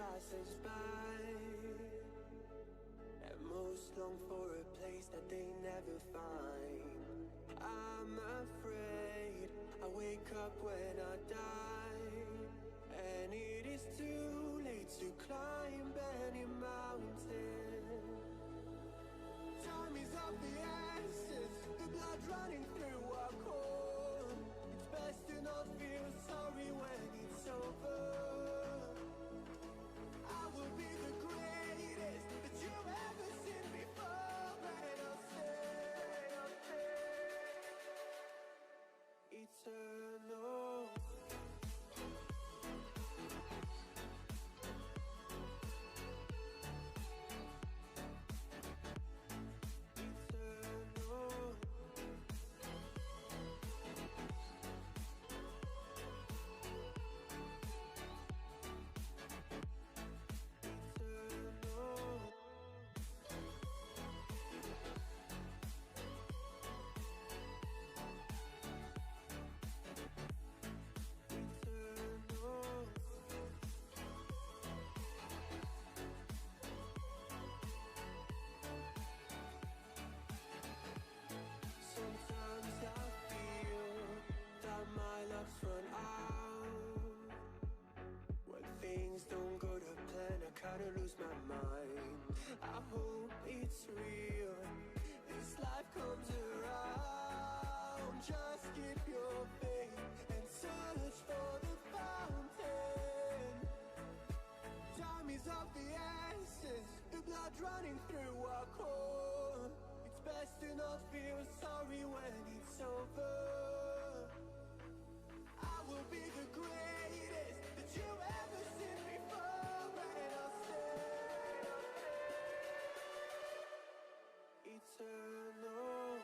passage by, and most long for a place that they never find. I'm afraid I wake up when I die, and it is too late to climb any mountain. Time is of the essence, the blood running through our core. It's best to not feel sorry when it's over. I will be the greatest that you've ever seen before, and I'll stay eternal. Sometimes I feel that my luck's run out. When things don't go to plan, I kinda lose my mind. I hope it's real, this life comes around. Just keep your faith and search for the fountain. Time is of the essence, the blood running through our core. It's best to not feel sorry when it's over. I will be the greatest that you've ever seen before, and I'll stay eternal.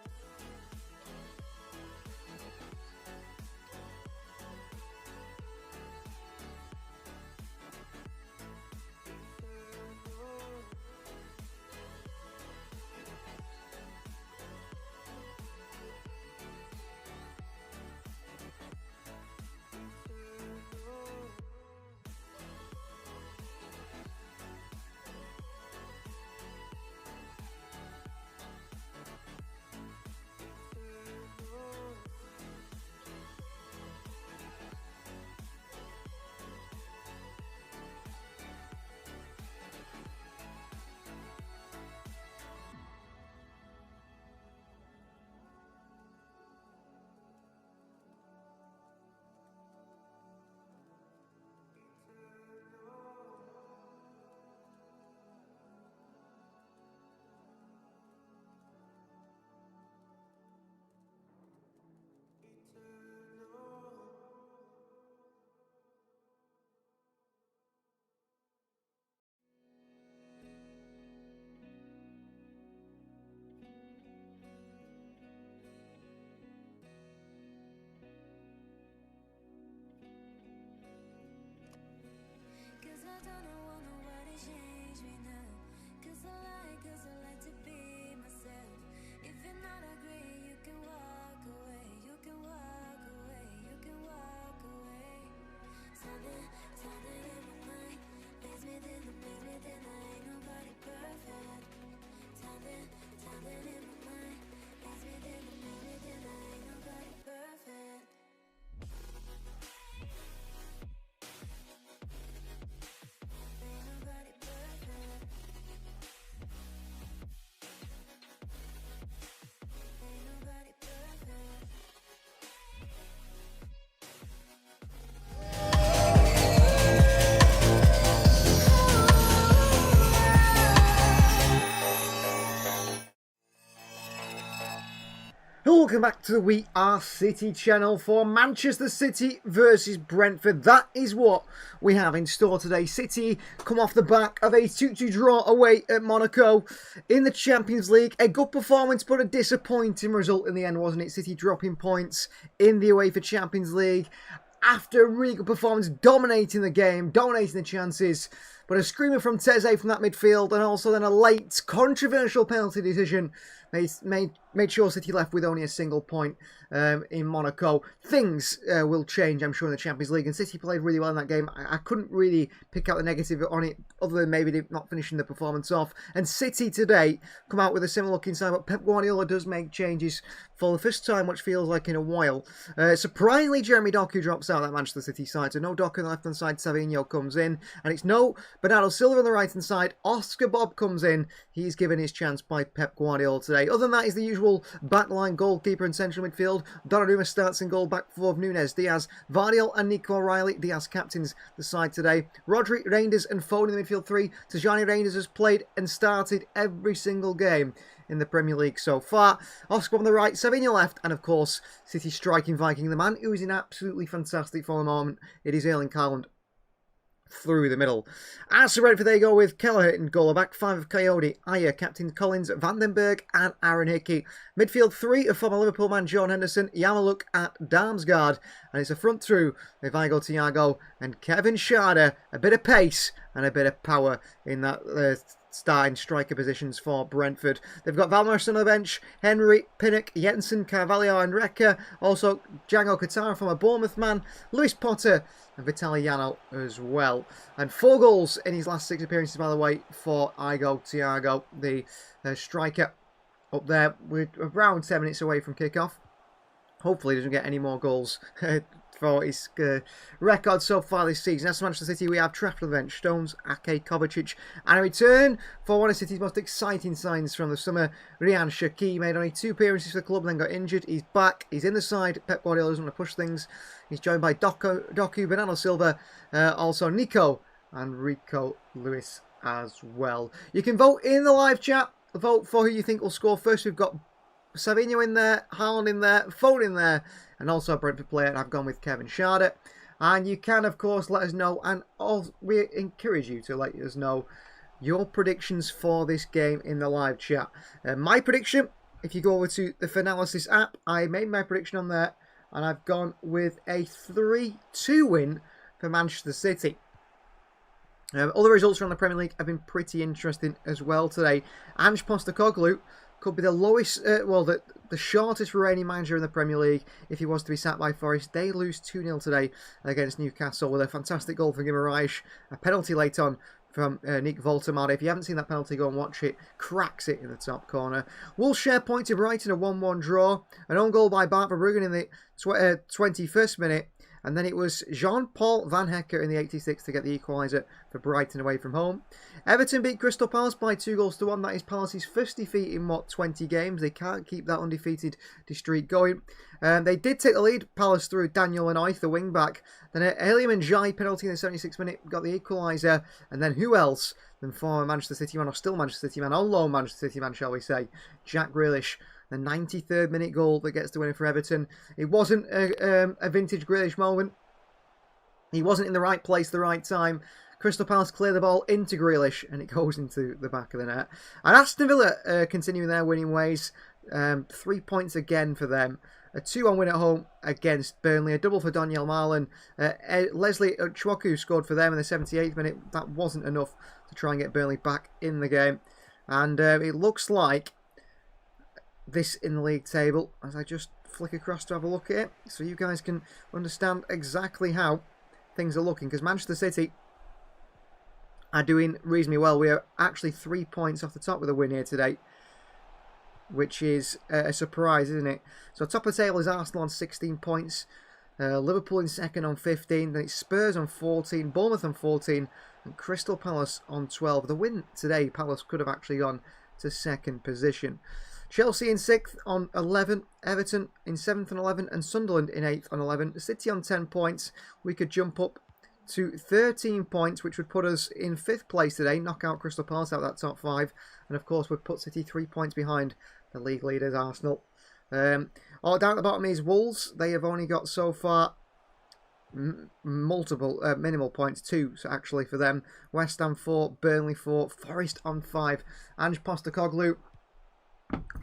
Cause I don't want nobody change me now. Cause I like to be myself. If you're not agree, you can walk away. You can walk away, you can walk away. Something in my mind makes me think I ain't nobody perfect. Something in my mind makes me think I ain't nobody perfect. Welcome back to the We Are City channel for Manchester City versus Brentford. That is what we have in store today. City come off the back of a 2-2 draw away at Monaco in the Champions League. A good performance, but a disappointing result in the end, wasn't it? City dropping points in the UEFA Champions League after a really good performance, dominating the game, dominating the chances. But a screamer from Teze from that midfield, and also then a late controversial penalty decision made sure City left with only a single point in Monaco. Things will change, I'm sure, in the Champions League, and City played really well in that game. I couldn't really pick out the negative on it, other than maybe not finishing the performance off. And City today come out with a similar looking side, but Pep Guardiola does make changes for the first time, which feels like in a while. Surprisingly, Jeremy Doku drops out of that Manchester City side, so no Doku on the left-hand side, Savinho comes in, and it's no Bernardo Silva on the right-hand side, Oscar Bob comes in. He's given his chance by Pep Guardiola today. Other than that is the usual backline, goalkeeper and central midfield. Donnarumma starts in goal, back four of Nunes, Diaz, Vardiel and Nico O'Reilly. Diaz captains the side today. Rodri, Reinders and Foden in the midfield three. Tajani Reinders has played and started every single game in the Premier League so far. Oscar on the right, Savinho left, and of course, City striking Viking, the man who is in absolutely fantastic for the moment. It is Erling Haaland through the middle. As for Brentford, they go with Kelleher in goal. Back five of Coyote, Ayer, Captain Collins, Vandenberg and Aaron Hickey. Midfield three of former Liverpool man John Henderson, Yamaluk at Damsgaard. And it's a front through with Igo Thiago and Kevin Schade. A bit of pace and a bit of power in that starting striker positions for Brentford. They've got Valmerson on the bench, Henry, Pinnock, Jensen, Carvalho and Rekka. Also Django Katara from a Bournemouth man, Lewis Potter and Vitaliano as well. And 4 goals in his last 6 appearances, by the way, for Igo Thiago, the striker up there. We're around 10 minutes away from kick-off. Hopefully he doesn't get any more goals for his record so far this season. As for Manchester City, we have Trafford on the bench, Stones, Ake, Kovacic, and a return for one of City's most exciting signs from the summer. Ryan Shaqiri made only 2 appearances for the club and then got injured. He's back, he's in the side. Pep Guardiola doesn't want to push things. He's joined by Doku, Bernardo Silva, also Nico and Rico Lewis as well. You can vote in the live chat. Vote for who you think will score first. We've got Savinho in there, Haaland in there, Foden in there, and also a Brentford player, and I've gone with Kevin Schade. And you can, of course, let us know, and we encourage you to let us know your predictions for this game in the live chat. My prediction, if you go over to the Finalysis app, I made my prediction on there, and I've gone with a 3-2 win for Manchester City. Other results from the Premier League have been pretty interesting as well today. Ange Postecoglou could be the lowest, the shortest reigning manager in the Premier League if he was to be sacked by Forest. They lose 2-0 today against Newcastle with a fantastic goal from Guimaraes, a penalty late on from Nick Voltemade. If you haven't seen that penalty, go and watch it. Cracks it in the top corner. Wolves share points to Brighton, a 1-1 draw. An own goal by Bart Verbruggen in the 21st minute. And then it was Jean-Paul Van Hecker in the 86th to get the equaliser for Brighton away from home. Everton beat Crystal Palace by 2-1. That is Palace's first defeat in, 20 games. They can't keep that undefeated streak going. They did take the lead, Palace, through Daniel Anoith, the wing-back. Then Eliam Ndiaye penalty in the 76th minute, got the equaliser. And then who else than former Manchester City man, or still Manchester City man, on loan Manchester City man, shall we say, Jack Grealish. The 93rd minute goal that gets the winner for Everton. It wasn't a vintage Grealish moment. He wasn't in the right place, the right time. Crystal Palace clear the ball into Grealish, and it goes into the back of the net. And Aston Villa continuing their winning ways. 3 points again for them. A 2-1 win at home against Burnley. A double for Daniel Marlon. Leslie Chwoku scored for them in the 78th minute. That wasn't enough to try and get Burnley back in the game. And it looks like this in the league table, as I just flick across to have a look at it, so you guys can understand exactly how things are looking, because Manchester City are doing reasonably well. We are actually 3 points off the top with a win here today, which is a surprise, isn't it? So top of the table is Arsenal on 16 points, Liverpool in second on 15, then it's Spurs on 14, Bournemouth on 14, and Crystal Palace on 12. The win today, Palace could have actually gone to second position. Chelsea in 6th on 11, Everton in 7th on 11, and Sunderland in 8th on 11. City on 10 points. We could jump up to 13 points, which would put us in 5th place today, knock out Crystal Palace out of that top 5, and of course would put City 3 points behind the league leaders, Arsenal. All down at the bottom is Wolves. They have only got so far minimal points, 2 actually for them. West Ham 4, Burnley 4, Forest on 5. Ange Postecoglou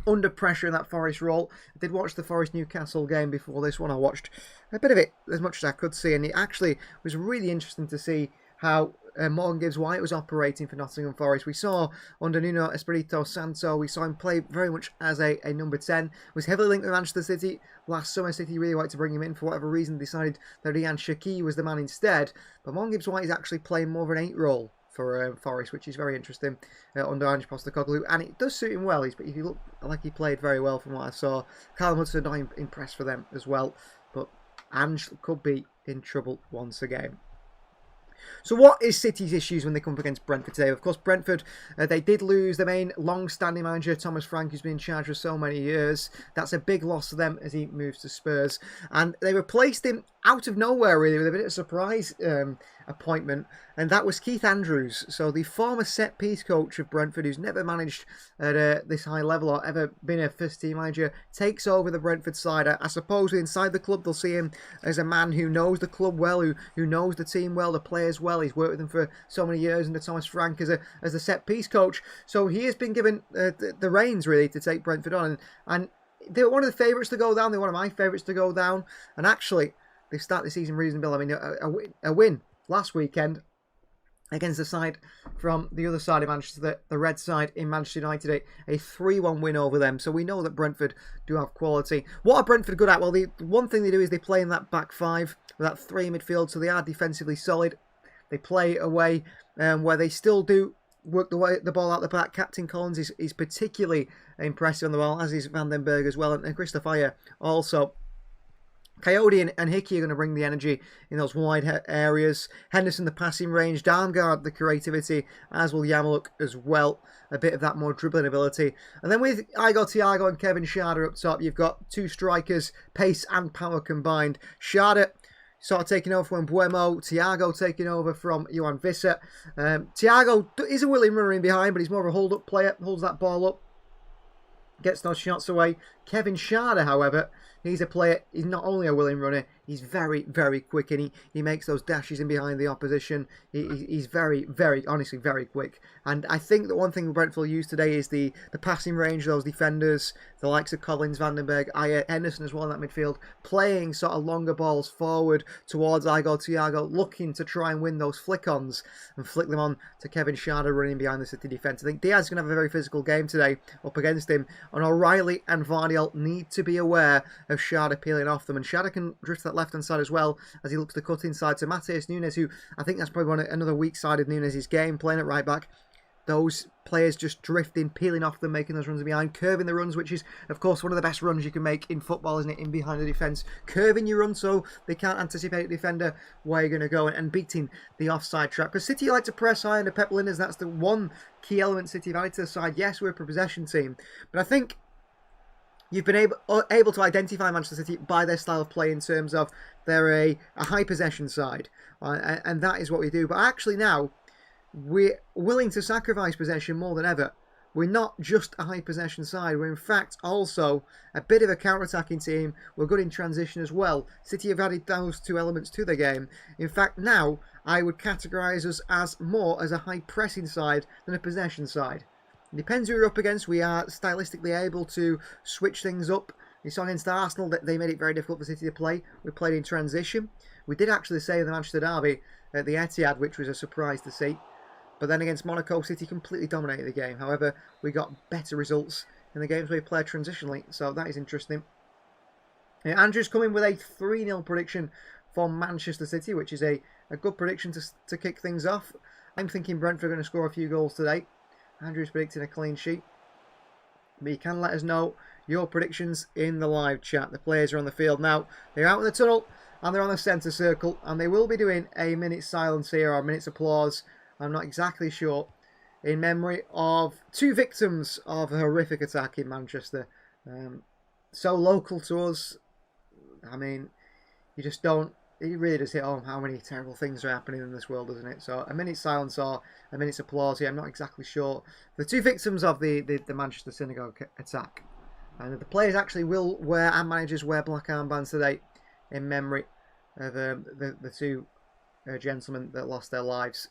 under pressure in that Forest role. I did watch the Forest Newcastle game before this one. I watched a bit of it, as much as I could see, and it actually was really interesting to see how Morgan Gibbs-White was operating for Nottingham Forest. We saw under Nuno Espirito Santo, we saw him play very much as a number 10. Was heavily linked with Manchester City. Last summer, City really wanted to bring him in. For whatever reason, decided that Ryan Shaqiri was the man instead. But Morgan Gibbs-White is actually playing more of an 8 role for Forest, which is very interesting under Ange Postecoglou, and it does suit him well. He looked like he played very well from what I saw. Callum Hudson, not impressed for them as well, but Ange could be in trouble once again. So what is City's issues when they come up against Brentford today? Of course, Brentford, they did lose their main long-standing manager, Thomas Frank, who's been in charge for so many years. That's a big loss for them as he moves to Spurs. And they replaced him out of nowhere, really, with a bit of a surprise appointment, and that was Keith Andrews. So the former set-piece coach of Brentford, who's never managed at this high level or ever been a first-team manager, takes over the Brentford side. I suppose inside the club, they'll see him as a man who knows the club well, who knows the team well, the players well. He's worked with them for so many years under Thomas Frank as a set-piece coach. So he has been given the reins, really, to take Brentford on. And they were one of the favourites to go down. They're one of my favourites to go down. And actually, they start the season reasonable. I mean, a win last weekend against the side from the other side of Manchester, the red side in Manchester United, a 3-1 win over them. So we know that Brentford do have quality. What are Brentford good at? Well, the one thing they do is they play in that back 5 with that 3 midfield, so they are defensively solid. They play away where they still do work the ball out the back. Captain Collins is particularly impressive on the ball, as is Van den Berg as well, and Christopher also. Coyote and Hickey are going to bring the energy in those wide areas. Henderson, the passing range. Darmgard, the creativity, as will Yamalook as well. A bit of that more dribbling ability. And then with Igor Thiago and Kevin Schade up top, you've got 2 strikers, pace and power combined. Schade sort of taking over from Buemo. Thiago taking over from Johan Visser. Thiago is a willing runner in behind, but he's more of a hold-up player. Holds that ball up. Gets those shots away. Kevin Schade, however, he's a player, he's not only a willing runner, he's very, very quick, and he makes those dashes in behind the opposition. He's very, very, honestly, very quick. And I think that one thing Brentford will use today is the passing range of those defenders, the likes of Collins, Van den Berg, Henderson as well in that midfield, playing sort of longer balls forward towards Igor Thiago, looking to try and win those flick-ons and flick them on to Kevin Schade running behind the City defence. I think Diaz is going to have a very physical game today up against him, and O'Reilly and Vardiel need to be aware of Schade peeling off them, and Schade can drift to that left-hand side as well as he looks to cut inside to Matheus Nunes, who I think that's probably another weak side of Nunes' game, playing at right back. Those players just drifting, peeling off them, making those runs behind, curving the runs, which is, of course, one of the best runs you can make in football, isn't it? In behind the defence. Curving your run so they can't anticipate the defender where you're going to go, and beating the offside trap. Because City like to press high under Pep Linders. That's the one key element City have added to the side. Yes, we're a possession team, but I think you've been able to identify Manchester City by their style of play in terms of they're a high possession side. And that is what we do. But actually now, we're willing to sacrifice possession more than ever. We're not just a high possession side. We're in fact also a bit of a counter-attacking team. We're good in transition as well. City have added those 2 elements to their game. In fact, now I would categorise us as more as a high pressing side than a possession side. It depends who we're up against. We are stylistically able to switch things up. You saw against Arsenal that they made it very difficult for City to play. We played in transition. We did actually save the Manchester derby at the Etihad, which was a surprise to see. But then against Monaco, City completely dominated the game. However, we got better results in the games we played transitionally. So that is interesting. Andrew's coming with a 3-0 prediction for Manchester City, which is a good prediction to kick things off. I'm thinking Brentford are going to score a few goals today. Andrew's predicting a clean sheet. But you can let us know your predictions in the live chat. The players are on the field now. They're out in the tunnel and they're on the centre circle. And they will be doing a minute's silence here, or a minute's applause. I'm not exactly sure. In memory of 2 victims of a horrific attack in Manchester. So local to us. I mean, you just don't... It really does hit home how many terrible things are happening in this world, doesn't it? So a minute's silence or a minute's applause here, I'm not exactly sure. The 2 victims of the Manchester Synagogue attack. And the players actually will wear, and managers wear, black armbands today in memory of the 2 gentlemen that lost their lives.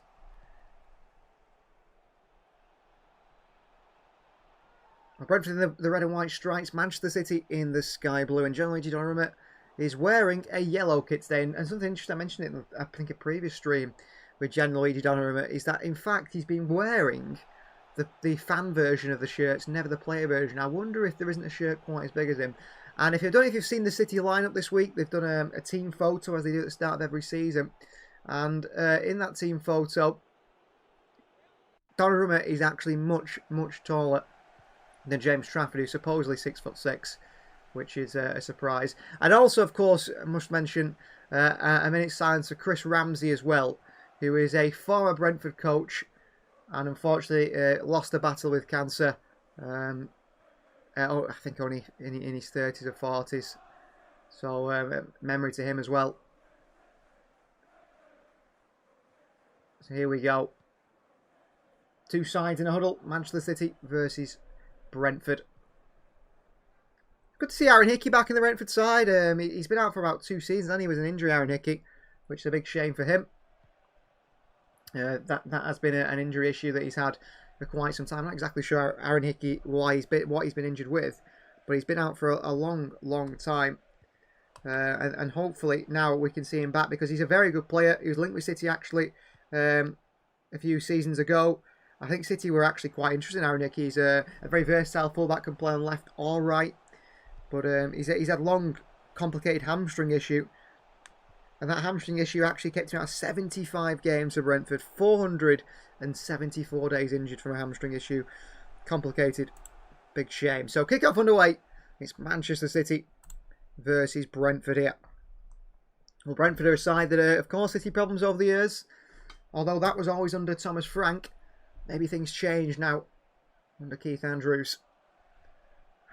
Brentford in the red and white stripes, Manchester City in the sky blue, and Gianluigi Donnarumma is wearing a yellow kit today. And something interesting, I mentioned it in, I think, a previous stream. with Gianluigi Donnarumma is that, in fact, he's been wearing the fan version of the shirts, never the player version. I wonder if there isn't a shirt quite as big as him. And if you don't know if you've seen the City lineup this week, they've done a team photo as they do at the start of every season. And in that team photo, Donnarumma is actually much, much taller than James Trafford, who's supposedly 6'6", which is a surprise. And also, of course, I must mention a minute's silence for Chris Ramsey as well, who is a former Brentford coach and unfortunately lost a battle with cancer. I think only in his 30s or 40s. So memory to him as well. So here we go. Two sides in a huddle. Manchester City versus Brentford. Good to see Aaron Hickey back in the Brentford side. He's been out for about 2 seasons, and he was an injury, Aaron Hickey, which is a big shame for him. That has been an injury issue that he's had for quite some time. I'm not exactly sure Aaron Hickey what he's been injured with, but he's been out for a long time. And hopefully now we can see him back, because he's a very good player. He was linked with City actually a few seasons ago. I think City were actually quite interested in Aaron Hickey. He's a very versatile fullback, can play on left or right, but he's had long, complicated hamstring issue. And that hamstring issue actually kept him out of 75 games for Brentford. 474 days injured from a hamstring issue. Complicated. Big shame. So kick-off underway. It's Manchester City versus Brentford here. Well, Brentford are a side that, of course, City problems over the years. Although that was always under Thomas Frank. Maybe things change now under Keith Andrews.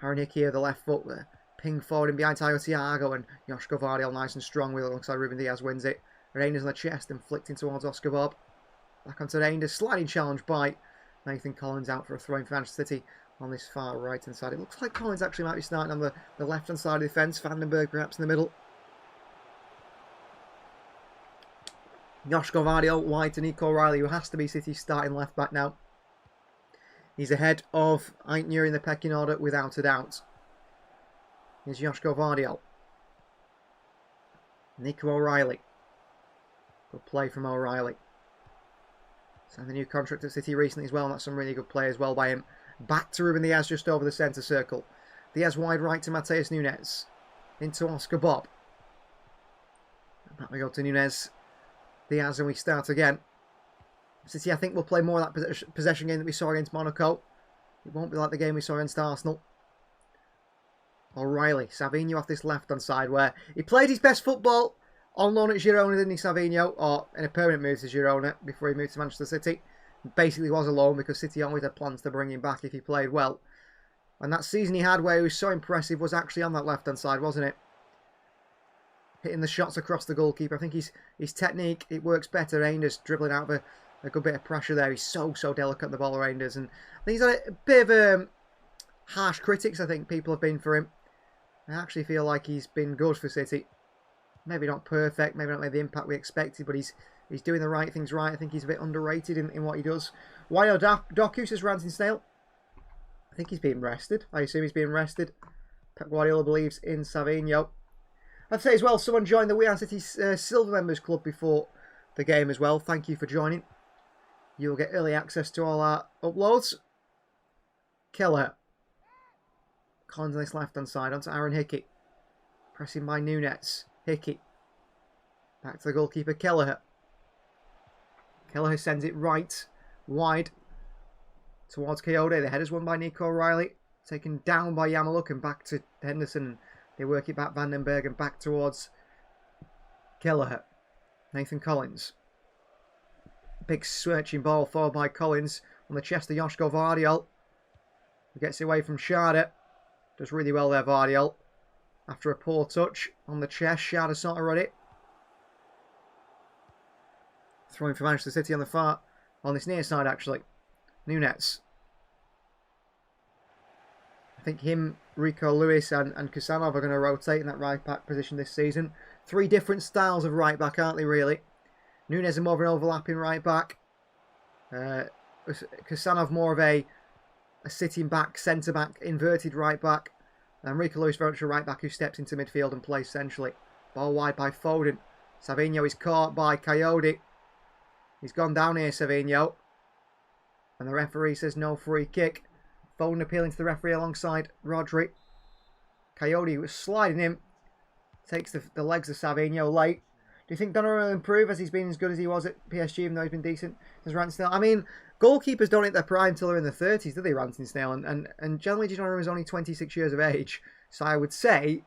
Aaron Hickey, the left foot there. Ping forward in behind Thiago, and Joshko Vardiel nice and strong with it alongside Ruben Diaz wins it. Reinders on the chest and flicked in towards Oscar Bob. Back onto Reinders, sliding challenge by Nathan Collins out for a throw in for Manchester City on this far right hand side. It looks like Collins actually might be starting on the left hand side of the defence. Vandenberg perhaps in the middle. Joshko Vardiel wide to Nico O'Reilly, who has to be City's starting left back now. He's ahead of Aintner in the pecking order without a doubt. Here's Joshko Vardiel. Nico O'Reilly. Good play from O'Reilly. Signed a new contract at City recently as well, and that's some really good play as well by him. Back to Ruben Diaz just over the centre circle. Diaz wide right to Mateus Nunes. Into Oscar Bob. And back we go to Nunes. Diaz, and we start again. City, I think, will play more of that possession game that we saw against Monaco. It won't be like the game we saw against Arsenal. O'Reilly, Savinho off this left-hand side, where he played his best football on loan at Girona, didn't he, Savinho? Or in a permanent move to Girona before he moved to Manchester City. Basically was a loan because City always had plans to bring him back if he played well. And that season he had where he was so impressive was actually on that left-hand side, wasn't it? Hitting the shots across the goalkeeper. I think his technique, it works better. Reinders dribbling out of a good bit of pressure there. He's so delicate on the ball, Reinders. And I think he's had a bit of harsh critics, I think, people have been for him. I actually feel like he's been good for City. Maybe not perfect, maybe not made the impact we expected, but he's doing the right things right. I think he's a bit underrated in what he does. Wayo Doku, says Ranting Snail. I think he's being rested. I assume he's being rested. Pep Guardiola believes in Savinho. I'd say as well, someone joined the We Are City Silver Members Club before the game as well. Thank you for joining. You'll get early access to all our uploads. Kelleher. Collins on this left-hand side, onto Aaron Hickey. Pressing by Nunes. Hickey. Back to the goalkeeper, Kelleher. Kelleher sends it right, wide, towards Coyote. The header's won by Nico O'Reilly. Taken down by Yamaluk and back to Henderson. They work it back, Vandenberg, and back towards Kelleher. Nathan Collins. Big searching ball forward by Collins on the chest of Joshko Vardiel. He gets away from Schade. Does really well there, Vardiel. After a poor touch on the chest, Schade sort of run it. Throwing for Manchester City on the far, on this near side actually. Nunes. I think him, Rico Lewis and Kusanov are going to rotate in that right back position this season. 3 different styles of right back, aren't they, really? Nunes is more of an overlapping right back. Kusanov more of a sitting back, centre back, inverted right back. And Rico Lewis very much a right back who steps into midfield and plays centrally. Ball wide by Foden. Savinho is caught by Coyote. He's gone down here, Savinho. And the referee says no free kick. Foden appealing to the referee alongside Rodri. Coyote was sliding in. Takes the legs of Savinho late. Do you think Donnarumma will improve as he's been as good as he was at PSG, even though he's been decent? Does Ramsdale? I mean, goalkeepers don't hit their prime until they're in their 30s, do they, Ramsdale? And generally, Donnarumma is only 26 years of age. So I would say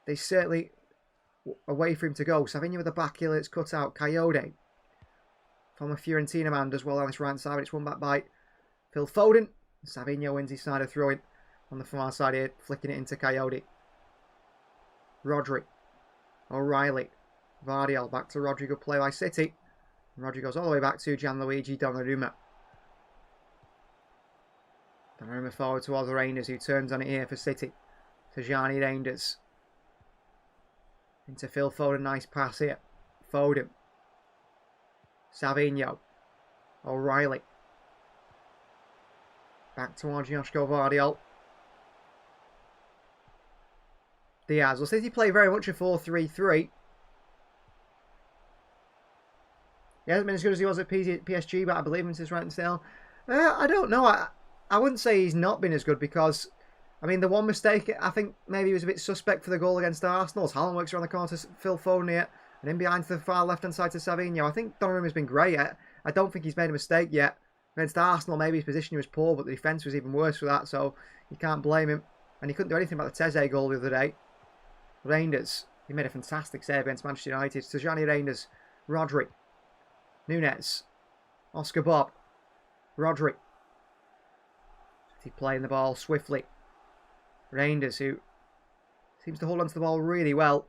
they certainly a way for him to go. Savinho with the back heel, it's cut out. Coyote from a Fiorentina man does well on this right side. It's won back by Phil Foden. Savinho wins his side of throwing on the far side here, flicking it into Coyote. Rodri. O'Reilly. Vardiel back to Rodri. Good play by City. Rodri goes all the way back to Gianluigi Donnarumma. Donnarumma forward towards the Rangers, who turns on it here for City. To Gianni Reinders. Into Phil Foden. Nice pass here. Foden. Savinho. O'Reilly. Back towards Joško Vardiel. Diaz. Well, City play very much a 4-3-3. He hasn't been as good as he was at PSG, but I believe him since Ramsdale. I don't know. I wouldn't say he's not been as good because, I mean, the one mistake, I think maybe he was a bit suspect for the goal against Arsenal. Haaland works around the corner to Phil Foden here, and in behind to the far left-hand side to Savinho. I think Donnarumma's been great. I don't think he's made a mistake yet. Against Arsenal, maybe his positioning was poor, but the defence was even worse for that, so you can't blame him. And he couldn't do anything about the Teze goal the other day. Reinders. He made a fantastic save against Manchester United. Tijani Reinders. Rodri. Nunes. Oscar Bob. Rodri. He's playing the ball swiftly. Reinders, who seems to hold onto the ball really well.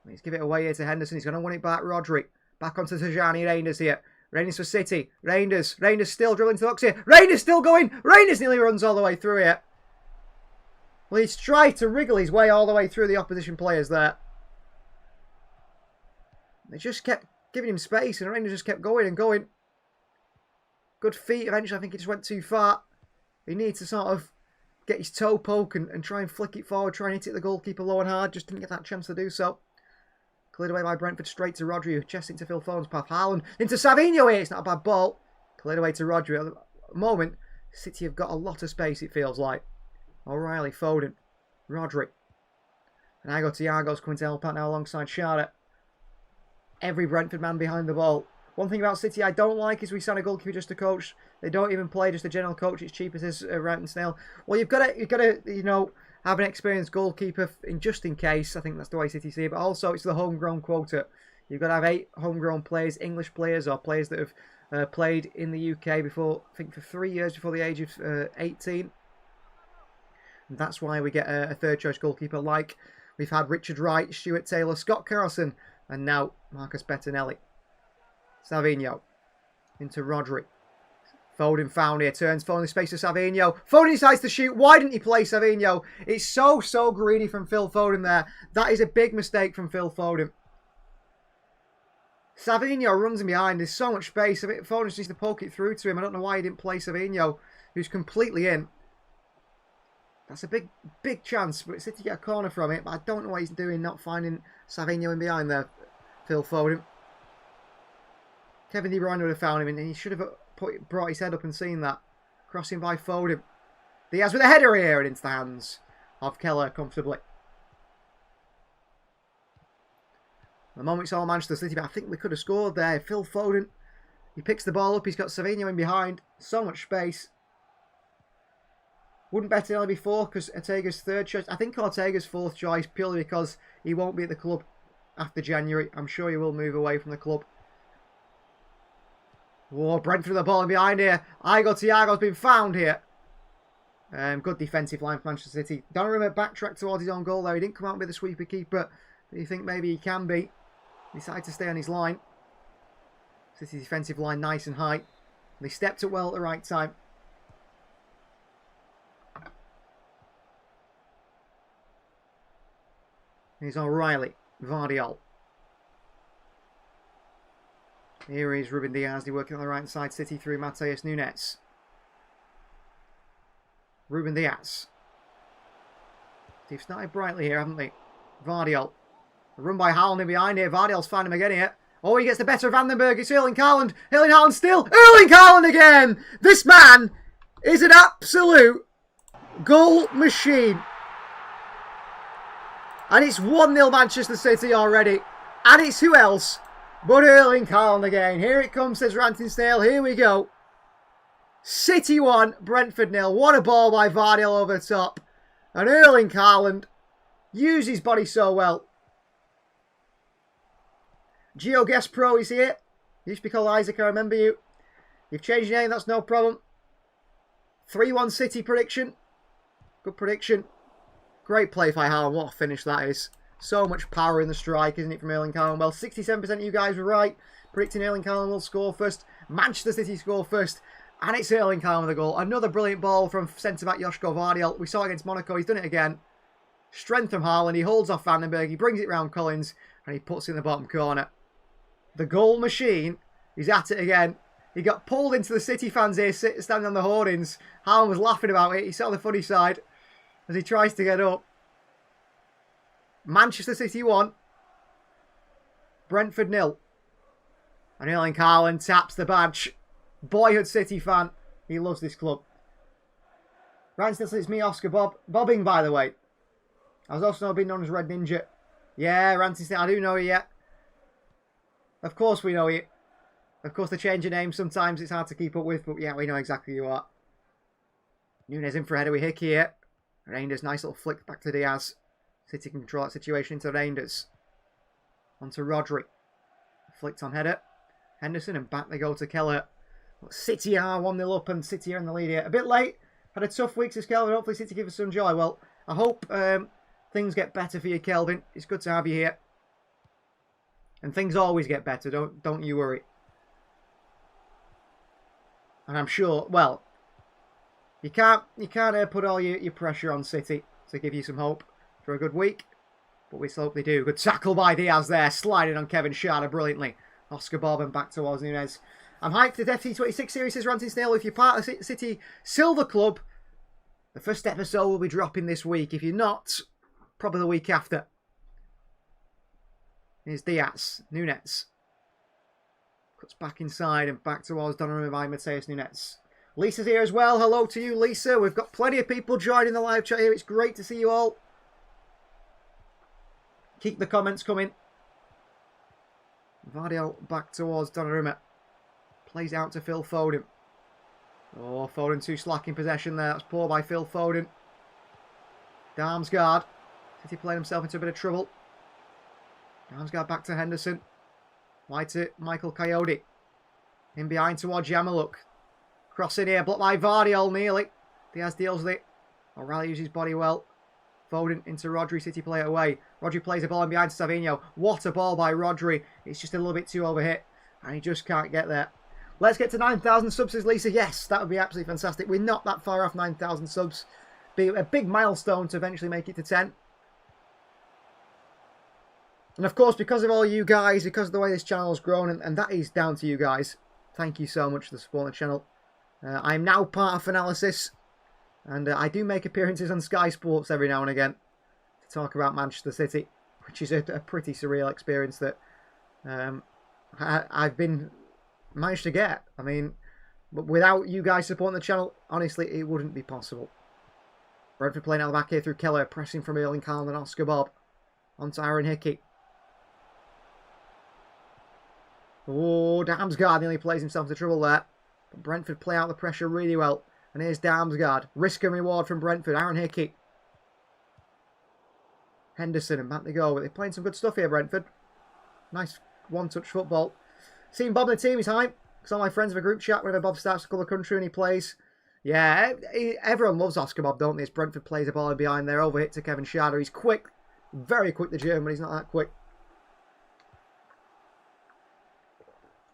He's giving it away here to Henderson. He's going to win it back. Rodri. Back onto Tijani Reinders here. Reinders for City. Reinders. Reinders still dribbling to the box here. Reinders still going. Reinders nearly runs all the way through here. Well, he's tried to wriggle his way all the way through the opposition players there. They just kept giving him space, and Reinders just kept going and going. Good feet. Eventually, I think he just went too far. He needs to sort of get his toe poke and try and flick it forward, try and hit it the goalkeeper low and hard. Just didn't get that chance to do so. Cleared away by Brentford, straight to Rodri, chesting to Phil Foden's path. Haaland into Savinho here. It's not a bad ball. Cleared away to Rodri. At the moment, City have got a lot of space, it feels like. O'Reilly, Foden, Rodri. And I go to Thiago's coming to help out now alongside Schade. Every Brentford man behind the ball. One thing about City I don't like is we sign a goalkeeper just to coach. They don't even play just a general coach. It's cheap as his Ramsdale. Well, you've got to, you know, have an experienced goalkeeper just in case. I think that's the way City see it. But also, it's the homegrown quota. You've got to have 8 homegrown players, English players or players that have played in the UK before, I think, for 3 years before the age of 18. And that's why we get a third choice goalkeeper like we've had Richard Wright, Stuart Taylor, Scott Carson, and now Marcus Bettinelli. Savinho into Rodri. Foden found here, turns Foden in space to Savinho. Foden decides to shoot. Why didn't he play Savinho? It's so greedy from Phil Foden there. That is a big mistake from Phil Foden. Savinho runs in behind. There's so much space. Foden just needs to poke it through to him. I don't know why he didn't play Savinho, who's completely in. That's a big chance, but City get a corner from it. But I don't know what he's doing, not finding Savinho in behind there, Phil Foden. Kevin De Bruyne would have found him, and he should have brought his head up and seen that. Crossing by Foden. Diaz with a header here and into the hands of Keller comfortably. The moment it's all Manchester City, but I think we could have scored there. Phil Foden, he picks the ball up. He's got Savinho in behind. So much space. Wouldn't bet it be 4 because Ortega's third choice. I think Ortega's 4th choice purely because he won't be at the club after January. I'm sure he will move away from the club. Whoa, Brentford with the ball in behind here. Thiago's been found here. Good defensive line for Manchester City. Donnarumma backtracked towards his own goal there. He didn't come out with a sweeper keeper. But you think maybe he can be. He decided to stay on his line. City's defensive line nice and high. They stepped up well at the right time. Here's O'Reilly. Vardiel. Here is Ruben Diaz, working on the right side. City through Matheus Nunes. Ruben Diaz. They've started brightly here, haven't they? Vardiel. Run by Haaland in behind here. Vardiel's found him again here. Oh, he gets the better of Vandenberg. It's Erling Haaland. Erling Haaland still. Erling Haaland again. This man is an absolute goal machine. And it's 1-0 Manchester City already. And it's who else but Erling Haaland again. Here it comes, says Ranting Snail. Here we go. City 1, Brentford 0. What a ball by Vardyl over the top. And Erling Haaland used his body so well. Geo Guest Pro is here. You used to be called Isaac, I remember you. You've changed your name, that's no problem. 3-1 City prediction. Good prediction. Great play by Haaland. What a finish that is. So much power in the strike, isn't it, from Erling Haaland? Well, 67% of you guys were right. Predicting Erling Haaland will score first. Manchester City score first. And it's Erling Haaland with a goal. Another brilliant ball from centre-back Joško Vardyl. We saw it against Monaco. He's done it again. Strength from Haaland. He holds off Vandenberg. He brings it round Collins. And he puts it in the bottom corner. The goal machine. He's at it again. He got pulled into the City fans here, standing on the hoardings. Haaland was laughing about it. He sat on the funny side as he tries to get up. Manchester City 1. Brentford 0. And Erling Haaland taps the badge. Boyhood City fan. He loves this club. Ryan still says it's me, Oscar Bob. Bobbing, by the way. I was also being known as Red Ninja. Yeah, Ranty still, I do know you yet. Of course we know you. Of course they change your name. Sometimes it's hard to keep up with, but yeah, we know exactly who you are. Nunez in for a header with Hickey here. Reinders, nice little flick back to Diaz. City can control that situation into Reinders. On to Rodri. Flicked on header. Henderson, and back they go to Keller. City are 1-0 up, and City are in the lead here. A bit late. Had a tough week, says Kelvin. Hopefully City give us some joy. Well, I hope things get better for you, Kelvin. It's good to have you here. And things always get better, don't you worry. And I'm sure, well, you can't put all your pressure on City to give you some hope for a good week. But we still hope they do. Good tackle by Diaz there, sliding on Kevin Schade brilliantly. Oscar Bob and back towards Nunez. I'm hyped for the FT26 series, says Ranting Snail. If you're part of the City Silver Club, the first episode will be dropping this week. If you're not, probably the week after. Here's Diaz. Nunez. Cuts back inside and back towards Donnarumma by Mateus Nunes. Lisa's here as well. Hello to you, Lisa. We've got plenty of people joining the live chat here. It's great to see you all. Keep the comments coming. Vardyl back towards Donnarumma. Plays out to Phil Foden. Oh, Foden too slack in possession there. That's poor by Phil Foden. Damsgaard. City playing himself into a bit of trouble. Damsgaard back to Henderson. Wide to Michael Coyote. In behind towards Yamaluk. Cross in here. Blocked by Vardyl nearly. Diaz deals with it. O'Reilly uses his body well. Foden into Rodri. City play it away. Rodri plays the ball in behind to Savinho. What a ball by Rodri. It's just a little bit too overhit. And he just can't get there. Let's get to 9,000 subs, says Lisa. Yes, that would be absolutely fantastic. We're not that far off 9,000 subs. Be a big milestone to eventually make it to 10. And of course, because of all you guys, because of the way this channel has grown, and that is down to you guys. Thank you so much for the support on the channel. I am now part of Analysis. And I do make appearances on Sky Sports every now and again to talk about Manchester City, which is a pretty surreal experience that I've managed to get. I mean, but without you guys supporting the channel, honestly, it wouldn't be possible. Brentford playing out the back here through Keller, pressing from Erling Haaland and Oscar Bob. On to Aaron Hickey. Oh, Damsgaard nearly plays himself into trouble there. But Brentford play out the pressure really well. And here's Damsgaard. Risk and reward from Brentford. Aaron Hickey. Henderson, and back they go. They're playing some good stuff here, Brentford. Nice one-touch football. Seeing Bob in the team is hype. Because all my friends have a group chat whenever Bob starts to colour country and he plays. Yeah, everyone loves Oscar Bob, don't they? As Brentford plays a ball in behind there. Overhit to Kevin Schade. He's quick. Very quick, the German, but he's not that quick.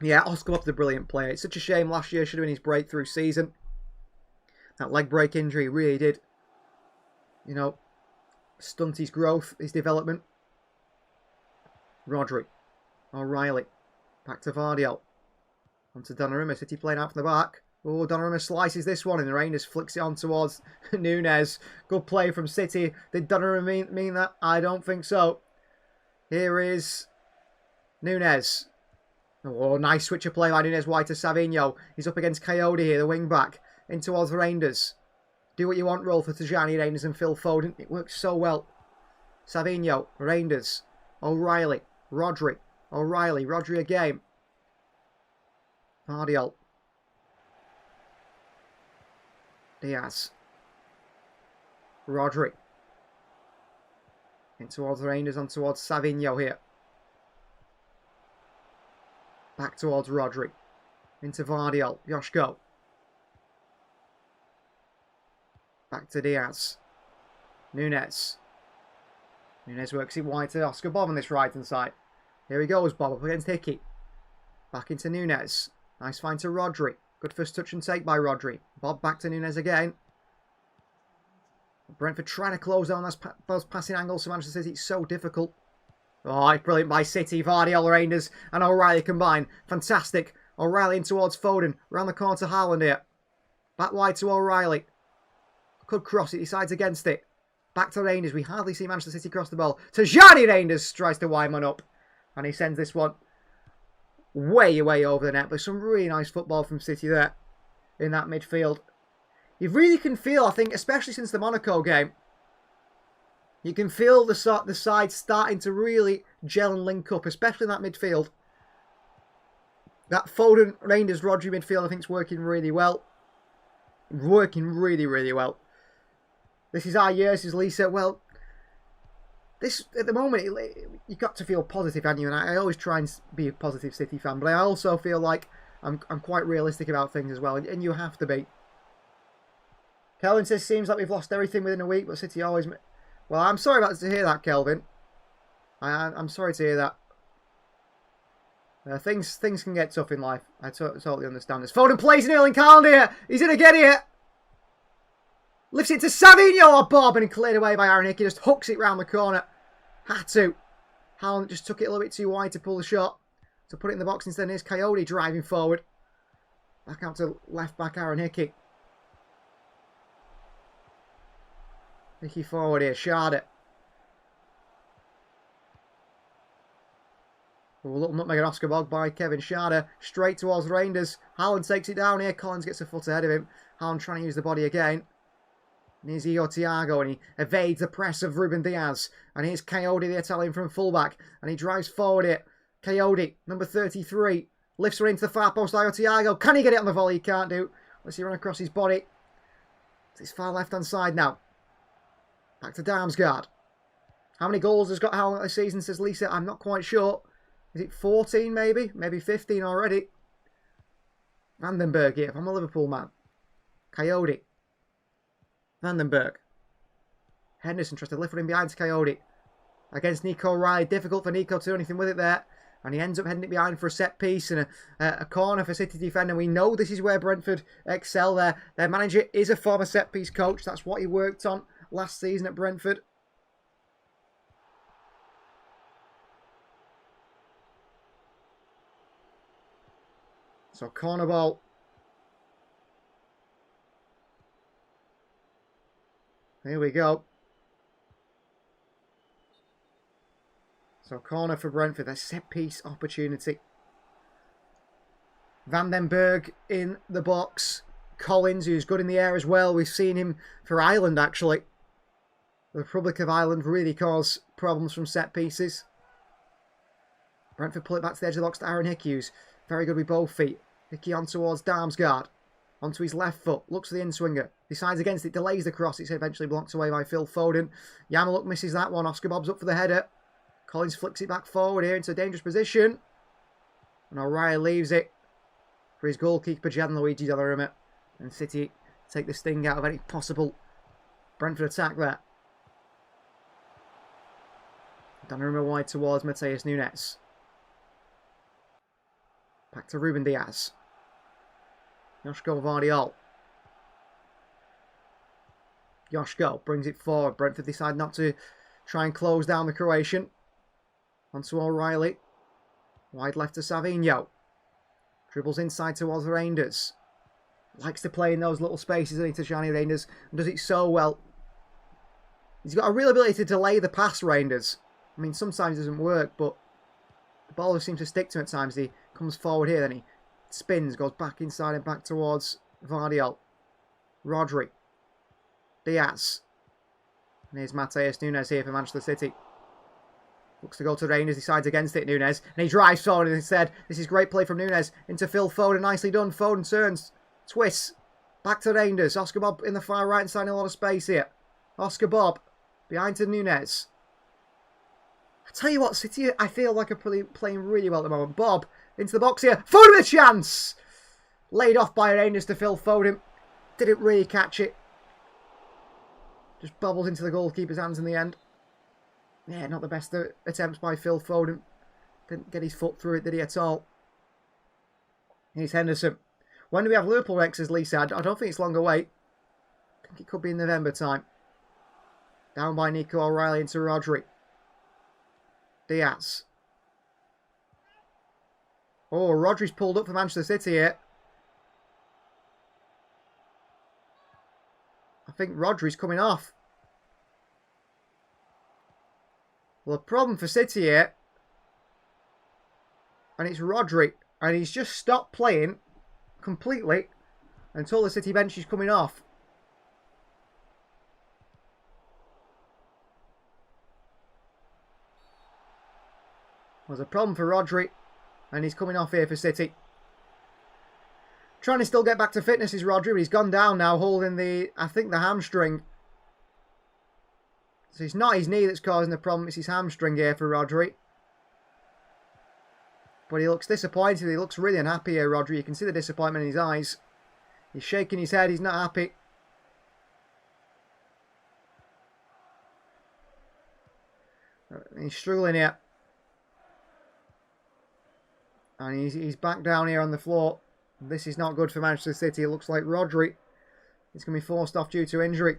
Yeah, Oscar Bob's a brilliant player. It's such a shame last year should have been his breakthrough season. That leg break injury really did, you know, stunt his growth, his development. Rodri. O'Reilly. Back to Vardyl. Onto Donnarumma. City playing out from the back. Oh, Donnarumma slices this one and the Rangers flicks it on towards Nunez. Good play from City. Did Donnarumma mean that? I don't think so. Here is Nunez. Oh, nice switch of play by Nunes wide to Savinho. He's up against Coyote here, the wing back. In towards the Rangers. Do what you want, roll for Tajani Rangers and Phil Foden. It works so well. Savinho, Rangers. O'Reilly, Rodri. O'Reilly, Rodri again. Vardiol. Diaz. Rodri. In towards the Rangers, on towards Savinho here. Back towards Rodri. Into Vardiol. Joshko. Back to Diaz. Nunes. Nunes works it wide to Oscar Bob on this right hand side. Here he goes, Bob up against Hickey. Back into Nunes. Nice find to Rodri. Good first touch and take by Rodri. Bob back to Nunes again. Brentford trying to close down those passing angles to Manchester City. It's so difficult. Oh, brilliant by City. Vardy, Rangers and O'Reilly combine. Fantastic. O'Reilly in towards Foden. Round the corner to Haaland here. Back wide to O'Reilly. Could cross it. Decides against it. Back to Rangers. We hardly see Manchester City cross the ball. Tajani Rangers tries to wind one up. And he sends this one way, way over the net. But some really nice football from City there in that midfield. You really can feel, I think, especially since the Monaco game, you can feel the side starting to really gel and link up, especially in that midfield. That Foden, Rangers, Rodri midfield, I think, is working really well. Working really, really well. This is our year, this is Lisa. Well, this at the moment, you got to feel positive, haven't you? And I always try and be a positive City fan, but I also feel like I'm quite realistic about things as well, and you have to be. Kelvin says, seems like we've lost everything within a week, but City always... Well, I'm sorry to hear that, Kelvin. I'm sorry to hear that. Things can get tough in life. I totally understand this. Foden plays in Erling Haaland here. He's going to get here. Lifts it to Savinho or Bob, and cleared away by Aaron Hickey. Just hooks it round the corner. Had to. Haaland just took it a little bit too wide to pull the shot. To put it in the box instead. Here's Coyote driving forward. Back out to left back Aaron Hickey. Hickey forward here. Schade. A little nutmeg and Oscar Bog by Kevin Schade. Straight towards Rangers. Haaland takes it down here. Collins gets a foot ahead of him. Haaland trying to use the body again. And here's Thiago, and he evades the press of Ruben Diaz. And here's Coyote, the Italian from fullback. And he drives forward it. Coyote, number 33. Lifts one into the far post. Thiago. Can he get it on the volley? He can't do. Let's see, run across his body. It's his far left-hand side now. Back to Damsgaard. How many goals has got Haaland this season, says Lisa? I'm not quite sure. Is it 14 maybe? Maybe 15 already. Vandenberg here, if I'm a Liverpool man. Coyote. Vandenberg. Henderson tries to lift it in behind to Coyote. Against Nico Riley. Difficult for Nico to do anything with it there. And he ends up heading it behind for a set piece and a corner for City defender. We know this is where Brentford excel there. Their manager is a former set piece coach. That's what he worked on last season at Brentford. So corner ball. Here we go. So corner for Brentford. A set piece opportunity. Vandenberg in the box. Collins, who's good in the air as well. We've seen him for Ireland actually. The Republic of Ireland really cause problems from set pieces. Brentford pull it back to the edge of the box to Aaron Hickey, who's very good with both feet. Hickey on towards Damsgaard. Onto his left foot. Looks for the in-swinger. Decides against it. Delays the cross. It's eventually blocked away by Phil Foden. Yamaluk misses that one. Oscar Bob's up for the header. Collins flicks it back forward here into a dangerous position. And O'Reilly leaves it for his goalkeeper, Gianluigi Donnarumma. And City take the sting out of any possible Brentford attack there. Donnarumma wide towards Matheus Nunes. Back to Ruben Diaz. Joshko Vardiol. Joshko brings it forward. Brentford decide not to try and close down the Croatian. Onto O'Reilly. Wide left to Savinho. Dribbles inside towards the Rangers. Likes to play in those little spaces, doesn't he, Tajani Rangers, and does it so well. He's got a real ability to delay the pass, Rangers. I mean, sometimes it doesn't work, but the ball seems to stick to him at times. He Comes forward here, then he spins, goes back inside and back towards Vardiol. Rodri. Diaz. And here's Matheus Nunes here for Manchester City. Looks to go to Rangers, decides against it, Nunes. And he drives forward instead. This is great play from Nunes into Phil Foden. Nicely done. Foden turns, twists. Back to Rangers. Oscar Bob in the far right side, a lot of space here. Oscar Bob behind to Nunes. I tell you what, City, I feel like are playing really well at the moment. Bob into the box here. Foden with a chance! Laid off by Rangers to Phil Foden. Didn't really catch it. Just bobbled into the goalkeeper's hands in the end. Yeah, not the best attempts by Phil Foden. Didn't get his foot through it, did he, at all? Here's Henderson. When do we have Liverpool next, as Lee said? I don't think it's long away. I think it could be in November time. Down by Nico O'Reilly into Rodri. Diaz. Oh, Rodri's pulled up for Manchester City here. I think Rodri's coming off. Well, the problem for City here, and it's Rodri, and he's just stopped playing completely until the City bench is coming off. There's a problem for Rodri, and he's coming off here for City. Trying to still get back to fitness is Rodri, but he's gone down now, holding I think the hamstring. So it's not his knee that's causing the problem, it's his hamstring here for Rodri. But he looks disappointed, he looks really unhappy here, Rodri. You can see the disappointment in his eyes. He's shaking his head, he's not happy. He's struggling here. And he's back down here on the floor. This is not good for Manchester City. It looks like Rodri is going to be forced off due to injury.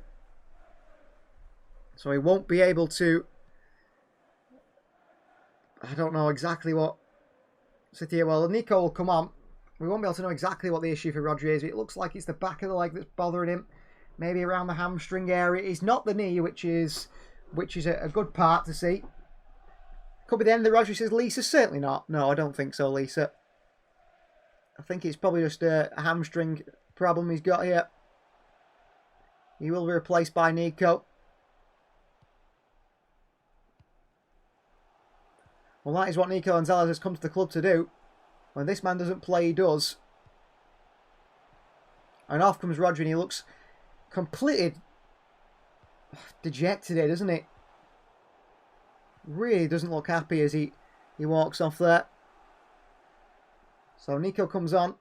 So he won't be able to... I don't know exactly what City... Well, Nico will come on. We won't be able to know exactly what the issue for Rodri is. It looks like it's the back of the leg that's bothering him. Maybe around the hamstring area. It's not the knee, which is a good part to see. Could be the end of Rodri says, Lisa, certainly not. No, I don't think so, Lisa. I think it's probably just a hamstring problem he's got here. He will be replaced by Nico. Well, that is what Nico Gonzalez has come to the club to do. When this man doesn't play, he does. And off comes Rodri, and he looks completely dejected here, doesn't he? Really doesn't look happy as he walks off there. So Nico comes on.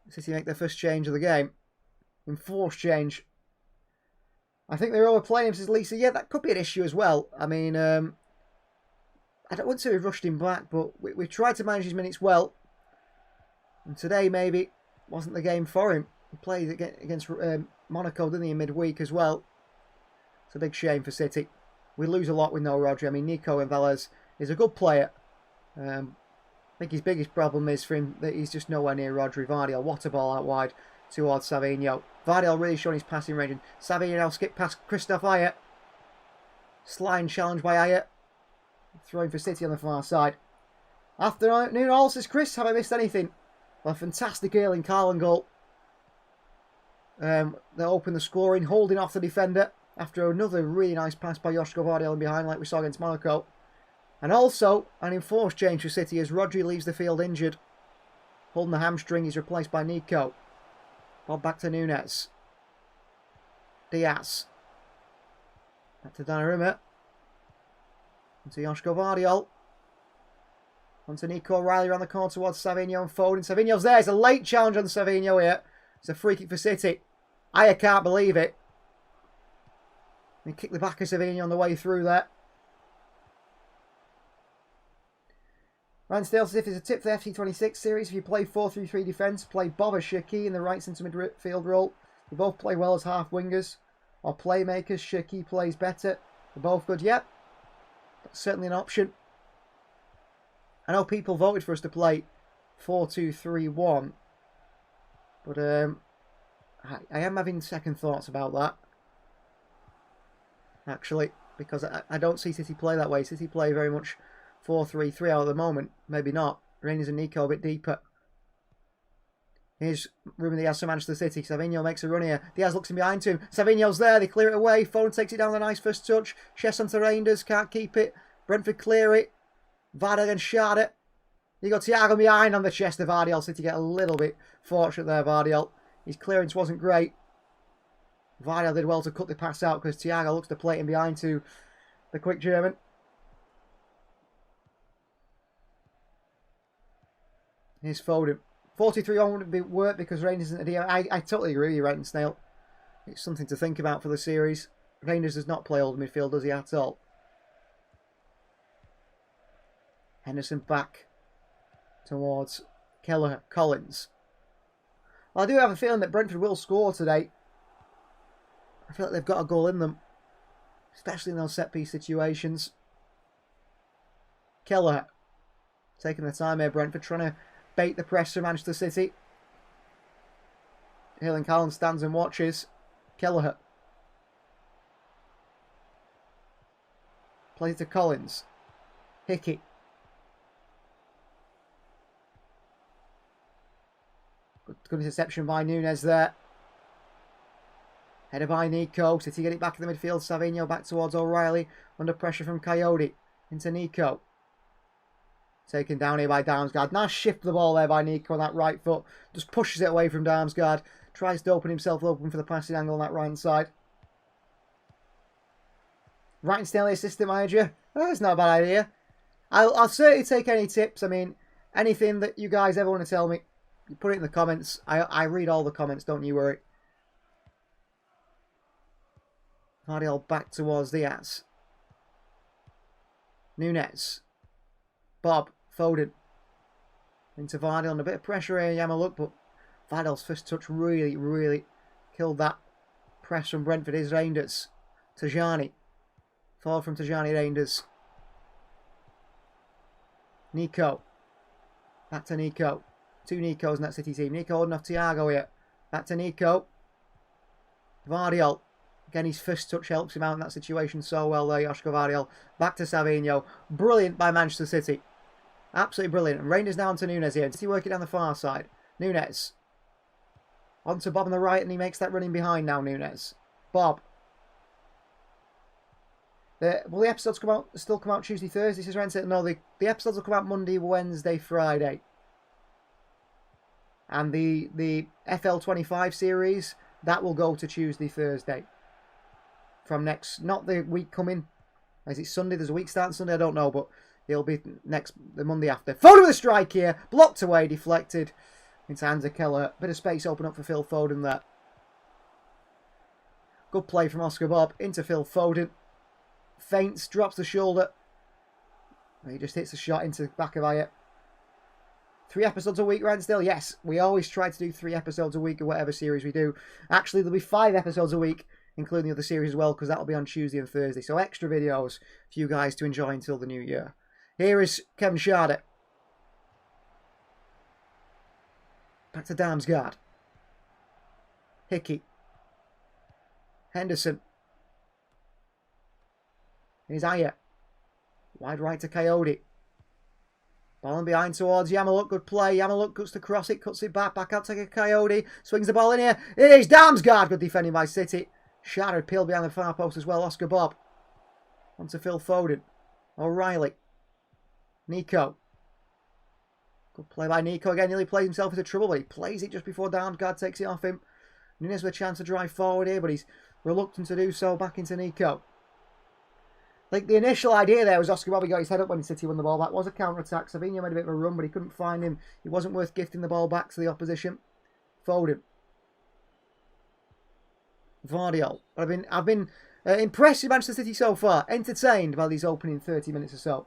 City make their first change of the game. Enforced change. I think they're overplaying him, says Lisa. Yeah, that could be an issue as well. I mean, I don't want to say we've rushed him back, but we've tried to manage his minutes well. And today maybe wasn't the game for him. He played against Monaco, didn't he, in midweek as well. It's a big shame for City. We lose a lot with no Rodri. I mean, Nico Gonzalez is a good player. I think his biggest problem is for him that he's just nowhere near Rodri. Vardiol, what a ball out wide towards Savinho. Vardiol really showing his passing range. And Savinho now skip past Christoph Ayer. Sliding challenge by Ayer. Throwing for City on the far side. Afternoon all, says Chris. Have I missed anything? Well, a fantastic Erling Haaland goal. They open the scoring, holding off the defender. After another really nice pass by Joshua Vardiol in behind like we saw against Monaco. And also an enforced change for City as Rodri leaves the field injured. Holding the hamstring, he's replaced by Nico. Ball back to Nunes. Diaz. Back to Donnarumma. Onto Joshua Vardiol. Onto Nico O'Reilly around the corner towards Savinho and Foden. Savinho's there. It's a late challenge on Savinho here. It's a free kick for City. I can't believe it. He kicked the back of Savinho on the way through there. Ransdale says if there's a tip for the FC26 series, if you play 4-3-3 defence, play Bob or Shaki in the right centre midfield role. They both play well as half wingers or playmakers. Shaki plays better. They're both good. Yep. That's certainly an option. I know people voted for us to play 4-2-3-1. But I am having second thoughts about that. Actually, because I don't see City play that way. City play very much 4-3-3 out at the moment. Maybe not. Rangers and Nico a bit deeper. Here's Ruben Diaz for Manchester City. Savinho makes a run here. Diaz looks in behind to him. Savinho's there. They clear it away. Foden takes it down the nice first touch. Chest onto Rangers. Can't keep it. Brentford clear it. Vardy against Schade. You got Thiago behind on the chest of Vardiol. City get a little bit fortunate there, Vardiol. His clearance wasn't great. Vardiol did well to cut the pass out because Thiago looks to play it in behind to the quick German. Here's Foden. 43-1 wouldn't work because Rangers isn't a DM. I totally agree with you, Renton Snail. It's something to think about for the series. Rangers does not play old midfield, does he, at all? Henderson back towards Kelleher. Collins. Well, I do have a feeling that Brentford will score today. I feel like they've got a goal in them. Especially in those set-piece situations. Kelleher. Taking the time here, Brentford, trying to bait the press from Manchester City. Erling Haaland stands and watches. Kelleher. Plays it to Collins. Hickey. Good interception by Nunes there. Header by Nico. City get it back in the midfield. Savinho back towards O'Reilly. Under pressure from Coyote. Into Nico. Taken down here by Damsgaard. Nice shift of the ball there by Nico on that right foot. Just pushes it away from Damsgaard. Tries to open himself open for the passing angle on that right hand side. Writing Stanley assistant manager. Oh, that's not a bad idea. I'll certainly take any tips. I mean, anything that you guys ever want to tell me, you put it in the comments. I read all the comments, don't you worry. Vardiol back towards Diaz. Nunes. Bob. Foden. Into Vardiol. And a bit of pressure here, Yamaluk, but Vardiol's first touch really killed that press from Brentford. Is Reinders. Tajani. Fall from Tajani Reinders. Nico. Back to Nico. Two Nicos in that City team. Nico holding off Thiago here. Back to Nico. Vardiol. Again, his first touch helps him out in that situation so well there, Joshko Vardiol. Back to Savinho. Brilliant by Manchester City. Absolutely brilliant. And Rangers now onto Nunes here. City working down the far side. Nunes. Onto Bob on the right, and he makes that running behind now, Nunes. Bob. Will the episodes still come out Tuesday, Thursday? Says Renton. No, the episodes will come out Monday, Wednesday, Friday. And the FL25 series, that will go to Tuesday, Thursday. From next, not the week coming. Is it Sunday? There's a week starting Sunday, I don't know, but it'll be the Monday after. Foden with a strike here. Blocked away, deflected into hands of Keller. Bit of space open up for Phil Foden there. Good play from Oscar Bob into Phil Foden. Feints, drops the shoulder. He just hits the shot into the back of Ayat. 3 episodes a week, Ransdale? Yes, we always try to do 3 episodes a week of whatever series we do. Actually, there'll be 5 episodes a week, including the other series as well, because that'll be on Tuesday and Thursday. So extra videos for you guys to enjoy until the new year. Here is Kevin Schade. Back to Damsgaard. Hickey. Henderson. Here's Ayat. Wide right to Coyote. Ball in behind towards Yamaluk. Good play. Yamaluk cuts to cross it. Cuts it back. Back out to Coyote. Swings the ball in here. It is Damsgaard. Good defending by City. Shattered. Peeled behind the far post as well. Oscar Bob. On to Phil Foden. O'Reilly. Nico. Good play by Nico. Again, nearly plays himself into trouble, but he plays it just before Damsgaard takes it off him. Nunes with a chance to drive forward here, but he's reluctant to do so. Back into Nico. Like, the initial idea there was Oscar Bobby got his head up when City won the ball back. Was a counter-attack. Savinho made a bit of a run, but he couldn't find him. It wasn't worth gifting the ball back to the opposition. Foden. Vardiol. I've been impressed with Manchester City so far. Entertained by these opening 30 minutes or so.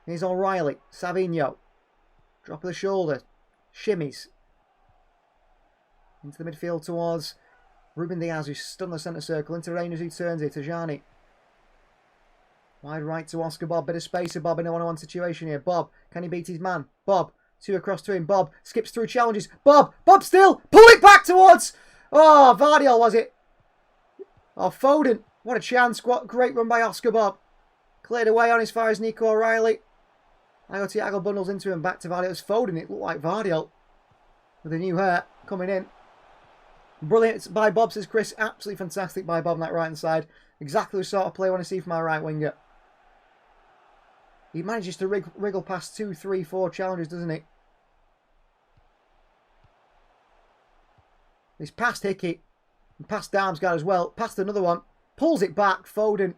Here's O'Reilly. Savinho. Drop of the shoulder. Shimmies. Into the midfield towards Ruben Diaz, who's stunned the centre circle. Into Reinders, who turns it. Tajani. Wide right to Oscar Bob. Bit of space for Bob in a 1-on-1 situation here. Bob. Can he beat his man? Bob. 2 across to him. Bob. Skips through challenges. Bob. Bob still. Pull it back towards. Oh, Vardiol was it? Oh, Foden. What a chance. What great run by Oscar Bob. Cleared away on as far as Nico O'Reilly. Thiago bundles into him, back to Vardy. It was Foden. It looked like Vardy with the new hair coming in. Brilliant by Bob, says Chris. Absolutely fantastic by Bob on that right-hand side. Exactly the sort of play I want to see from our right winger. He manages to wriggle past 2, 3, 4 challenges, doesn't he? He's past Hickey. And past Darmsgaard as well. Past another one. Pulls it back. Foden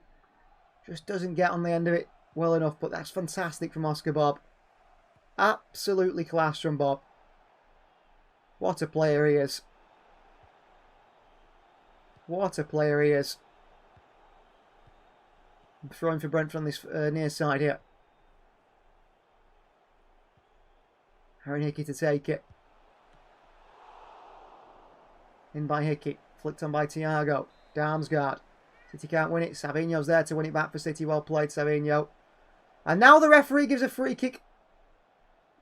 just doesn't get on the end of it well enough. But that's fantastic from Oscar Bob. Absolutely class from Bob. What a player he is. What a player he is. I'm throwing for Brentford on this near side here. Harry Hickey to take it. In by Hickey. Flicked on by Thiago. Darmsgaard. City can't win it. Savinho's there to win it back for City. Well played, Savinho. And now the referee gives a free kick.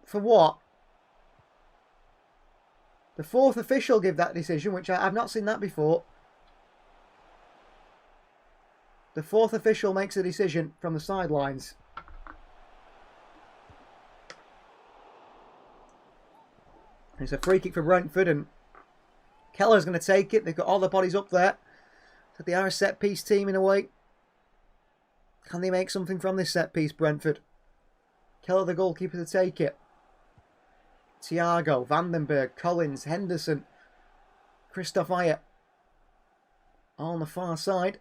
For what? The fourth official gave that decision, which I've not seen that before. The fourth official makes a decision from the sidelines. It's a free kick for Brentford, and Keller's going to take it. They've got all the bodies up there. So they are a set-piece team in a way. Can they make something from this set-piece, Brentford? Keller, the goalkeeper, to take it. Thiago, Vandenberg, Collins, Henderson, Christoph Ayer. All on the far side.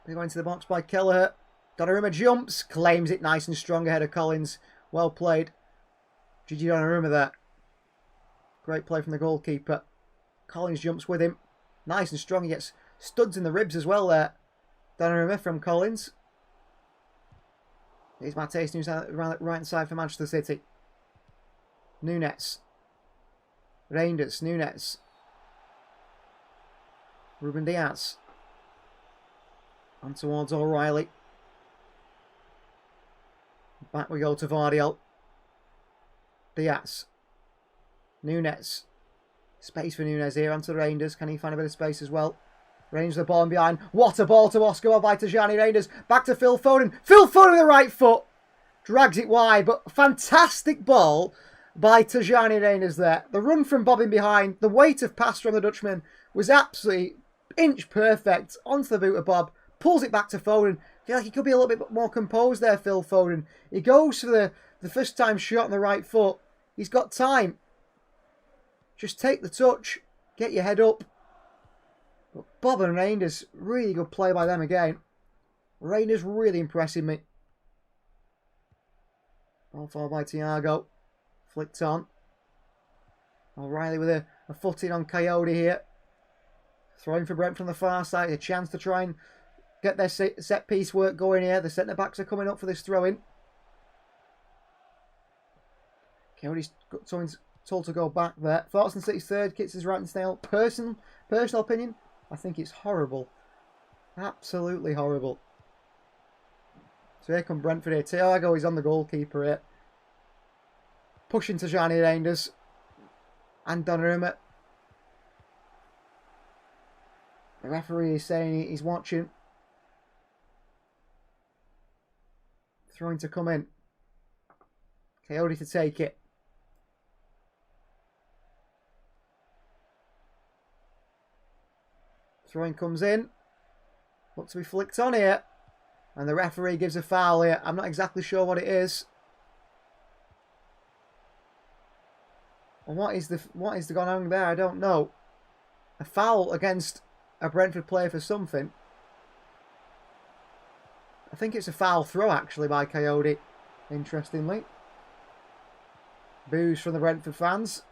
They go into the box by Kelleher. Donnarumma jumps, claims it nice and strong ahead of Collins. Well played. Gigi Donnarumma there. Great play from the goalkeeper. Collins jumps with him. Nice and strong. He gets studs in the ribs as well there. Donnarumma from Collins. Here's Mateus who's around the right side for Manchester City. Nunes. Reinders. Nunes. Ruben Diaz. On towards O'Reilly. Back we go to Vardy. Diaz. Nunes. Space for Nunes here. Onto Reinders. Can he find a bit of space as well? Range the ball in behind. What a ball to Oscar by Tajani Reinders. Back to Phil Foden. Phil Foden with the right foot. Drags it wide. But fantastic ball by Tajani Reinders there. The run from Bob in behind. The weight of pass from the Dutchman was absolutely inch perfect. Onto the boot of Bob. Pulls it back to Foden. I feel like he could be a little bit more composed there, Phil Foden. He goes for the first time shot on the right foot. He's got time. Just take the touch. Get your head up. But Bob and Reinders, really good play by them again. Reinders really impressing me. Ball followed by Thiago. Flicked on. O'Reilly with a foot in on Coyote here. Throwing for Brent from the far side. A chance to try and get their set piece work going here. The centre backs are coming up for this throw in. Coyote's told to go back there. Thoughts on City's third. Kits is right and stale. Personal opinion. I think it's horrible. Absolutely horrible. So here come Brentford here. Thiago is on the goalkeeper here. Pushing to Tajani Reinders. And Donnarumma. The referee is saying he's watching. Throwing to come in. Coyote to take it. Throwing comes in. Looks to be flicked on here. And the referee gives a foul here. I'm not exactly sure what it is. And what is going on there? I don't know. A foul against a Brentford player for something. I think it's a foul throw actually by Coyote. Interestingly. Boos from the Brentford fans.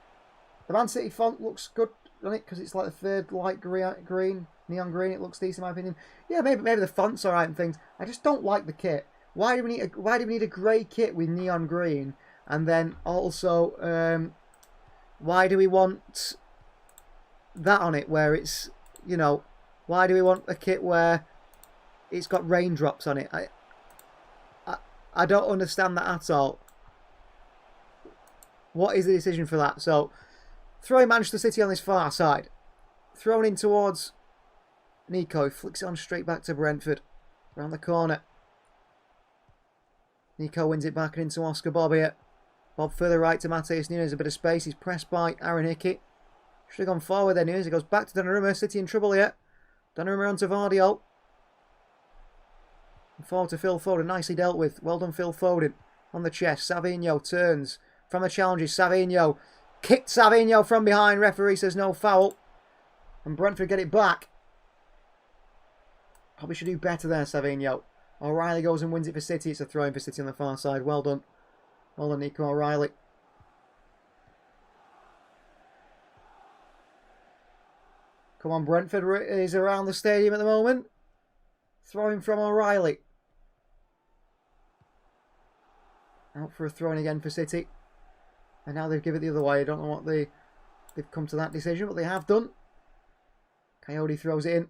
The Man City font looks good, doesn't it? Because it's like the third light green, neon green. It looks decent in my opinion. Yeah, maybe the font's alright and things. I just don't like the kit. Why do we need a grey kit with neon green? And then also, why do we want that on it where it's, you know, why do we want a kit where it's got raindrops on it? I don't understand that at all. What is the decision for that? So, throwing Manchester City on this far side. Thrown in towards Nico. Flicks it on straight back to Brentford. Around the corner. Nico wins it back and into Oscar Bob here. Bob further right to Mateus Nunes. A bit of space. He's pressed by Aaron Hickey. Should have gone forward there, Nunes. He goes back to Donnarumma. City in trouble here. Donnarumma onto Vardiol. Forward to Phil Foden. Nicely dealt with. Well done, Phil Foden. On the chest. Savinho turns from the challenges. Savinho. Kicked Savinho from behind. Referee says no foul. And Brentford get it back. Probably should do better there, Savinho. O'Reilly goes and wins it for City. It's a throw-in for City on the far side. Well done. Well done, Nico O'Reilly. Come on, Brentford is around the stadium at the moment. Throwing from O'Reilly. Out for a throw-in again for City. And now they've given it the other way. I don't know what they've come to that decision, but they have done. Coyote throws it in.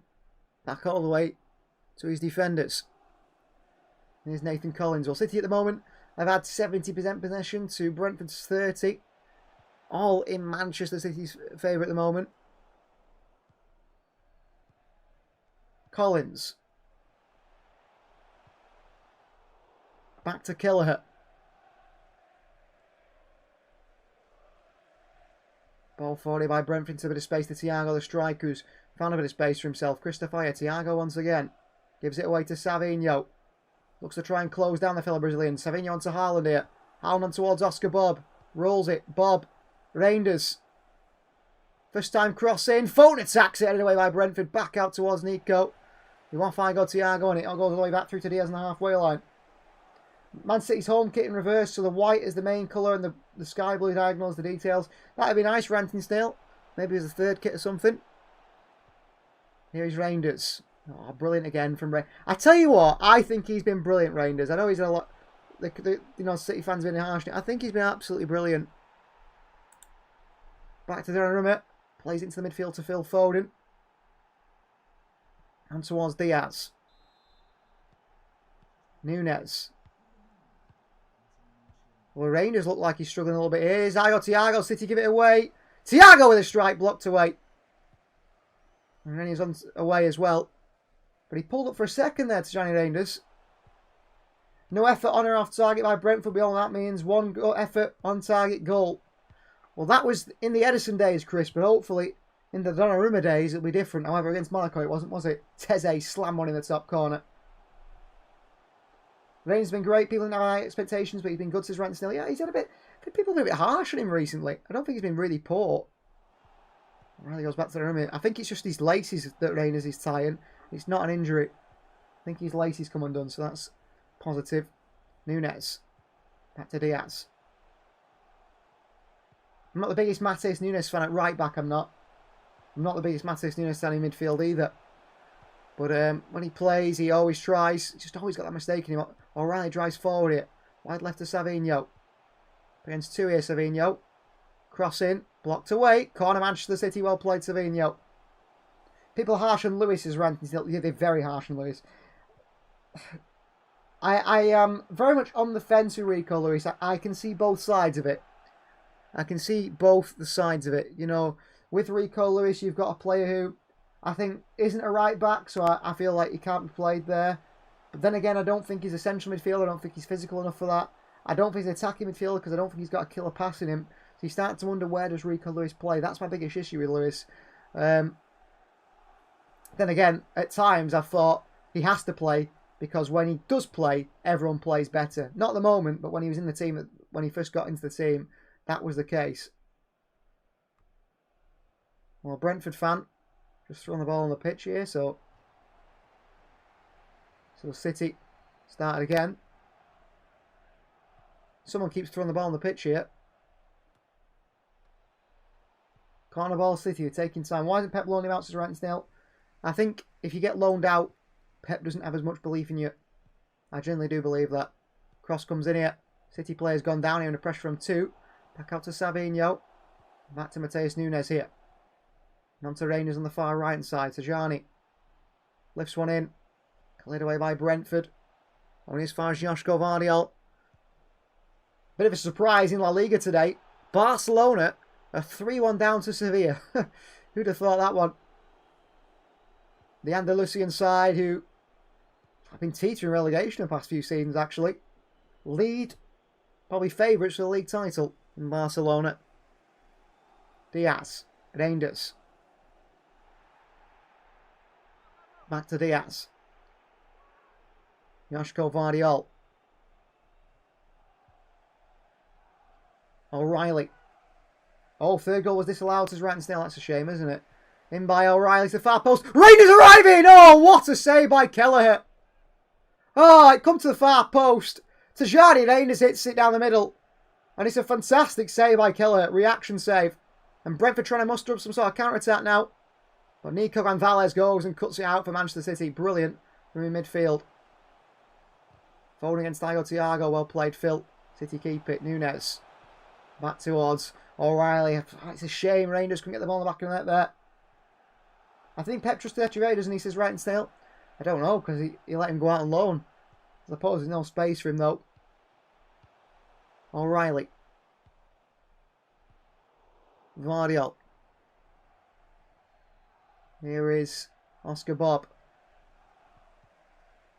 Back all the way to his defenders. Here's Nathan Collins. Well, City at the moment have had 70% possession to Brentford's 30. All in Manchester City's favour at the moment. Collins. Back to Kelleher. Ball forwarded by Brentford into a bit of space to Thiago, the striker, who's found a bit of space for himself. Christopher Thiago once again. Gives it away to Savinho. Looks to try and close down the fellow Brazilian. Savinho onto Haaland here. Haaland on towards Oscar Bob. Rolls it. Bob. Reinders. First time cross in. Foden attacks it. Headed away by Brentford. Back out towards Nico. You want Figo Thiago on it. It goes all the way back through to Diaz on the halfway line. Man City's home kit in reverse, so the white is the main colour and the sky blue diagonals, the details. That would be nice, Ranting still. Maybe it's a third kit or something. Here is Reinders. Oh, brilliant again from Reinders. I tell you what, I think he's been brilliant, Reinders. I know he's a lot. City fans have been harsh. I think he's been absolutely brilliant. Back to Donnarumma. Plays into the midfield to Phil Foden. And towards Diaz. Nunes. Well, Rangers look like he's struggling a little bit here. Here's Thiago. City give it away. Thiago with a strike blocked away. And then he's on away as well. But he pulled up for a second there to Johnny Reinders. No effort on or off target by Brentford. All that means one effort on target goal. Well, that was in the Edison days, Chris. But hopefully in the Donnarumma days it'll be different. However, against Monaco it wasn't, was it? Teze slam one in the top corner. Reigns has been great. People didn't have high expectations, but he's been good since Ramsdale. Yeah, he's had a bit. People have been a bit harsh on him recently. I don't think he's been really poor. Really goes back to the room. I think it's just these laces that Reigns is tying. It's not an injury. I think his laces come undone, so that's positive. Nunes. Back to Diaz. I'm not the biggest Mateus Nunes fan at right back, I'm not. I'm not the biggest Mateus Nunes fan in midfield either. But when he plays, he always tries. He's just always got that mistake in him. O'Reilly drives forward here. Wide left to Savinho. Against two here, Savinho. Cross in. Blocked away. Corner Manchester City. Well played, Savinho. People harsh on Lewis is ranting. Yeah, they're very harsh on Lewis. I am very much on the fence with Rico Lewis. I can see both sides of it. I can see both the sides of it. You know, with Rico Lewis, you've got a player who I think isn't a right back, so I feel like he can't be played there. But then again, I don't think he's a central midfielder. I don't think he's physical enough for that. I don't think he's an attacking midfielder because I don't think he's got a killer pass in him. So you start to wonder, where does Rico Lewis play? That's my biggest issue with Lewis. Then again, at times I've thought he has to play because when he does play, everyone plays better. Not at the moment, but when he was in the team, when he first got into the team, that was the case. Well, Brentford fan just throwing the ball on the pitch here, so City started again. Someone keeps throwing the ball on the pitch here. Corner ball, City are taking time. Why isn't Pep loaning him out to Ramsdale? I think if you get loaned out, Pep doesn't have as much belief in you. I generally do believe that. Cross comes in here. City player's gone down here under pressure from two. Back out to Savinho. Back to Mateus Nunes here. And on to Reinders on the far right hand side. Tajani lifts one in. Cleared away by Brentford. Only as far as Joško Vardiol. Bit of a surprise in La Liga today. Barcelona are 3-1 down to Sevilla. Who'd have thought that one? The Andalusian side who have been teetering relegation the past few seasons, actually. lead. Probably favourites for the league title in Barcelona. Diaz. Reinders. Back to Diaz. Joško Vardiol. O'Reilly. Oh, third goal was disallowed as Ratensdale. That's a shame, isn't it? In by O'Reilly to the far post. Rangers arriving! Oh, what a save by Kelleher. Oh, it come to the far post. Tajani Rangers hits it down the middle. And it's a fantastic save by Kelleher. Reaction save. And Brentford trying to muster up some sort of counter-attack now. But Nico Gonzalez goes and cuts it out for Manchester City. Brilliant from in midfield. Foden against Thiago. Well played, Phil. City keep it. Nunes. Back towards O'Reilly. It's a shame Rangers couldn't get the ball in the back of the net there. I think Pep trusted Echeverri, doesn't he? Says Ratensdale. I don't know, because he let him go out on loan. I suppose there's no space for him, though. O'Reilly. Vardiol. Here is Oscar Bob.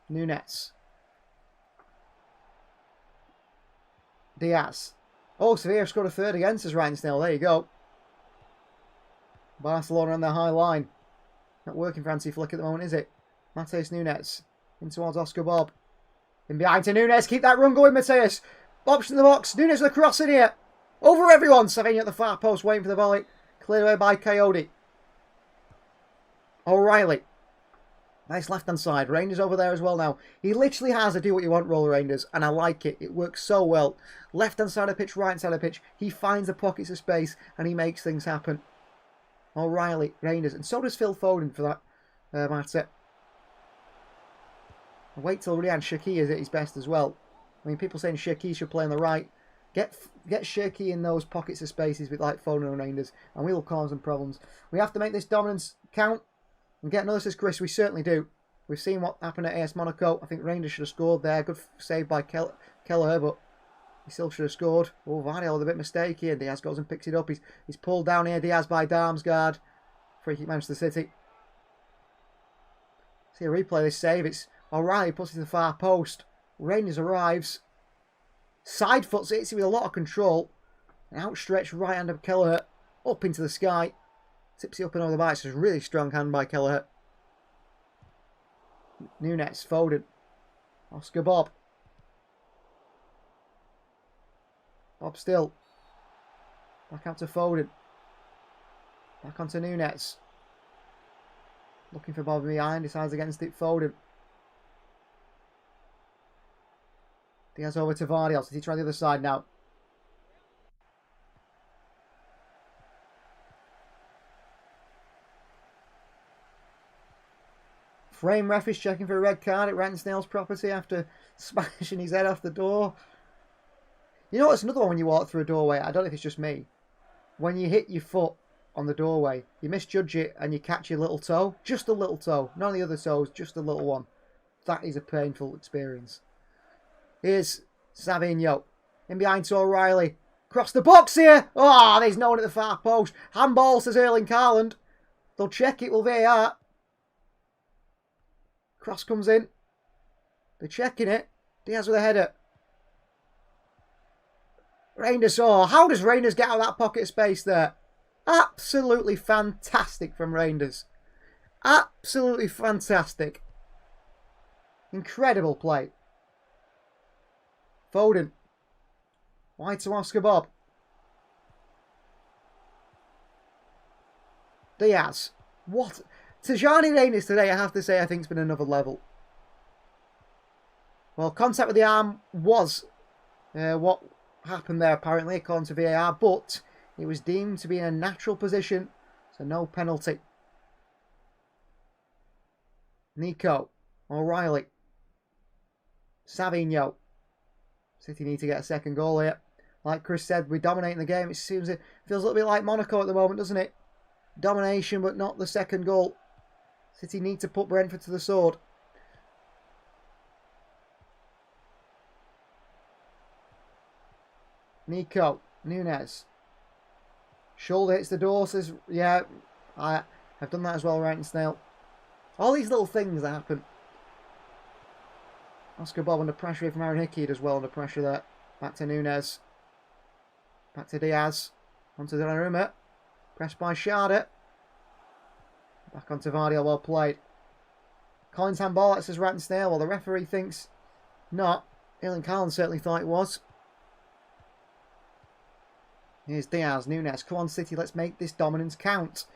Nunes. Diaz. Oh, Sevilla scored a third against us, Ratensdale. There you go. Barcelona on their high line. Not working for Hansi Flick at the moment, is it? Mateus Nunes. In towards Oscar Bob. In behind to Nunes. Keep that run going, Mateus. Option in the box. Nunes with a cross in here. Over everyone. Savinho at the far post waiting for the volley. Cleared away by Coyote. O'Reilly. Nice left-hand side. Rangers over there as well now. He literally has a do-what-you-want role, Rangers, and I like it. It works so well. Left-hand side of the pitch, right-hand side of the pitch. He finds the pockets of space, and he makes things happen. O'Reilly, Rangers, and so does Phil Foden for that matter. Wait till Ryan Shaqiri is at his best as well. I mean, people saying Shaqiri should play on the right. Get Shaqiri in those pockets of spaces with like Foden and Rangers, and we will cause them problems. We have to make this dominance count. And get another, says Chris. We certainly do. We've seen what happened at AS Monaco. I think Rangers should have scored there. Good save by Kelleher, but he still should have scored. Oh, Vardiol with a bit of mistake here. Diaz goes and picks it up. He's pulled down here. Diaz by Darmsgaard. Free kick Manchester City. See a replay of this save. It's O'Reilly puts it to the far post. Rangers arrives. Side foots it. Hits it with a lot of control. An outstretched right hand of Kelleher. Up into the sky. Tips it up and over the bar. It's a really strong hand by Kelleher. Nunes, Foden. Oscar Bob. Bob still. Back out to Foden. Back onto Nunes. Looking for Bob behind. Decides against it. Foden. Diaz over to Vardiol. So he try the other side now. Frame ref is checking for a red card at Ratensdale's property after smashing his head off the door. You know what's another one when you walk through a doorway? I don't know if it's just me. When you hit your foot on the doorway, you misjudge it and you catch your little toe. Just a little toe. None of the other toes, just a little one. That is a painful experience. Here's Savinho. In behind to O'Reilly. Across the box here. Oh, there's no one at the far post. Handball, says Erling Haaland. They'll check it, will VAR. Cross comes in. They're checking it. Diaz with a header. Rangers. Oh, how does Rangers get out of that pocket of space there? Absolutely fantastic from Rangers. Absolutely fantastic. Incredible play. Foden. Wide to Oscar Bob. Diaz. What? Tajani Rangers today, I have to say, I think has been another level. Well, contact with the arm was what happened there, apparently, according to VAR, but it was deemed to be in a natural position, so no penalty. Nico. O'Reilly. Savinho. City need to get a second goal here. Like Chris said, we're dominating the game. It feels a little bit like Monaco at the moment, doesn't it? Domination, but not the second goal. City need to put Brentford to the sword. Nico. Nunes. Shoulder hits the door, says, yeah, I've done that as well, Ratensdale. All these little things that happen. Oscar Bob under pressure from Aaron Hickey as well under pressure there. Back to Nunes. Back to Diaz. Onto Donnarumma. Pressed by Schade. Back onto Vardy, well played. Collins handball, that says Ramsdale. Well, the referee thinks not. Ian Carlin certainly thought it was. Here's Diaz, Nunes. Come on, City, let's make this dominance count.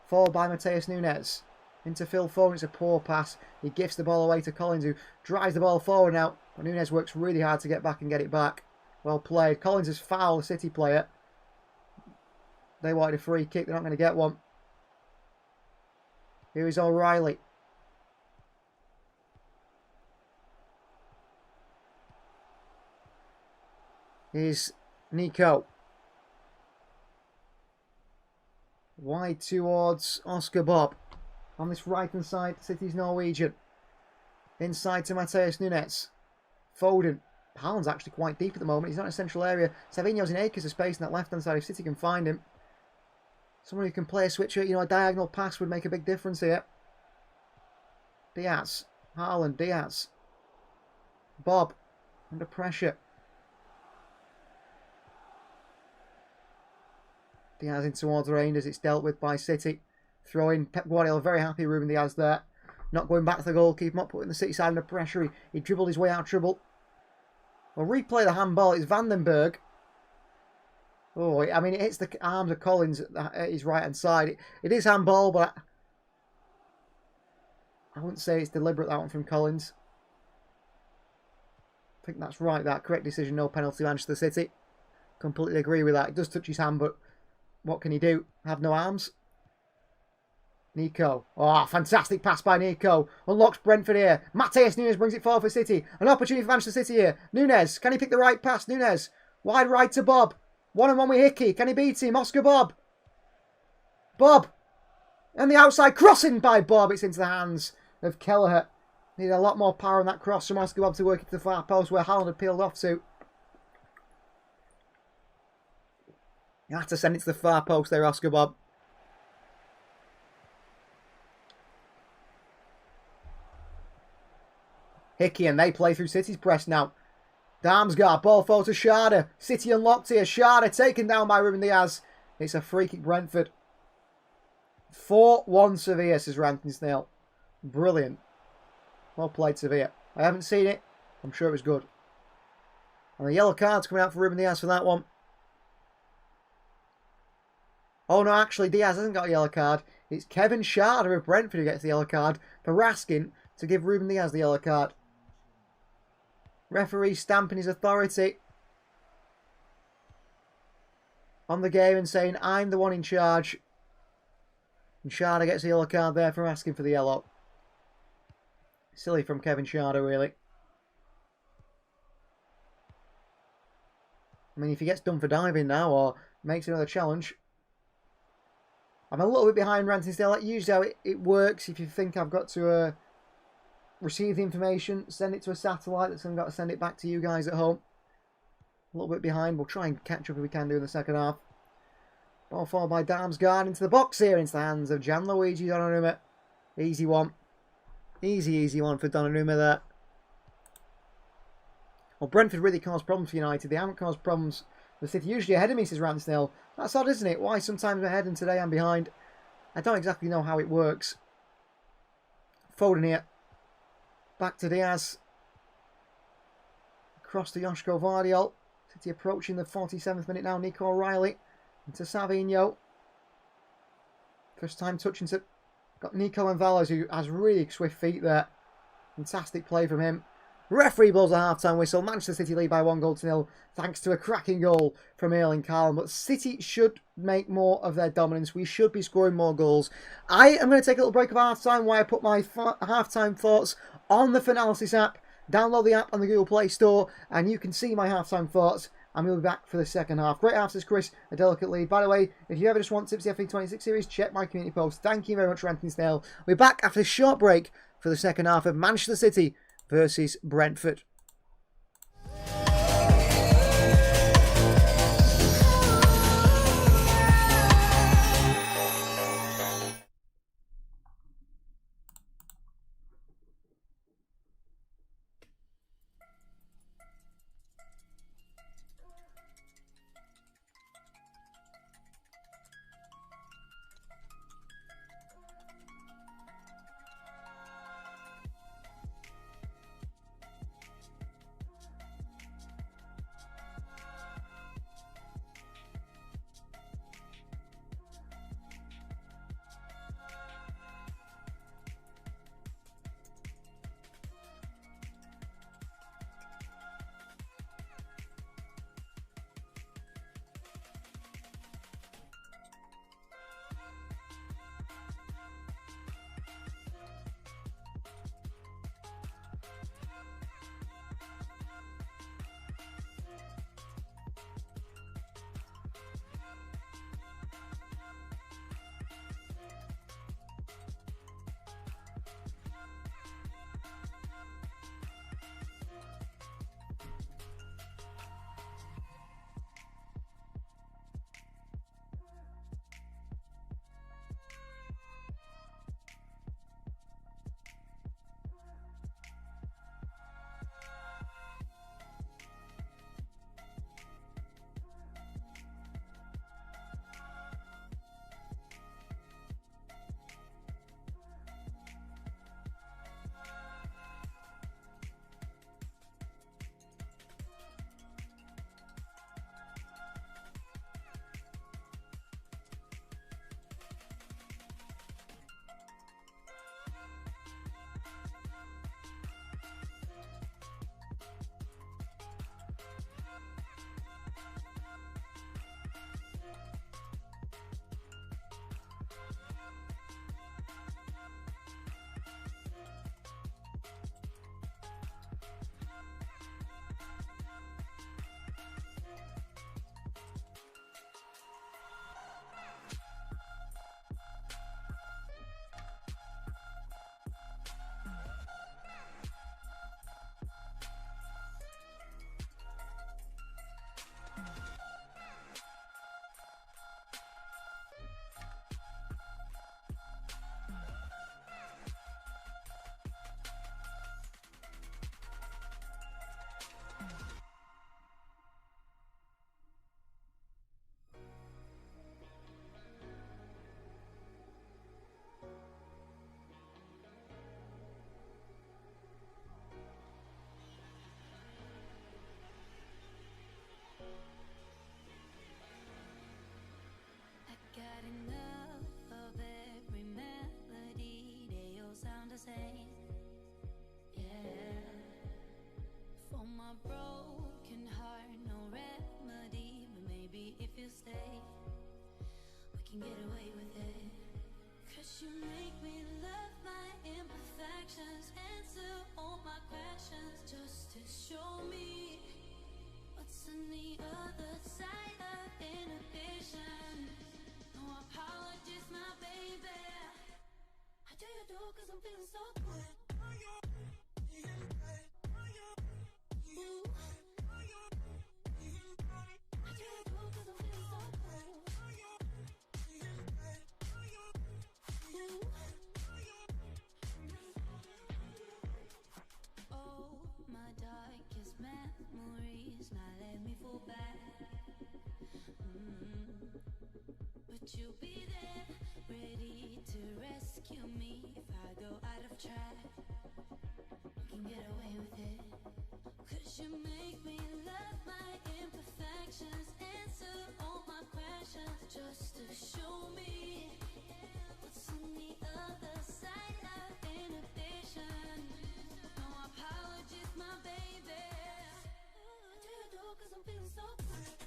Followed by Mateus Nunes. Into Phil Foden, it's a poor pass. He gifts the ball away to Collins, who drives the ball forward now. But Nunes works really hard to get back and get it back. Well played. Collins has fouled a City player. They wanted a free kick, they're not going to get one. Here is O'Reilly. Here's Nico. Wide towards Oscar Bob. On this right hand side, City's Norwegian. Inside to Mateus Nunes. Foden. Haaland's actually quite deep at the moment. He's not in a central area. Savinho's in acres of space on that left hand side if City can find him. Someone who can play a switcher, you know, a diagonal pass would make a big difference here. Diaz. Haaland, Diaz. Bob. Under pressure. Diaz in towards Rangers. It's dealt with by City. Throwing. Pep Guardiola very happy. Ruben Diaz there. Not going back to the goalkeeper. Not putting the City side under pressure. He dribbled his way out of trouble. Well, replay the handball. It's Vandenberg. Oh, I mean, it hits the arms of Collins at his right-hand side. It is handball, but I wouldn't say it's deliberate, that one from Collins. I think that's right, that. Correct decision, no penalty, Manchester City. Completely agree with that. It does touch his hand, but what can he do? Have no arms. Nico. Oh, fantastic pass by Nico. Unlocks Brentford here. Mateus Nunes brings it forward for City. An opportunity for Manchester City here. Nunes. Can he pick the right pass? Nunes. Wide right to Bob. 1-on-1 with Hickey. Can he beat him? Oscar Bob. Bob. And the outside crossing by Bob. It's into the hands of Kelleher. Needed a lot more power on that cross from Oscar Bob to work it to the far post where Haaland had peeled off to. You have to send it to the far post there, Oscar Bob. Hickey, and they play through City's press now. Damsgaard, ball forward to Schade. City unlocked here. Schade taken down by Ruben Diaz. It's a free kick, Brentford. 4-1 Sevilla, says Ramsdale. Brilliant. Well played, Sevilla. I haven't seen it. I'm sure it was good. And the yellow card's coming out for Ruben Diaz for that one. Oh no, actually, Diaz hasn't got a yellow card. It's Kevin Schade of Brentford who gets the yellow card for asking to give Ruben Diaz the yellow card. Referee stamping his authority on the game and saying, I'm the one in charge. And Schade gets a yellow card there for asking for the yellow. Silly from Kevin Schade, really. I mean, if he gets done for diving now or makes another challenge. I'm a little bit behind Ramsdale. Like usually how it works. If you think I've got to receive the information, send it to a satellite that's then got to send it back to you guys at home. A little bit behind. We'll try and catch up if we can do in the second half. Ball followed by Damsgaard into the box here, into the hands of Gianluigi Donnarumma. Easy one. Easy one for Donnarumma there. Well, Brentford really caused problems for United. They haven't caused problems for City. Usually ahead of me, says Ramsdale. That's odd, isn't it? Why sometimes I'm ahead and today I'm behind? I don't exactly know how it works. Foden here. Back to Diaz. Across to Joško Vardiol. City approaching the 47th minute now. Nico O'Reilly. Into Savinho. First time touching to... Got Nico and Valles, who has really swift feet there. Fantastic play from him. Referee blows a half-time whistle. Manchester City lead by 1-0 thanks to a cracking goal from Erling Haaland. But City should make more of their dominance. We should be scoring more goals. I am going to take a little break of half-time while I put my half-time thoughts on the Finalysis app. Download the app on the Google Play Store and you can see my half-time thoughts. And we'll be back for the second half. Great half, says Chris. A delicate lead. By the way, if you ever just want tips for the FA26 series, check my community post. Thank you very much, Ramsdale. We're back after a short break for the second half of Manchester City versus Brentford. can get away with it. 'Cause you make me love my imperfections, answer all my questions, just to show me what's on the other side of inhibition. No apologies, my baby. I do you do 'cause I'm feeling so good. Ooh. But you'll be there, ready to rescue me if I go out of track. You can get away with it. 'Cause you make me love my imperfections, answer all my questions, just to show me what's on the other side of inhibition. No apologies, my baby. I do you do 'cause I'm feeling so good.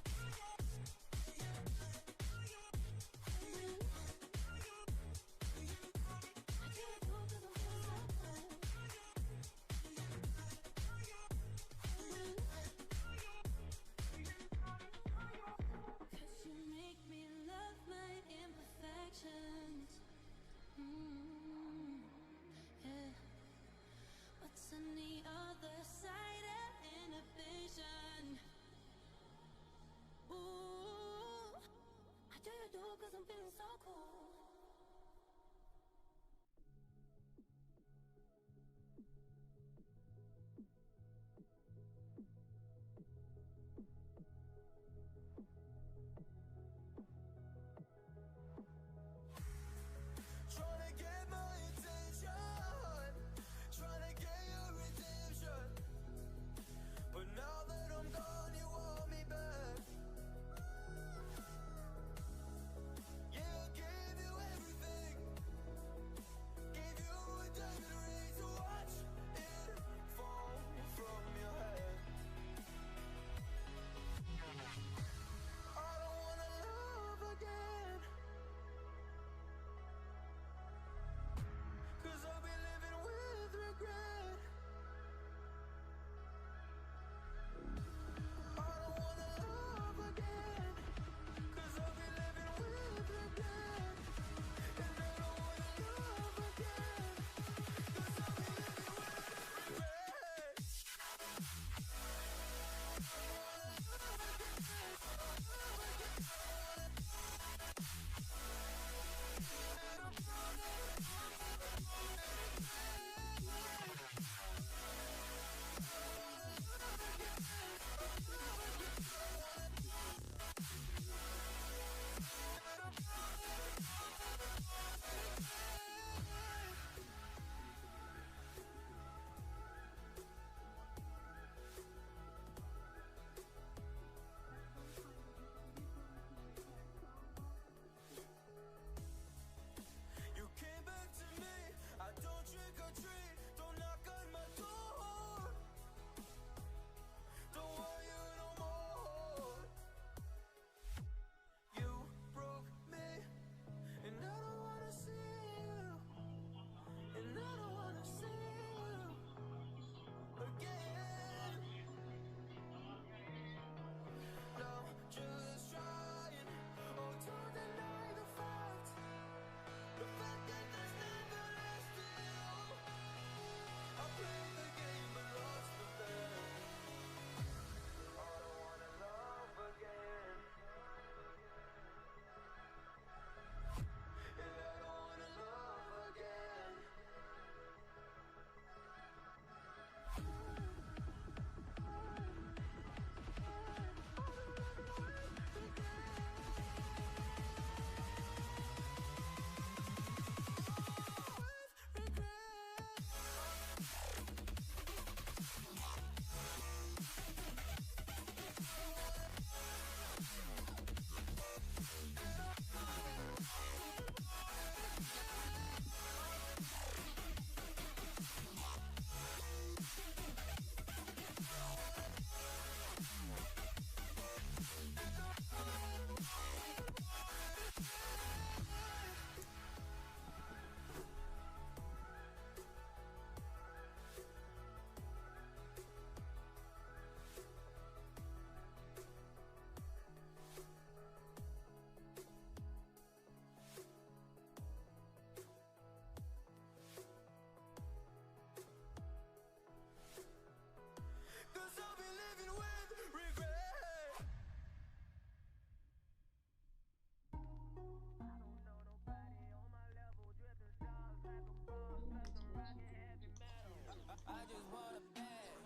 just want a bag,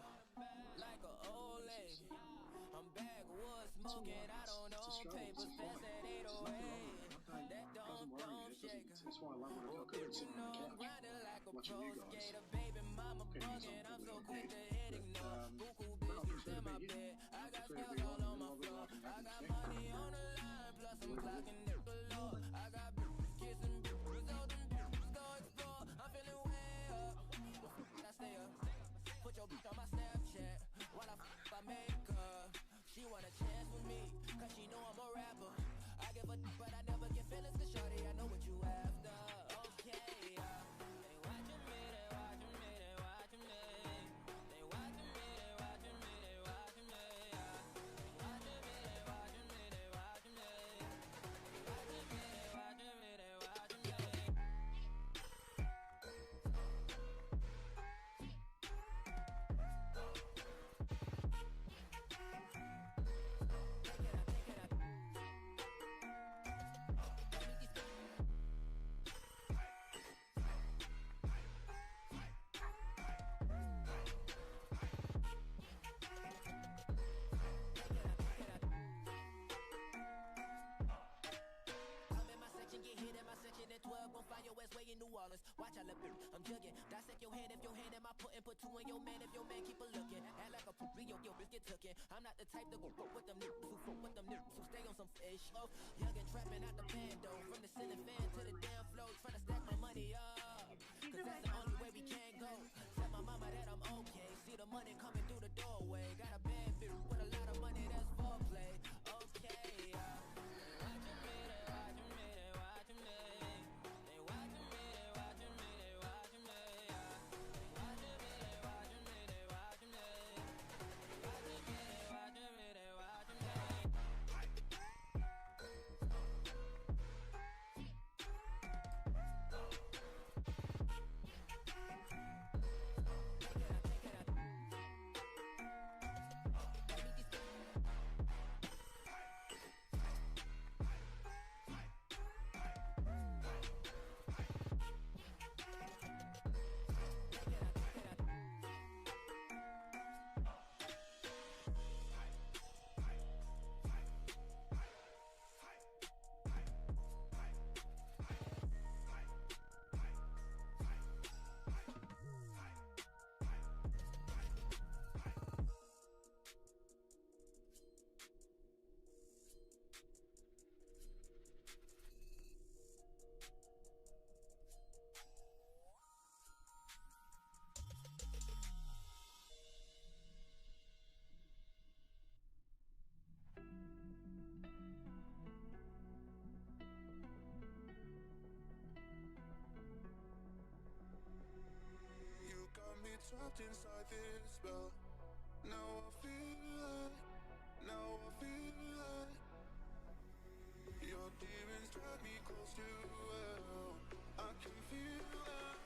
like an old lady. I'm backwoods smoking, I don't own papers, fast at 808. That don't shake her. Oh, bitch, you know I'm grinding like a pro skater. Baby mama bugging, I'm so quick to hit ignore. Buku bitches in my bed, I got scales all on my floor. I got money on the line, plus I'm clocking it below. I got bitches kissing bitches, all them bitches go explore. I'm feeling way up, I stay up. Put your bitch on my Snapchat while I make her. She want a chance with me, cause she know I'm a rapper. I give a but I never get feelings, cause shorty, I know what you after. Okay, they watching me, they watching me, they watching me. They watching me, they watching me, they watching me. They watching me, they watching me, they watching me. They watching me, they watching me, they watching me. In New Orleans, watch I look I'm jugging, dissect your hand if your hand am I putting, put two in your man if your man keep a looking, act like a poopy, your bitch get tookin'. I'm not the type to go with them niggas who fuck with them niggas who stay on some fish. Oh, young and trapping out the bando, from the ceiling fan to the damn floor, trying to stack my money up, cause that's the only way we can go. Tell my mama that I'm okay, see the money coming through the doorway, got a bad bitch with a lot of money, that's foreplay. Okay, watching me, they watching me, they watching me. Got me trapped inside this spell. Now I feel like your demons drag me close to hell. I can feel it.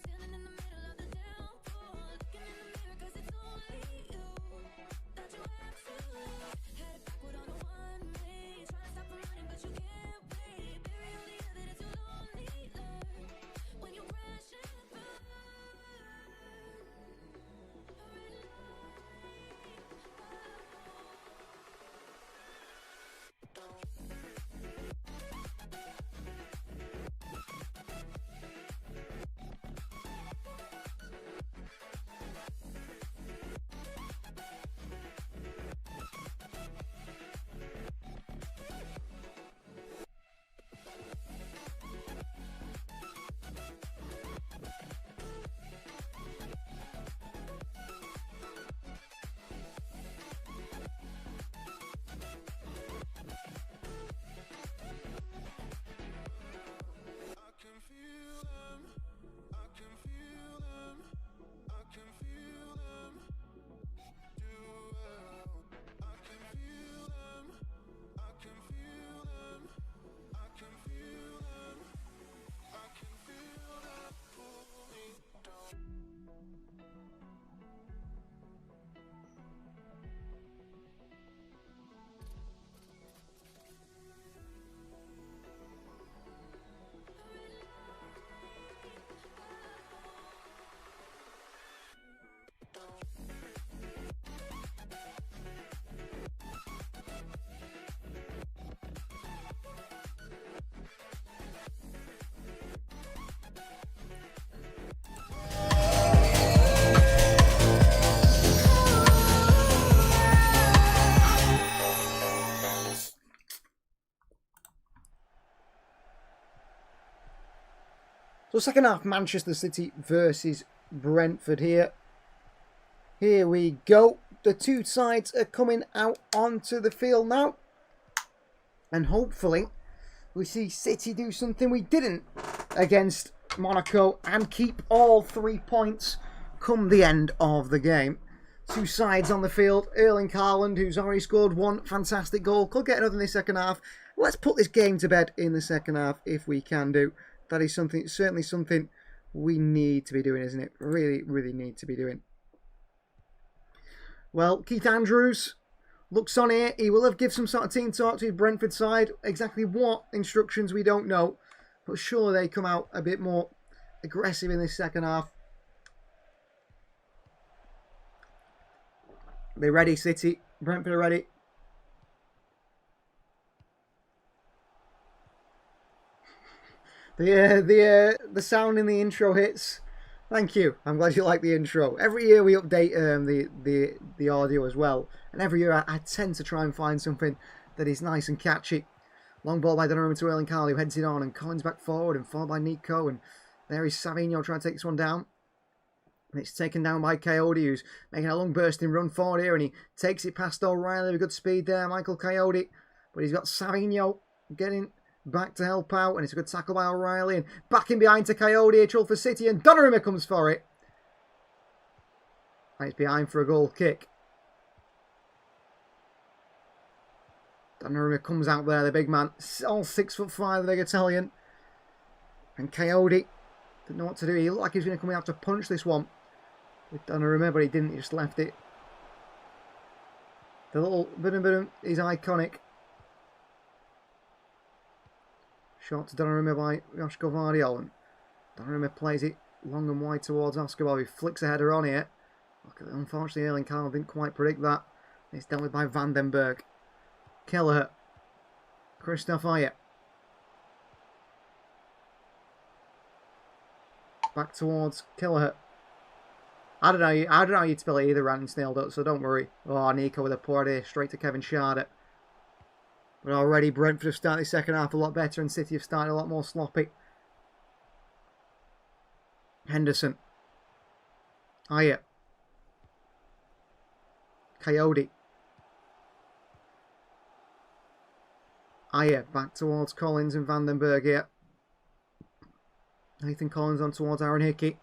Standing in the middle of the downpour, looking in the mirror 'cause it's only you. So second half, Manchester City versus Brentford here. Here we go. The two sides are coming out onto the field now. And hopefully we see City do something we didn't against Monaco and keep all 3 points come the end of the game. Two sides on the field. Erling Haaland, who's already scored one fantastic goal, could get another in the second half. Let's put this game to bed in the second half if we can do. That is certainly something we need to be doing, isn't it? Really, really need to be doing. Well, Keith Andrews looks on here. He will have given some sort of team talk to his Brentford side. Exactly what instructions we don't know. But sure, they come out a bit more aggressive in this second half. They're ready, City. Brentford are ready. The sound in the intro hits. Thank you. I'm glad you like the intro. Every year we update the audio as well, and every year I tend to try and find something that is nice and catchy. Long ball by Donnarumma to Erling Haaland, who heads it on, and Collins back forward, and followed by Nico, and there is Savinho trying to take this one down. And it's taken down by Coyote, who's making a long bursting run forward here, and he takes it past O'Reilly with good speed there, Michael Coyote, but he's got Savinho getting back to help out, and it's a good tackle by O'Reilly, and back in behind to Coyote, a trouble for City, and Donnarumma comes for it. And it's behind for a goal kick. Donnarumma comes out there, the big man, all 6'5", the big Italian. And Coyote didn't know what to do. He looked like he was going to come out to punch this one with Donnarumma, but he didn't, he just left it. The little boom is iconic. Shot to Donnarumma by Joshko Vardiol, and Donnarumma plays it long and wide towards Oscar Bob. He flicks a header on here. Unfortunately, Erling Haaland didn't quite predict that. It's dealt with by Vandenberg. Kelleher. Christoph Ayer. Back towards Kelleher. I don't know how you'd spell it either, Rand Snailed up, so don't worry. Oh, Nico with a poor idea, straight to Kevin Schade. But already Brentford have started the second half a lot better, and City have started a lot more sloppy. Henderson. Ayer. Coyote. Ayer back towards Collins and Vandenberg here. Nathan Collins on towards Aaron Hickey.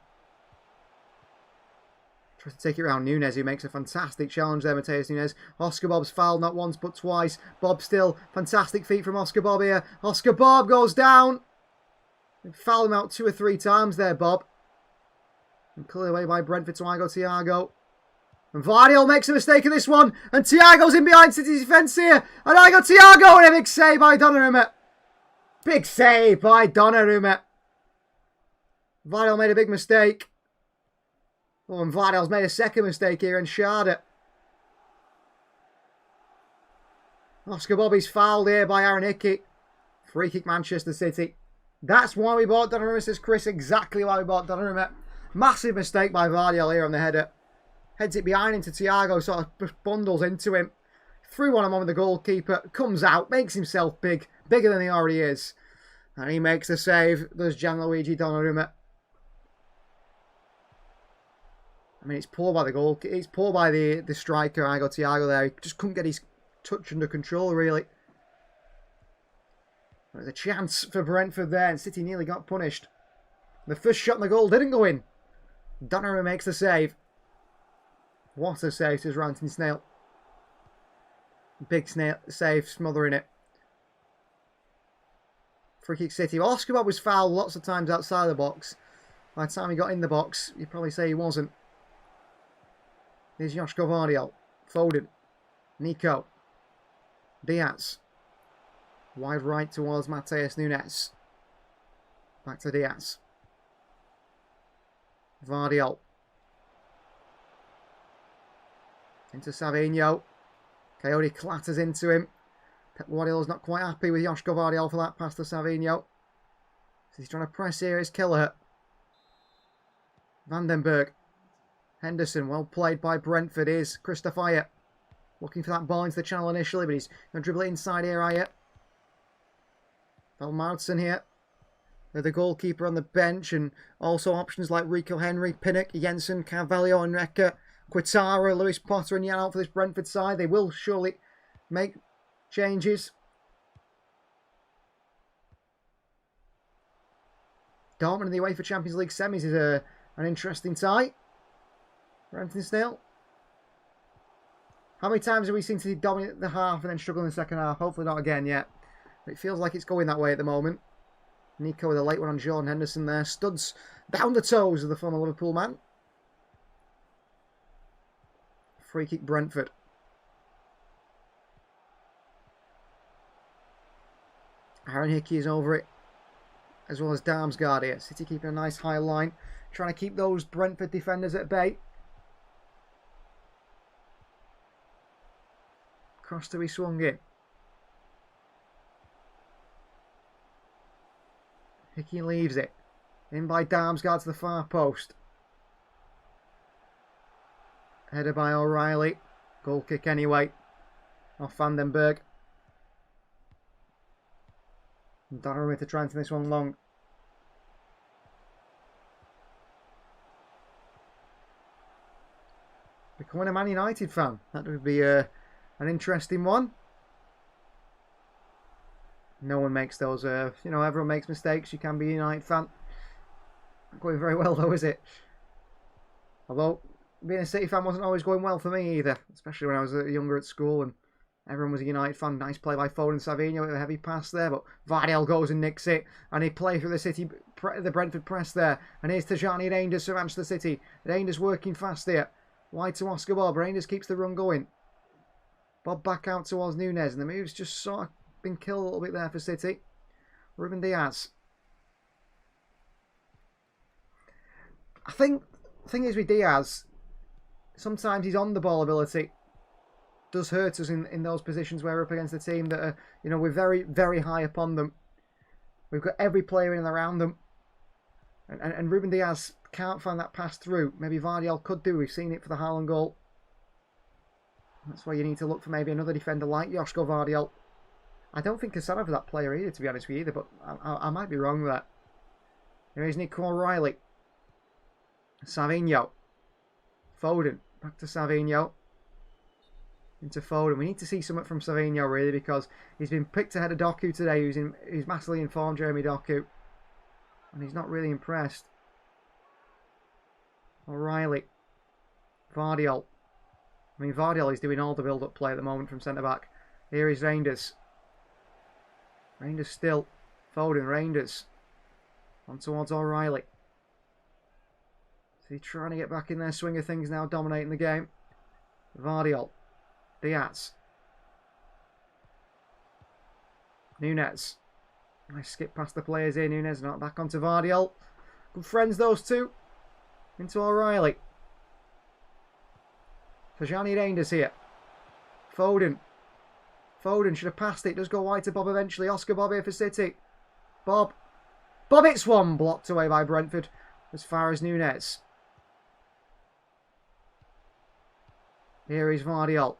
Tries to take it around Nunes, who makes a fantastic challenge there, Mateus Nunes. Oscar Bob's fouled not once but twice. Bob still, fantastic feet from Oscar Bob here. Oscar Bob goes down. They fouled him out 2 or 3 times there, Bob. And cleared away by Brentford to Thiago. And Vardiol makes a mistake in this one. And Thiago's in behind City's defence here. And Thiago and a big save by Donnarumma. Big save by Donnarumma. Vardiol made a big mistake. Oh, and Vardiol's made a second mistake here, and Schade. Oscar Bobby's fouled here by Aaron Hickey. Free kick Manchester City. That's why we bought Donnarumma, says Chris. Exactly why we bought Donnarumma. Massive mistake by Vardiol here on the header. Heads it behind into Thiago, sort of bundles into him. Through one on with the goalkeeper. Comes out, makes himself big. Bigger than he already is. And he makes the save. There's Gianluigi Donnarumma. I mean, it's poor by the goal. It's poor by the striker, Thiago there. He just couldn't get his touch under control, really. There's a chance for Brentford there, and City nearly got punished. The first shot on the goal didn't go in. Donnarumma makes the save. What a save, says Ranting Snail. Big snail save, smothering it. Free kick City. Well, Oscar Bob was fouled lots of times outside the box. By the time he got in the box, you'd probably say he wasn't. Here's Joshko Vardiol. Foden. Nico. Diaz. Wide right towards Mateus Nunes. Back to Diaz. Vardiol. Into Savinho. Coyote clatters into him. Pep Guardiola's not quite happy with Joshko Vardiol for that pass to Savinho. So he's trying to press here is Kelleher. Vandenberg. Henderson, well played by Brentford, is Christoph Ayer. Looking for that ball into the channel initially, but he's going to dribble it inside here, Ayer. Velmarsson here. the goalkeeper on the bench, and also options like Rico Henry, Pinnock, Jensen, Carvalho, and Enrique, Quintara, Lewis Potter, and Jan out for this Brentford side. They will surely make changes. Dortmund in the UEFA Champions League semis is an interesting tie. Brentford still. How many times have we seen City dominate the half and then struggle in the second half? Hopefully not again yet. But it feels like it's going that way at the moment. Nico with a late one on Jordan Henderson there. Studs down the toes of the former Liverpool man. Free kick Brentford. Aaron Hickey is over it, as well as Damsgaard here. City keeping a nice high line, trying to keep those Brentford defenders at bay. Cross to be swung in. Hickey leaves it. In by Damsgaard to the far post. Header by O'Reilly. Goal kick anyway. Off Vandenberg. Donnarumma to try and turn this one long. Becoming a Man United fan. That would be an interesting one. No one makes those, everyone makes mistakes. You can be a United fan. Not going very well though, is it? Although, being a City fan wasn't always going well for me either. Especially when I was younger at school and everyone was a United fan. Nice play by Foden. Savinho with a heavy pass there, but Vardiel goes and nicks it. And he plays through the Brentford press there. And here's Tajani Reinders for Manchester City. Reinders working fast here. Wide to Oscar Bob. Reinders keeps the run going. Bob back out towards Nunez. And the move's just sort of been killed a little bit there for City. Ruben Diaz. I think the thing is with Diaz, sometimes his on the ball ability does hurt us in those positions where we're up against a team that are, we're very, very high upon them. We've got every player in and around them. And Ruben Diaz can't find that pass through. Maybe Vardiel could do. We've seen it for the Haaland goal. That's why you need to look for maybe another defender like Joško Vardiel. I don't think Casanova that player either, to be honest with you either, but I might be wrong with that. Here is Nico O'Reilly. Savinho. Foden. Back to Savinho. Into Foden. We need to see something from Savinho really, because he's been picked ahead of Doku today, who's massively informed Jeremy Doku. And he's not really impressed. O'Reilly. Vardiel. I mean, Vardiel is doing all the build-up play at the moment from centre-back. Here is Reinders. Reinders still. Foden, Reinders. On towards O'Reilly. So he's trying to get back in their swing of things now, dominating the game. Vardiel. Diaz. Nunez. Nice skip past the players here. Nunez not back onto Vardiel. Good friends, those two. Into O'Reilly. Tajani Reinders here. Foden. Foden should have passed it. Does go wide to Bob eventually. Oscar Bob here for City. Bob. Bob, it's one. Blocked away by Brentford as far as Nunez. Here is Vardiel.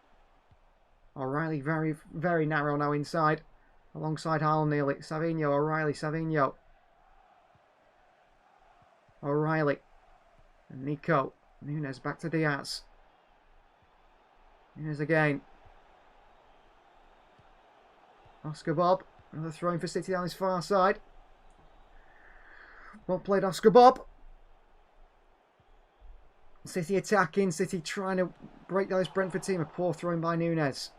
O'Reilly very, very narrow now inside. Alongside Haaland nearly. Savinho, O'Reilly, Savinho. O'Reilly. And Nico. Nunez back to Diaz. Nunez again. Oscar Bob. Another throw in for City down his far side. Well played, Oscar Bob. City attacking. City trying to break down this Brentford team. A poor throw in by Nunez.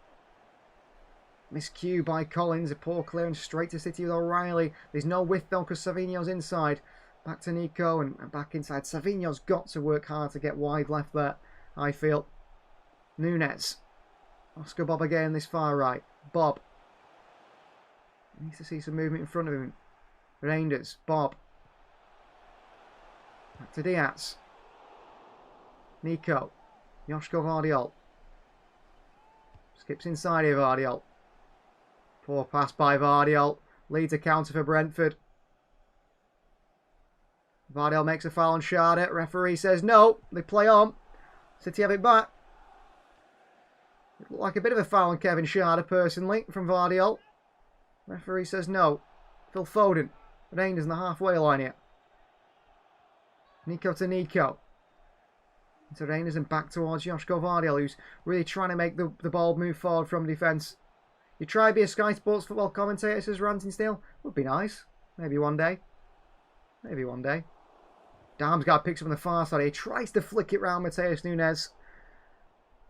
Miscue by Collins. A poor clearance straight to City with O'Reilly. There's no width though because Savinho's inside. Back to Nico and back inside. Savinho's got to work hard to get wide left there, I feel. Nunez. Oscar Bob again this far right. Bob. Needs to see some movement in front of him. Reinders. Bob. Back to Diaz. Nico. Joško Vardiel. Skips inside here, Vardiel. Poor pass by Vardiel. Leads a counter for Brentford. Vardiel makes a foul on Schade. Referee says no. They play on. City have it back. It looked like a bit of a foul on Kevin Schade, personally, from Vardiel. Referee says no. Phil Foden. Rangers in the halfway line here. Nico to Nico. Into Rangers and back towards Joshko Vardiel, who's really trying to make the ball move forward from defence. You try to be a Sky Sports football commentator, says Ranting Steel. Would be nice. Maybe one day. Maybe one day. Damsgaard picks up on the far side. He tries to flick it round Mateus Nunes.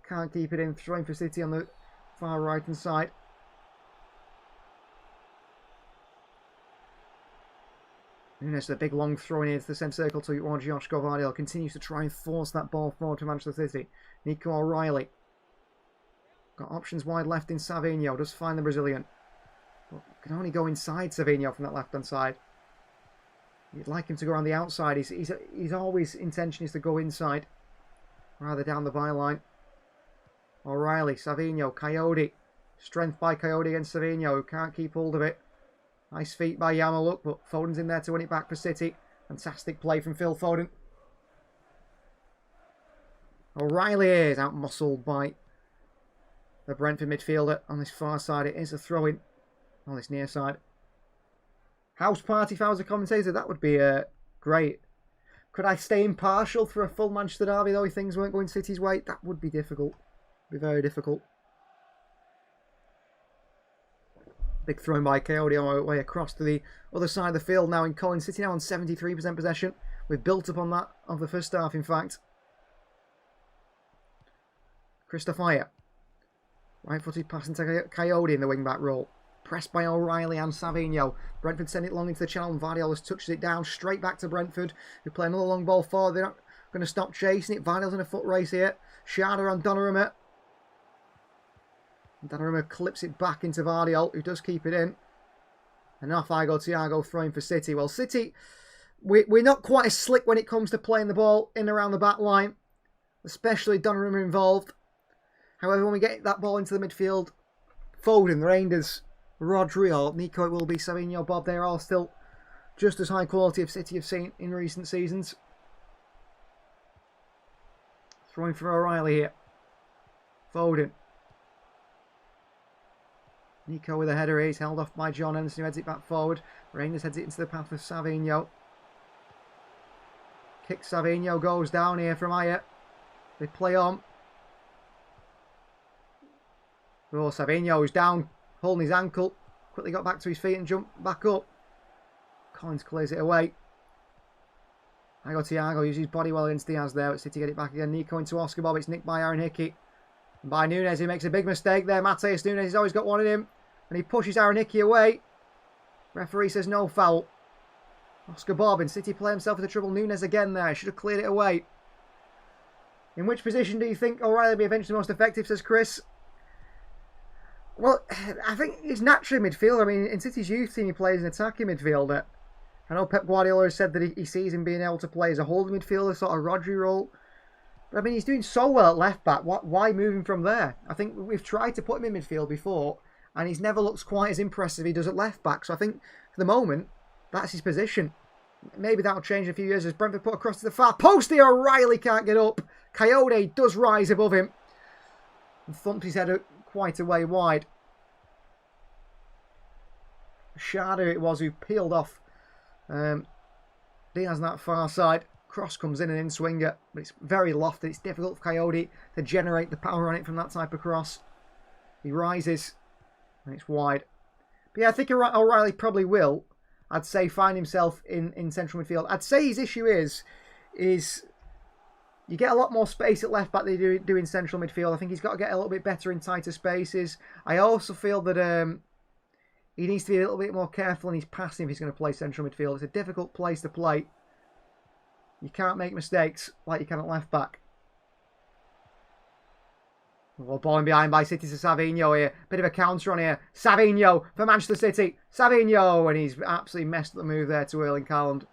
Can't keep it in. Throwing for City on the far right hand side. Nunes, the big long throw in into the centre circle towards Joshko Vardiel. Continues to try and force that ball forward to Manchester City. Nico O'Reilly. Got options wide left in Savinho. Does find the Brazilian. But can only go inside Savinho from that left hand side. You'd like him to go around the outside. He's always intention is to go inside. Rather down the byline. O'Reilly, Savinho, Coyote. Strength by Coyote against Savinho, who can't keep hold of it. Nice feet by Yamaluk, but Foden's in there to win it back for City. Fantastic play from Phil Foden. O'Reilly is out-muscled by the Brentford midfielder on this far side. It is a throw-in on this near side. House party if I was a commentator, that would be great. Could I stay impartial for a full Manchester derby though if things weren't going City's way? That would be difficult. Be very difficult. Big throw by Coyote on our way across to the other side of the field now in Collins. City now on 73% possession. We've built up on that of the first half, in fact. Christopher. Right-footed pass into Coyote in the wing-back role. Pressed by O'Reilly and Savinho. Brentford send it long into the channel and Vardiel has touched it down straight back to Brentford, who play another long ball forward. They're not going to stop chasing it. Vardiel's in a foot race here. Schade on Donnarumma. Donnarumma clips it back into Vardiel, who does keep it in. And off I go, Thiago throwing for City. Well, City, we're not quite as slick when it comes to playing the ball in and around the back line, especially Donnarumma involved. However, when we get that ball into the midfield, Foden, the Rangers, Rodri, or Nico, it will be Savinho, Bob, they're all still just as high quality as City have seen in recent seasons. Throwing for O'Reilly here. Foden. Nico with a header. He's held off by John Anderson, who heads it back forward. Rangers heads it into the path of Savinho. Kick Savinho goes down here from Ayer. They play on. Oh, Savinho is down, holding his ankle. Quickly got back to his feet and jumped back up. Collins clears it away. I got Thiago, uses his body well against Diaz there, but City get it back again. Nico into Oscar Bob. It's nicked by Aaron Hickey. And by Nunes, he makes a big mistake there. Mateus Nunes, he's always got one in him. And he pushes Aaron Hickey away. Referee says no foul. Oscar Bob and City play himself into trouble. Nunes again there. Should have cleared it away. In which position do you think O'Reilly will be eventually most effective, says Chris? Well, I think he's naturally midfielder. I mean, in City's youth team, he plays an attacking midfielder. I know Pep Guardiola has said that he sees him being able to play as a holding midfielder, sort of Rodri role. But I mean, he's doing so well at left back. Why move him from there? I think we've tried to put him in midfield before, and he's never looked quite as impressive as he does at left back. So I think for the moment, that's his position. Maybe that'll change in a few years as Brentford put across to the far post here. O'Reilly can't get up. Coyote does rise above him and thumps his head quite a way wide. Schade it was who peeled off Diaz on that far side. Cross comes in and in swinger, but it's very lofted. It's difficult for Coyote to generate the power on it from that type of cross. He rises and it's wide. But yeah, I think O'Reilly probably will, I'd say, find himself in central midfield. I'd say his issue is you get a lot more space at left back than you do in central midfield. I think he's got to get a little bit better in tighter spaces. I also feel that he needs to be a little bit more careful in his passing if he's going to play central midfield. It's a difficult place to play. You can't make mistakes like you can at left back. Well, ball in behind by City to Savinho here. Bit of a counter on here. Savinho for Manchester City. Savinho, and he's absolutely messed up the move there to Erling Haaland.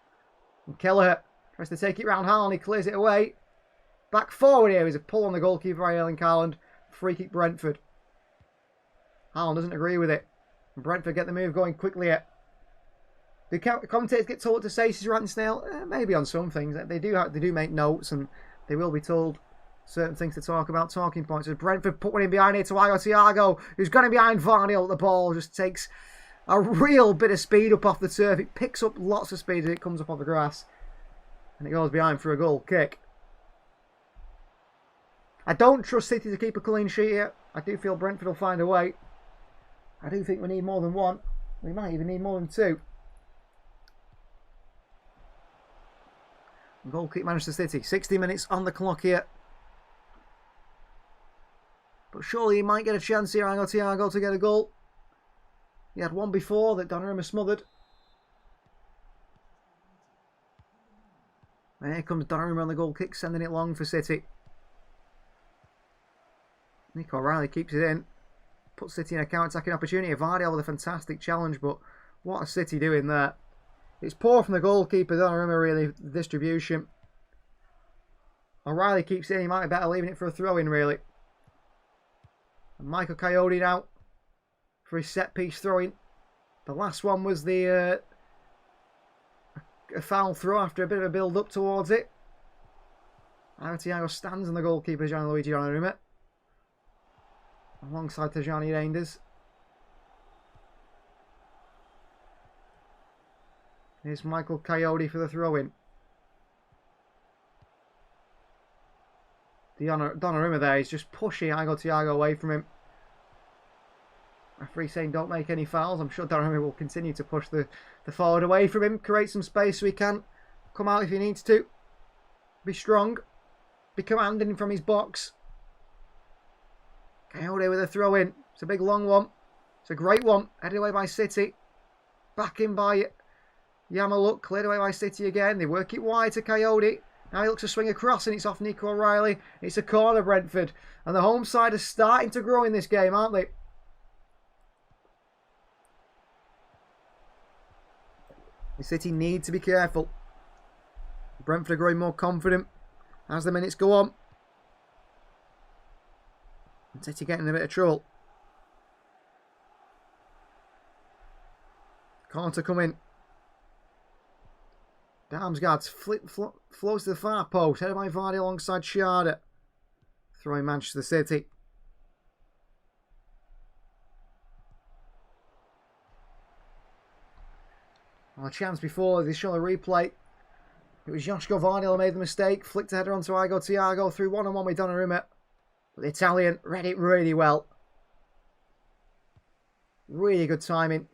And Kelleher tries to take it round Haaland. He clears it away. Back forward here is a pull on the goalkeeper by Erling Haaland. Free kick Brentford. Haaland doesn't agree with it. And Brentford get the move going quickly here. The commentators get told to say, says Ranting Snail, maybe on some things. They do make notes, and they will be told certain things to talk about, talking points. As Brentford put one in behind here to Thiago, who's gone in behind Vardiel. The ball just takes A real bit of speed up off the turf. It picks up lots of speed as it comes up on the grass. And it goes behind for a goal kick. I don't trust City to keep a clean sheet here. I do feel Brentford will find a way. I do think we need more than one. We might even need more than two. Goal kick Manchester City. 60 minutes on the clock here. But surely he might get a chance here, Thiago, to get a goal. He had one before that Donnarumma smothered. And here comes Donnarumma on the goal kick, sending it long for City. Nico O'Reilly keeps it in. Puts City in a counter-attacking opportunity. Vardy with a fantastic challenge, but what is City doing there? It's poor from the goalkeeper, Donnarumma, really, the distribution. O'Reilly keeps it in. He might be better leaving it for a throw-in, really. And Michael Coyote now for his set-piece throwing. The last one was the a foul throw after a bit of a build-up towards it. Thiago stands on the goalkeeper, Gianluigi Donnarumma, alongside Tajani Reinders. Here's Michael Coyote for the throw-in. Donnarumma there, he's just pushing Thiago away from him. Referee saying don't make any fouls. I'm sure Donnarumma will continue to push the forward away from him, create some space so he can come out if he needs to. Be strong. Be commanding from his box. Coyote with a throw-in. It's a big long one. It's a great one. Headed away by City. Back in by Yamaluk. Cleared away by City again. They work it wide to Coyote. Now he looks to swing across and it's off Nico O'Reilly. It's a corner, Brentford. And the home side are starting to grow in this game, aren't they? The City need to be careful. Brentford are growing more confident as the minutes go on. And City getting in a bit of trouble. Corner to come in. Damsgaard floats to the far post, headed by Vardy alongside Sharda. Throwing Manchester City. Well, a chance before, they show a replay. It was Joshko Vardy who made the mistake. Flicked the header onto Thiago through one-on-one with Donnarumma. But the Italian read it really well. Really good timing.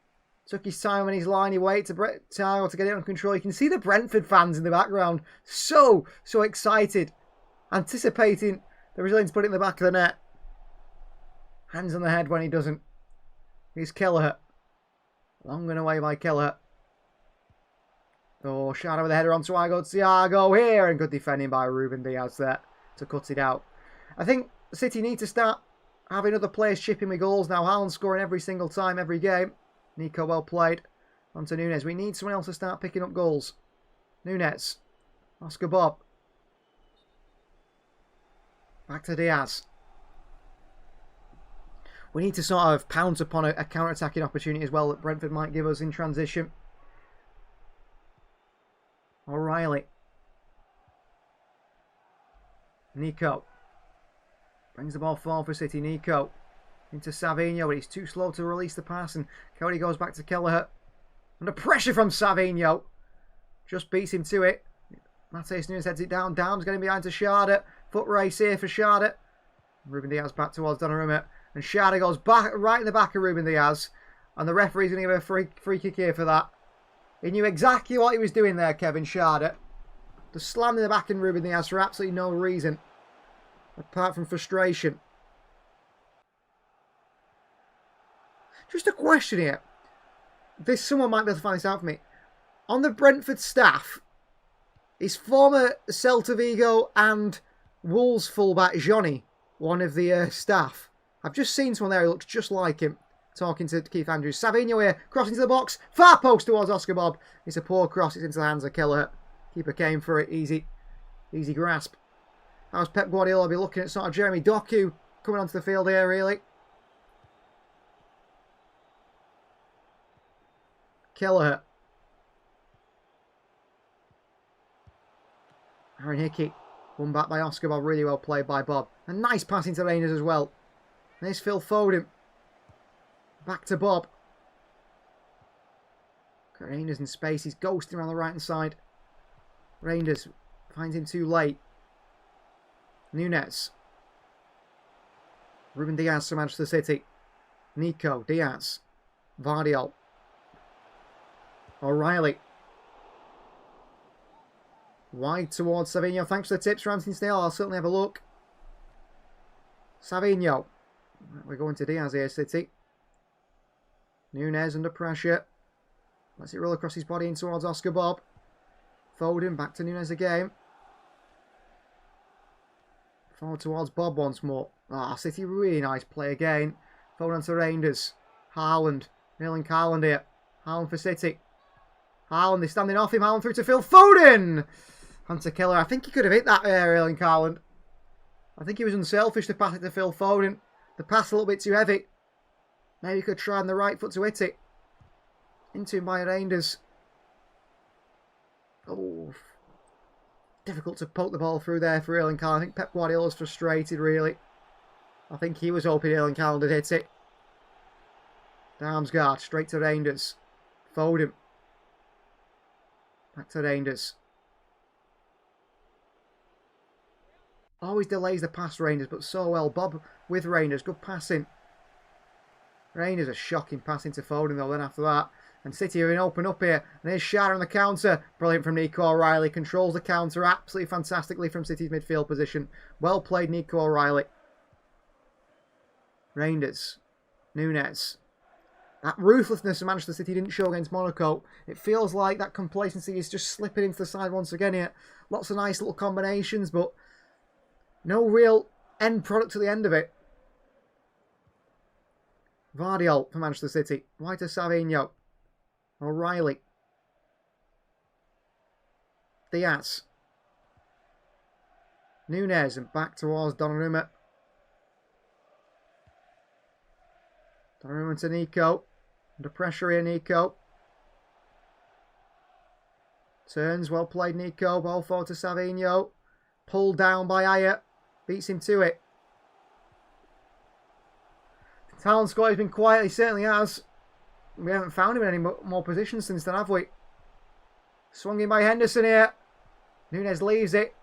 Took his time on his line. He waited to Thiago to get it under control. You can see the Brentford fans in the background. So excited. Anticipating the Brazilians put it in the back of the net. Hands on the head when he doesn't. Here's Kelleher. Long and away by Kelleher. Oh, Shadow with the header onto Thiago here. And good defending by Ruben Diaz there to cut it out. I think City need to start having other players chipping with goals now. Haaland scoring every single time, every game. Nico well played. On to Nunes. We need someone else to start picking up goals. Nunes. Oscar Bob. Back to Diaz. We need to sort of pounce upon a counter-attacking opportunity as well that Brentford might give us in transition. O'Reilly. Nico. Brings the ball forward for City. Nico. Into Savinho, but he's too slow to release the pass. And Cody goes back to Kelleher. Under pressure from Savinho. Just beats him to it. Matheus Nunes heads it down. Dam's getting behind to Sharda. Foot race here for Sharda. Ruben Diaz back towards Donnarumma. And Sharda goes back right in the back of Ruben Diaz. And the referee's going to give a free kick here for that. He knew exactly what he was doing there, Kevin Sharda. Just slammed in the back in Ruben Diaz for absolutely no reason. Apart from frustration. Just a question here. Someone might be able to find this out for me. On the Brentford staff, is former Celta Vigo and Wolves fullback Johnny one of the staff? I've just seen someone there who looks just like him. Talking to Keith Andrews. Savinho here, crossing to the box. Far post towards Oscar Bob. It's a poor cross. It's into the hands of Kelleher. Keeper came for it. Easy grasp. How's Pep Guardiola be looking at sort of Jeremy Doku coming onto the field here, really? Kelleher. Aaron Hickey. Won back by Oscar Bob. Really well played by Bob. A nice pass into Reinders as well. There's Phil Foden. Back to Bob. Got Reinders in space. He's ghosting around the right hand side. Reinders finds him too late. Nunes. Ruben Diaz from Manchester City. Nico. Diaz. Vardiol. O'Reilly. Wide towards Savinho. Thanks for the tips, Ramsey Stale. I'll certainly have a look. Savinho. We're going to Diaz here, City. Nunes under pressure. Lets it roll across his body in towards Oscar Bob. Foden back to Nunes again. Forward towards Bob once more. City really nice play again. Foden onto Reinders. Haaland. Erling Haaland here. Haaland for City. Haaland is standing off him. Haaland through to Phil Foden. Hunter Killer. I think he could have hit that there, Erling Haaland. I think he was unselfish to pass it to Phil Foden. The pass a little bit too heavy. Maybe he could try on the right foot to hit it. Into him by Reinders. Oh. Difficult to poke the ball through there for Erling Haaland. I think Pep Guardiola's frustrated, really. I think he was hoping Erling Haaland would hit it. Damsgaard, straight to Reinders. Foden. Back to Reinders. Always delays the pass, Reinders, but so well. Bob with Reinders. Good passing. Reinders a shocking passing to Foden, though, then after that. And City are in open up here. And here's Shara on the counter. Brilliant from Nico O'Reilly. Controls the counter absolutely fantastically from City's midfield position. Well played, Nico O'Reilly. Reinders. Nunes. That ruthlessness of Manchester City didn't show against Monaco. It feels like that complacency is just slipping into the side once again here. Lots of nice little combinations, but no real end product to the end of it. Vardiol for Manchester City. Wide to Savinho. O'Reilly. Diaz. Nunes and back towards Donnarumma. Donnarumma to Nico. Under pressure here, Nico. Turns, well played, Nico. Ball forward to Savinho. Pulled down by Ayer. Beats him to it. The talent squad has been quiet, he certainly has. We haven't found him in any more positions since then, have we? Swung in by Henderson here. Nunes leaves it.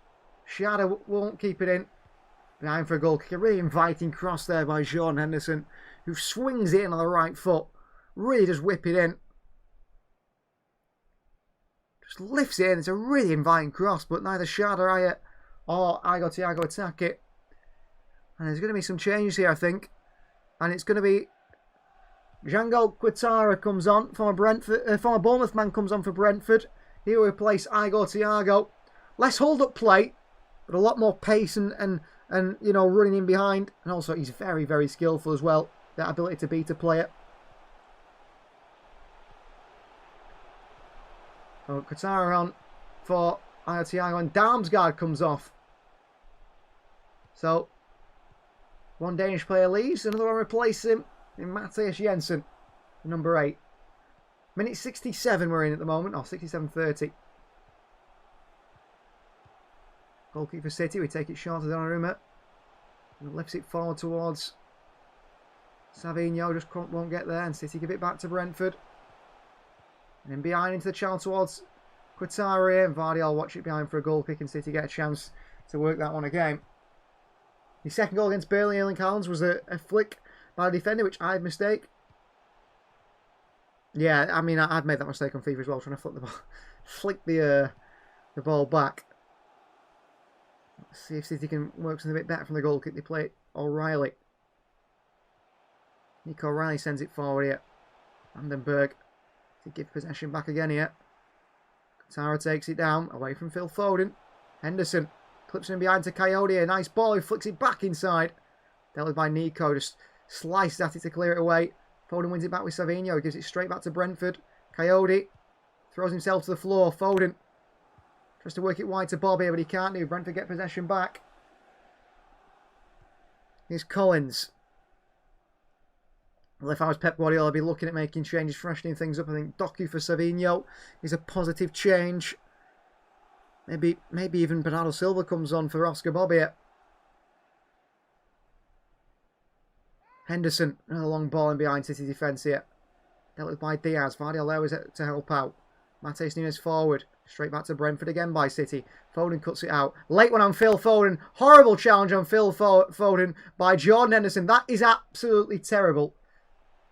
Shadow won't keep it in. Behind for a goal kick. A really inviting cross there by Sean Henderson, who swings it in on the right foot. Really just whip it in. Just lifts it in. It's a really inviting cross, but neither Shadow Ayer or Thiago attack it. And there's going to be some changes here, I think. And it's going to be Django Quintara comes on. Former Bournemouth man comes on for Brentford. He will replace Thiago. Less hold-up play, but a lot more pace and you know, running in behind. And also, he's very, very skillful as well. That ability to beat a player. Oh, Quintara on for Thiago, and Damsgaard comes off. So, one Danish player leaves, another one replaces him in Matthias Jensen, number 8. Minute 67 we're in at the moment, or 67:30. Goal kick for City, we take it short to Donnarumma. And lifts it forward towards Savinho, just won't get there, and City give it back to Brentford. And then behind into the channel towards Quintara here, and Vardiol watch it behind for a goal kick, and City get a chance to work that one again. His second goal against Burnley, Erling Haaland's, was a flick by the defender, which I had mistake. Yeah, I mean, I've made that mistake on FIFA as well, trying to flick the ball, flick the ball back. Let's see if City can work something a bit better from the goal kick. They play O'Reilly. Nico O'Reilly sends it forward here. Vandenberg to give possession back again here. Tara takes it down, away from Phil Foden. Henderson clips him behind to Coyote. A nice ball, he flicks it back inside. Dealt with by Nico, just slices at it to clear it away. Foden wins it back with Savinho, he gives it straight back to Brentford. Coyote throws himself to the floor. Foden tries to work it wide to Bob here, but he can't do. Brentford get possession back. Here's Collins. Well, if I was Pep Guardiola, I'd be looking at making changes, freshening things up. I think Doku for Savinho is a positive change. Maybe even Bernardo Silva comes on for Oscar Bob here. Henderson, another long ball in behind City defence here. Dealt with by Diaz. Vardiel there was to help out. Matheus Nunes forward. Straight back to Brentford again by City. Foden cuts it out. Late one on Phil Foden. Horrible challenge on Phil Foden by Jordan Henderson. That is absolutely terrible.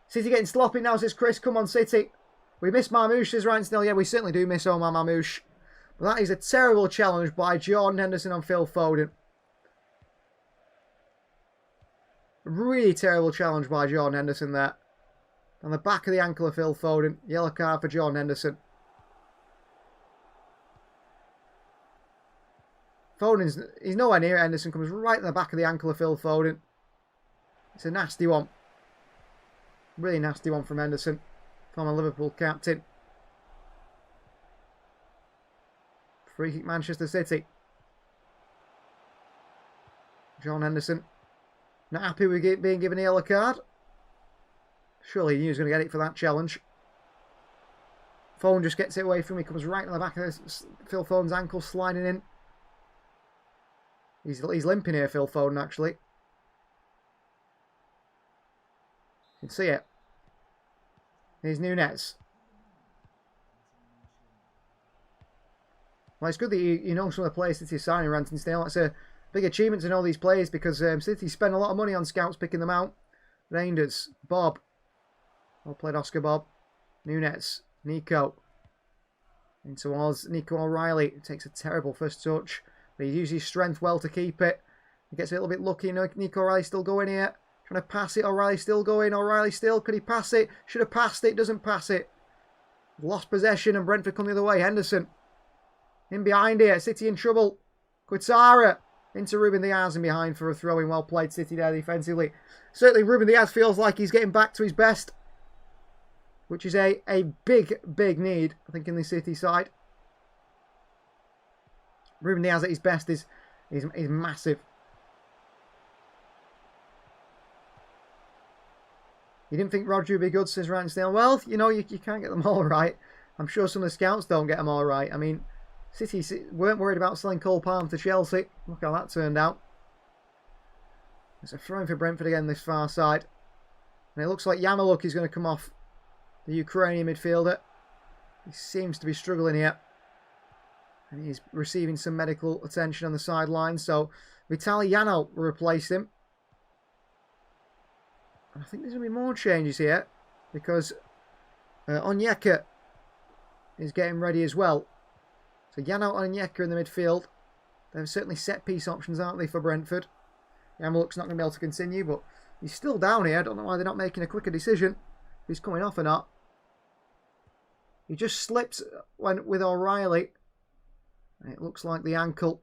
City getting sloppy now, says Chris. Come on, City. We miss Marmoush, says Ryan Snell. Yeah, we certainly do miss Omar Marmoush. But that is a terrible challenge by Jordan Henderson on Phil Foden. Really terrible challenge by Jordan Henderson there. On the back of the ankle of Phil Foden. Yellow card for Jordan Henderson. He's nowhere near it. Henderson comes right in the back of the ankle of Phil Foden. It's a nasty one. Really nasty one from Henderson. Former Liverpool captain. Free kick Manchester City. John Henderson. Not happy with being given a yellow card. Surely he knew he was going to get it for that challenge. Foden just gets it away from him. He comes right in the back of Phil Foden's ankle, sliding in. He's limping here, Phil Foden, actually. You can see it. Here's Nunes. Well, it's good that you know some of the players City is signing, Ranton Stale. That's a big achievement to know these players because City spend a lot of money on scouts picking them out. Reinders, Bob. Well played, Oscar Bob. Nunes, Nico. In towards Nico O'Reilly. Takes a terrible first touch. But he uses his strength well to keep it. He gets a little bit lucky. Nico O'Reilly still going here. Trying to pass it. O'Reilly still going. O'Reilly still. Could he pass it? Should have passed it. Doesn't pass it. Lost possession and Brentford come the other way. Henderson. In behind here. City in trouble. Quintara. Into Ruben Diaz and behind for a throw-in. Well played City there defensively. Certainly Ruben Diaz feels like he's getting back to his best. Which is a big, big need, I think, in the City side. Ruben Diaz at his best is massive. You didn't think Rodri would be good, says Ryan Steele. Well, you know, you can't get them all right. I'm sure some of the scouts don't get them all right. I mean, City weren't worried about selling Cole Palmer to Chelsea. Look how that turned out. There's a throw-in for Brentford again this far side. And it looks like Yamaluk is going to come off, the Ukrainian midfielder. He seems to be struggling here. And he's receiving some medical attention on the sideline. So Vitaly Yano will replace him. I think there's going to be more changes here. Because Onyeka is getting ready as well. So Yano and Onyeka in the midfield. They're certainly set-piece options, aren't they, for Brentford. Yamaluk's not going to be able to continue, but he's still down here. I don't know why they're not making a quicker decision. If he's coming off or not. He just slipped with O'Reilly. It looks like the ankle.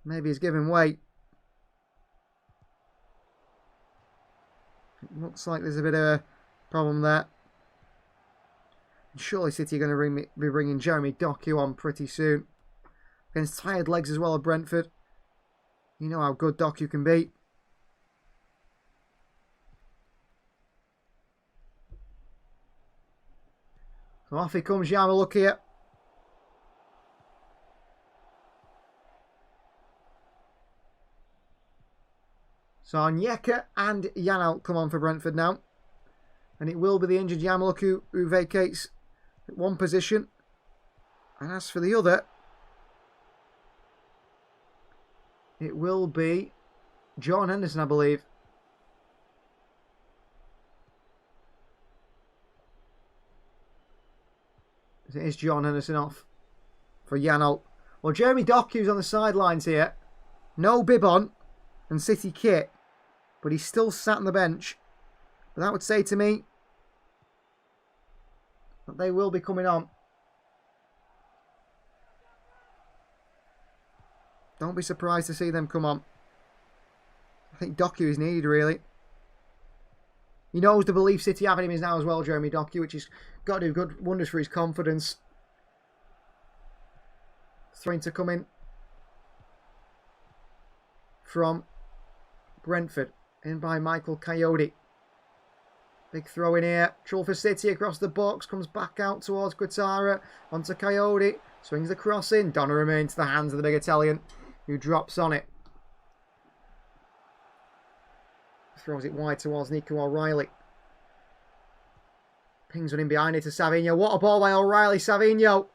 Maybe he's giving way. It looks like there's a bit of a problem there. And surely City are going to be bringing Jeremy Doku on pretty soon. Against tired legs as well of Brentford. You know how good Doku can be. So off he comes, Yamaluk here. So Onyeka and Yano come on for Brentford now. And it will be the injured Yamaluk who vacates one position. And as for the other, it will be John Henderson, I believe. It is John Henderson off for Yano. Well, Jeremy Doku's on the sidelines here. No bib on and City kit. But he's still sat on the bench. But that would say to me that they will be coming on. Don't be surprised to see them come on. I think Doku is needed, really. He knows the belief City have in him is now as well, Jeremy Doku, which has got to do good wonders for his confidence. Throwing to come in from Brentford. In by Michael Coyote. Big throw in here. Trouble for City across the box. Comes back out towards Quintara. Onto Coyote. Swings the cross in. Donnarumma into the hands of the big Italian, who drops on it. Throws it wide towards Nico O'Reilly. Pings one in behind it to Savinho. What a ball by O'Reilly. Savinho.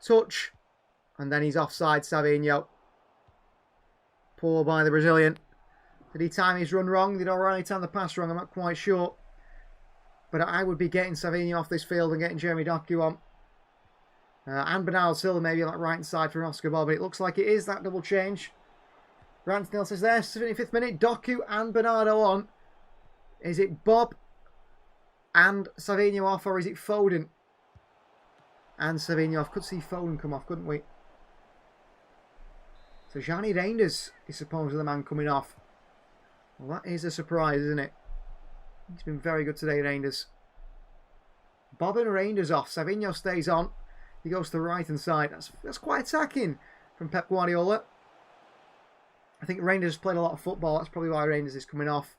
Touch. And then he's offside, Savinho. Poor by the Brazilian. Did he time his run wrong? Did O'Reilly time the pass wrong? I'm not quite sure. But I would be getting Savinho off this field and getting Jeremy Doku on. And Bernardo Silva maybe on that right side for Oscar Bob. But it looks like it is that double change. Grant Nils is there. 75th minute. Doku and Bernardo on. Is it Bob and Savinho off, or is it Foden and Savinho off? Could see Foden come off, couldn't we? So Gianni Reinders is supposedly the man coming off. Well, that is a surprise, isn't it? He's been very good today, Reinders. Bob and Reinders off. Savinho stays on. He goes to the right-hand side. That's quite attacking from Pep Guardiola. I think Reinders played a lot of football. That's probably why Reinders is coming off.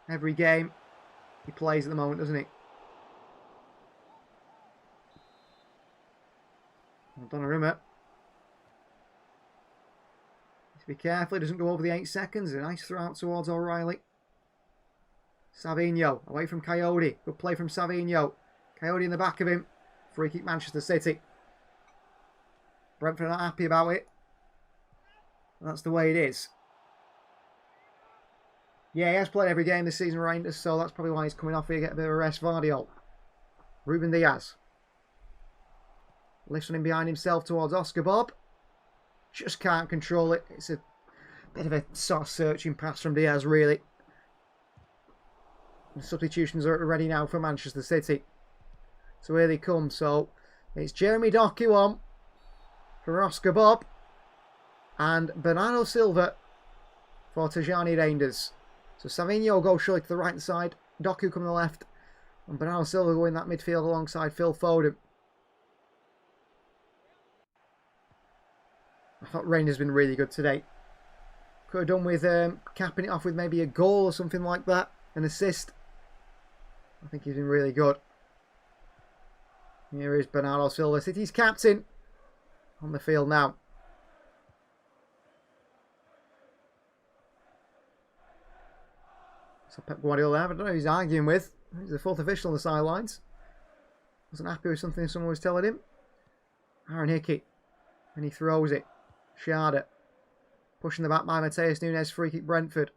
Every game he plays at the moment, doesn't he? Well, Donnarumma. Needs to be careful. He doesn't go over the 8 seconds. A nice throw out towards O'Reilly. Savinho away from Coyote. Good play from Savinho. Coyote in the back of him. Free kick Manchester City. Brentford are not happy about it. That's the way it is. Yeah, he has played every game this season, Reinders, so that's probably why he's coming off here, get a bit of a rest. Vardiol. Ruben Diaz. Lifts one in behind himself towards Oscar Bob. Just can't control it. It's a bit of a sort of searching pass from Diaz, really. The substitutions are ready now for Manchester City. So here they come. So it's Jeremy Doku on for Oscar Bob. And Bernardo Silva for Tajani Reinders. So Savinho goes surely to the right side. Doku come to the left. And Bernardo Silva go in that midfield alongside Phil Foden. I thought Reinders been really good today. Could have done with capping it off with maybe a goal or something like that. An assist. I think he's been really good. Here is Bernardo Silva, City's captain, on the field now. So Pep Guardiola, I don't know who he's arguing with. He's the fourth official on the sidelines. Wasn't happy with something someone was telling him. Aaron Hickey. And he throws it. Sharda. Pushing the back by Mateus Nunes, free kick Brentford.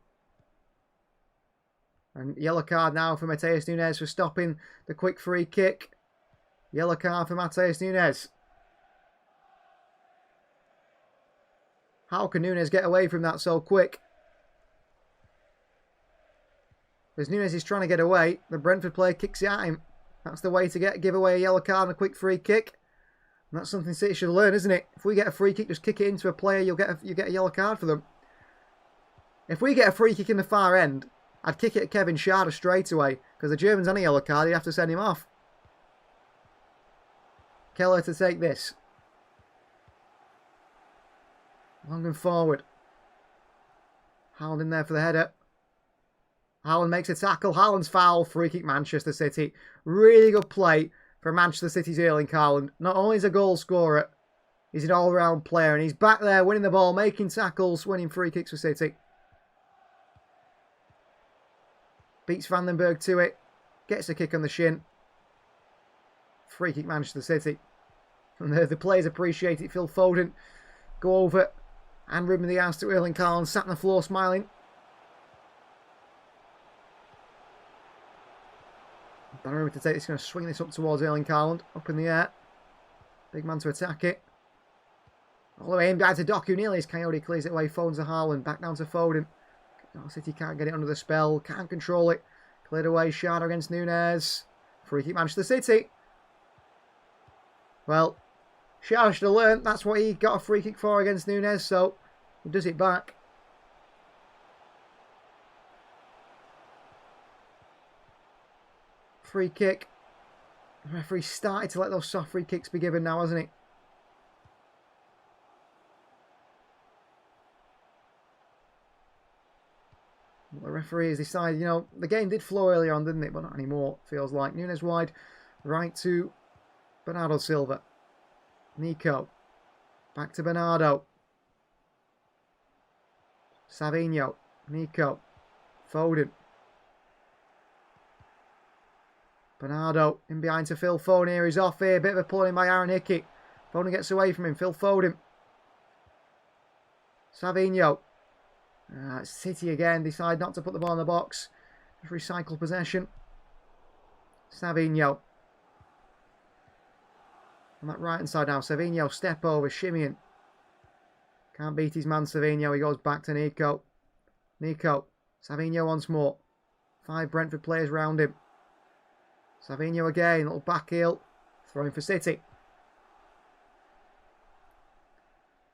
And yellow card now for Mateus Nunes for stopping the quick free kick. Yellow card for Mateus Nunes. How can Nunes get away from that so quick? As Nunes is trying to get away, the Brentford player kicks it at him. That's the way to give away a yellow card and a quick free kick. And that's something City should learn, isn't it? If we get a free kick, just kick it into a player, you get a yellow card for them. If we get a free kick in the far end, I'd kick it at Kevin Sharda straight away. Because the German's on a yellow card, you'd have to send him off. Keller to take this. Long and forward. Haaland in there for the header. Haaland makes a tackle. Haaland's foul. Free kick Manchester City. Really good play for Manchester City's Erling Haaland. Not only is a goal scorer, he's an all-round player. And he's back there winning the ball, making tackles, winning free kicks for City. Beats Vandenberg to it. Gets a kick on the shin. Free kick Manchester City. And the players appreciate it. Phil Foden go over and Ruben Diaz to Erling Haaland. Sat on the floor smiling. Donnarumma to take this. Going to swing this up towards Erling Haaland. Up in the air. Big man to attack it. All the way in back to Doku. Nearly as Coyote clears it away. Phones to Haaland. Back down to Foden. Oh, City can't get it under the spell. Can't control it. Cleared away. Sharda against Nunes. Free kick Manchester City. Well, Sharda should have learned. That's what he got a free kick for against Nunes. So he does it back. Free kick. The referee started to let those soft free kicks be given now, hasn't he? The referee has decided, you know, the game did flow earlier on, didn't it? But not anymore, feels like. Nunes wide, right to Bernardo Silva. Nico. Back to Bernardo. Savinho. Nico. Foden. Bernardo in behind to Phil Foden here. He's off here. Bit of a pull in by Aaron Hickey. Foden gets away from him. Phil Foden. Savinho. City again. Decide not to put the ball in the box. Just recycle possession. Savinho. On that right hand side now. Savinho step over. Shimmying. Can't beat his man Savinho. He goes back to Nico. Nico. Savinho once more. 5 Brentford players round him. Savinho again. Little back heel. Throwing for City.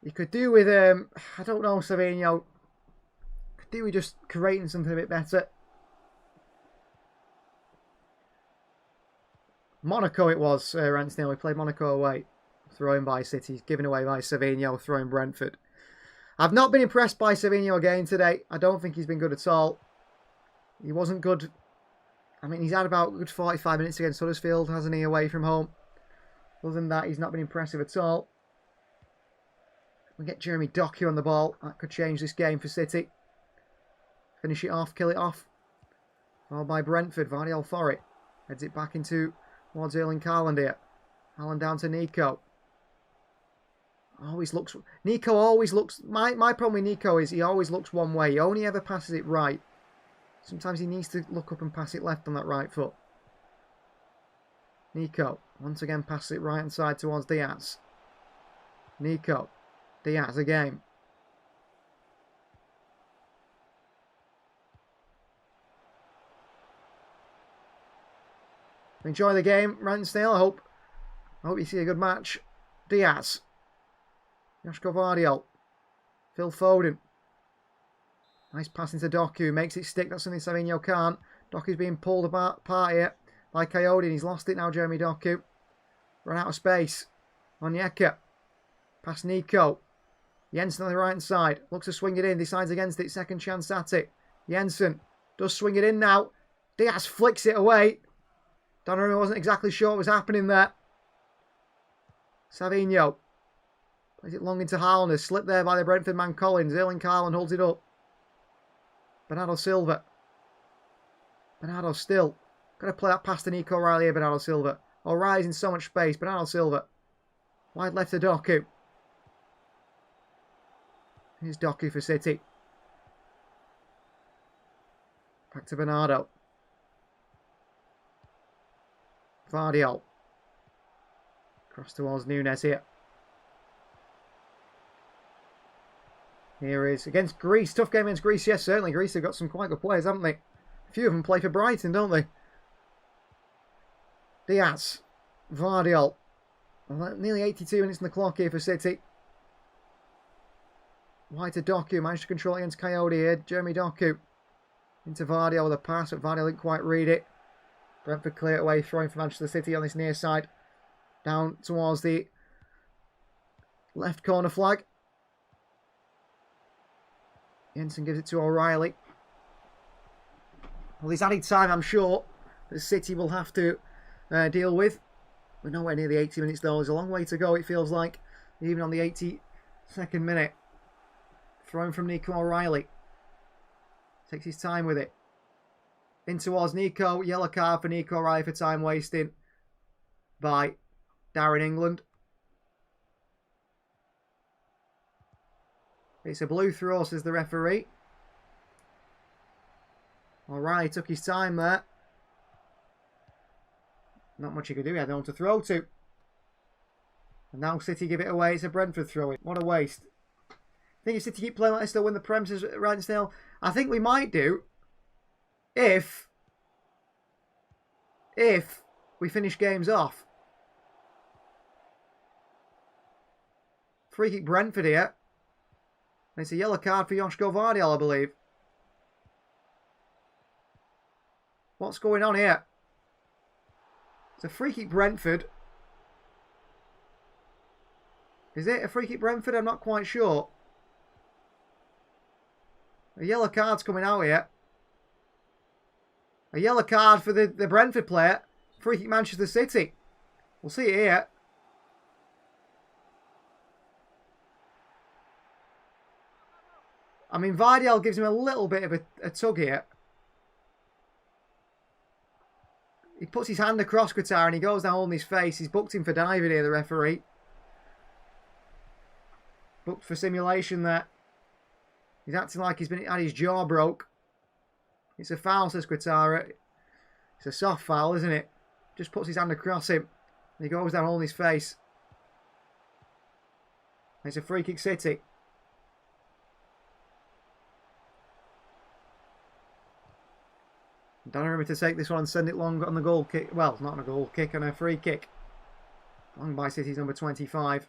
You could do with, I don't know, Savinho. Could do with just creating something a bit better. Monaco it was, Ransdale. We played Monaco away. Thrown by City. Given away by Savinho. Throwing Brentford. I've not been impressed by Savinho again today. I don't think he's been good at all. He wasn't good. I mean, he's had about a good 45 minutes against Huddersfield, hasn't he, away from home. Other than that, he's not been impressive at all. We get Jeremy Doku on the ball. That could change this game for City. Finish it off, kill it off. Followed by Brentford. Vardy for it. Heads it back into towards Erling Haaland here. Haaland down to Nico. Nico always looks... My problem with Nico is he always looks one way. He only ever passes it right. Sometimes he needs to look up and pass it left on that right foot. Nico. Once again passes it right hand side towards Diaz. Nico. Diaz again. Enjoy the game, Ransdale. I hope you see a good match. Diaz. Joshko Vardiol. Phil Foden. Nice pass into Doku. Makes it stick. That's something Savinho can't. Doku's being pulled apart here by Coyote. He's lost it now, Jeremy Doku. Run out of space. Onyeka. Past Nico. Jensen on the right hand side. Looks to swing it in. Decides against it. Second chance at it. Jensen does swing it in now. Diaz flicks it away. Donnarumma wasn't exactly sure what was happening there. Savinho. Plays it long into Haaland. Slipped there by the Brentford man Collins. Erling Haaland holds it up. Bernardo Silva. Bernardo still. Got to play that past to Nico O'Reilly here, Bernardo Silva. O'Reilly's in so much space. Bernardo Silva. Wide left to Doku. Here's Doku for City. Back to Bernardo. Vardiol. Cross towards Nunes here. Here is against Greece. Tough game against Greece. Yes, certainly. Greece have got some quite good players, haven't they? A few of them play for Brighton, don't they? Diaz. Vardiol. Well, nearly 82 minutes on the clock here for City. Wide to Doku. Managed to control it against Coyote here. Jeremy Doku. Into Vardiol with a pass, but Vardiol didn't quite read it. Brentford clear it away, throwing for Manchester City on this near side. Down towards the left corner flag. Jensen gives it to O'Reilly. Well, there's added time, I'm sure, that City will have to deal with. We're nowhere near the 80 minutes though. There's a long way to go, it feels like. Even on the 82nd minute. Thrown from Nico O'Reilly. Takes his time with it. In towards Nico. Yellow card for Nico O'Reilly for time wasting by Darren England. It's a blue throw, says the referee. O'Reilly took his time there. Not much he could do. He had no one to throw to. And now City give it away. It's a Brentford throw-in. What a waste. I think if City keep playing like this, they'll win the premises right still. I think we might do if we finish games off. Free kick Brentford here. And it's a yellow card for Joshko Vardiol, I believe. What's going on here? It's a free kick Brentford. Is it a free kick Brentford? I'm not quite sure. A yellow card's coming out here. A yellow card for the Brentford player. Free kick Manchester City. We'll see it here. I mean, Vardiol gives him a little bit of a tug here. He puts his hand across Qatar and he goes down holding his face. He's booked him for diving here, the referee. Booked for simulation there. He's acting like he's had his jaw broke. It's a foul, says Quatara. It's a soft foul, isn't it? Just puts his hand across him. And he goes down holding his face. It's a free kick City. Donnarumma to take this one and send it long on the goal kick. Well, not on a goal kick, on a free kick. Long by City's number 25.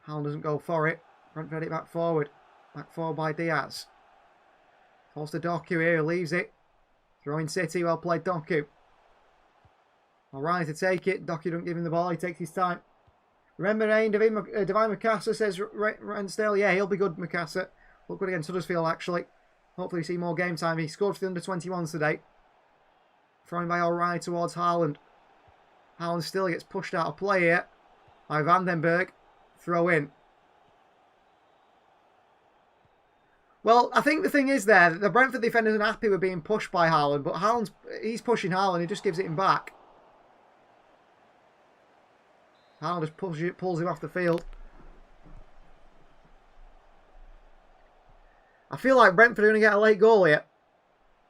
Haaland doesn't go for it. Brentford it back forward. Back forward by Diaz. Falls to Doku here, leaves it. Throwing City, well played Doku. O'Reilly to take it. Doku don't give him the ball, he takes his time. Remember name, Divine Mikasa, says Rensdale. Yeah, he'll be good, Mikasa. Look good against Huddersfield, actually. Hopefully see more game time. He scored for the under-21s today. Throwing by O'Reilly towards Haaland. Haaland still gets pushed out of play here by Vandenberg. Throw in. Well, I think the thing is there that the Brentford defenders are happy with being pushed by Haaland, but he's pushing Haaland, he just gives it him back. Haaland just pulls him off the field. I feel like Brentford are going to get a late goal here.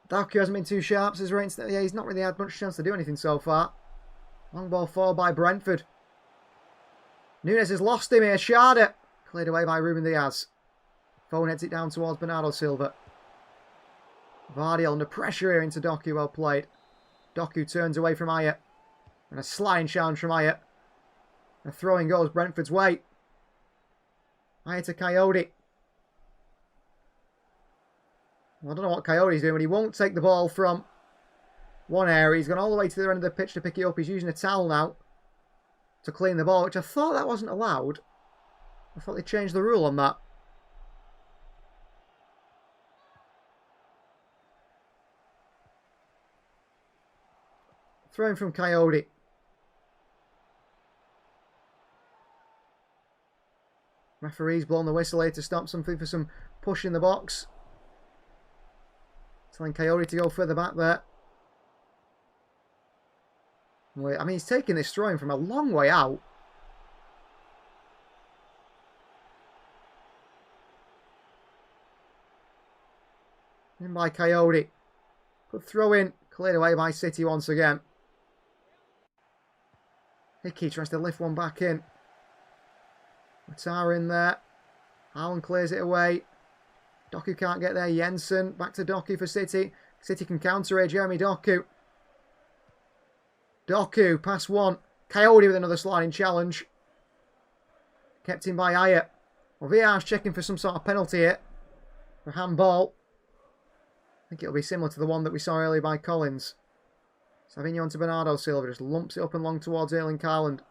Doku hasn't been too sharp, says Reinstead. Yeah, he's not really had much chance to do anything so far. Long ball forward by Brentford. Nunes has lost him here. Sharda cleared away by Ruben Diaz. Phone heads it down towards Bernardo Silva. Vardy under pressure here into Doku. Well played. Doku turns away from Ayer. And a sliding challenge from Ayer. A throwing goes Brentford's way. Ayer to Coyote. Well, I don't know what Coyote's doing, but he won't take the ball from one area. He's gone all the way to the other end of the pitch to pick it up. He's using a towel now to clean the ball, which I thought that wasn't allowed. I thought they changed the rule on that. Throwing from Coyote. Referee's blown the whistle here to stop something for some push in the box. Telling Coyote to go further back there. I mean, he's taking this throwing from a long way out. In by Coyote. Good throw in. Cleared away by City once again. Hickey tries to lift one back in. Matara in there. Haaland clears it away. Doku can't get there. Jensen back to Doku for City. City can counter here. Jeremy Doku. Doku, pass one. Coyote with another sliding challenge. Kept in by Ayer. Well, VR's checking for some sort of penalty here. For handball. I think it'll be similar to the one that we saw earlier by Collins. Savinho onto Bernardo Silva. Just lumps it up and long towards Erling Haaland.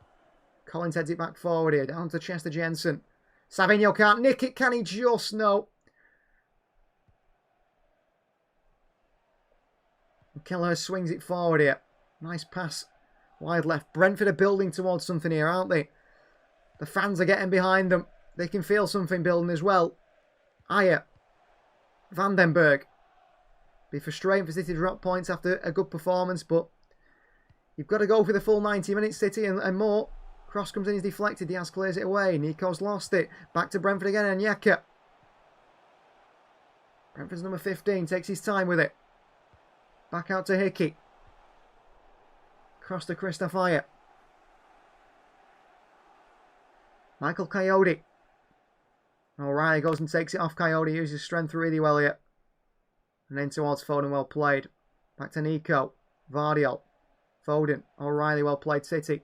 Collins heads it back forward here. Down to Chester Jensen. Savinho can't nick it. Can he just? No. Kelleher swings it forward here. Nice pass. Wide left. Brentford are building towards something here, aren't they? The fans are getting behind them. They can feel something building as well. Ayer. Vandenberg. Be frustrating for City to drop points after a good performance, but you've got to go for the full 90 minutes, City, and more. Cross comes in, he's deflected. Diaz clears it away. Nico's lost it. Back to Brentford again, and Yeka. Brentford's number 15 takes his time with it. Back out to Hickey. Cross to Christoph Ayer. Michael Coyote. O'Reilly goes and takes it off Coyote. Uses strength really well here. And then towards Foden, well played. Back to Nico. Vardiol. Foden. O'Reilly, well played. City.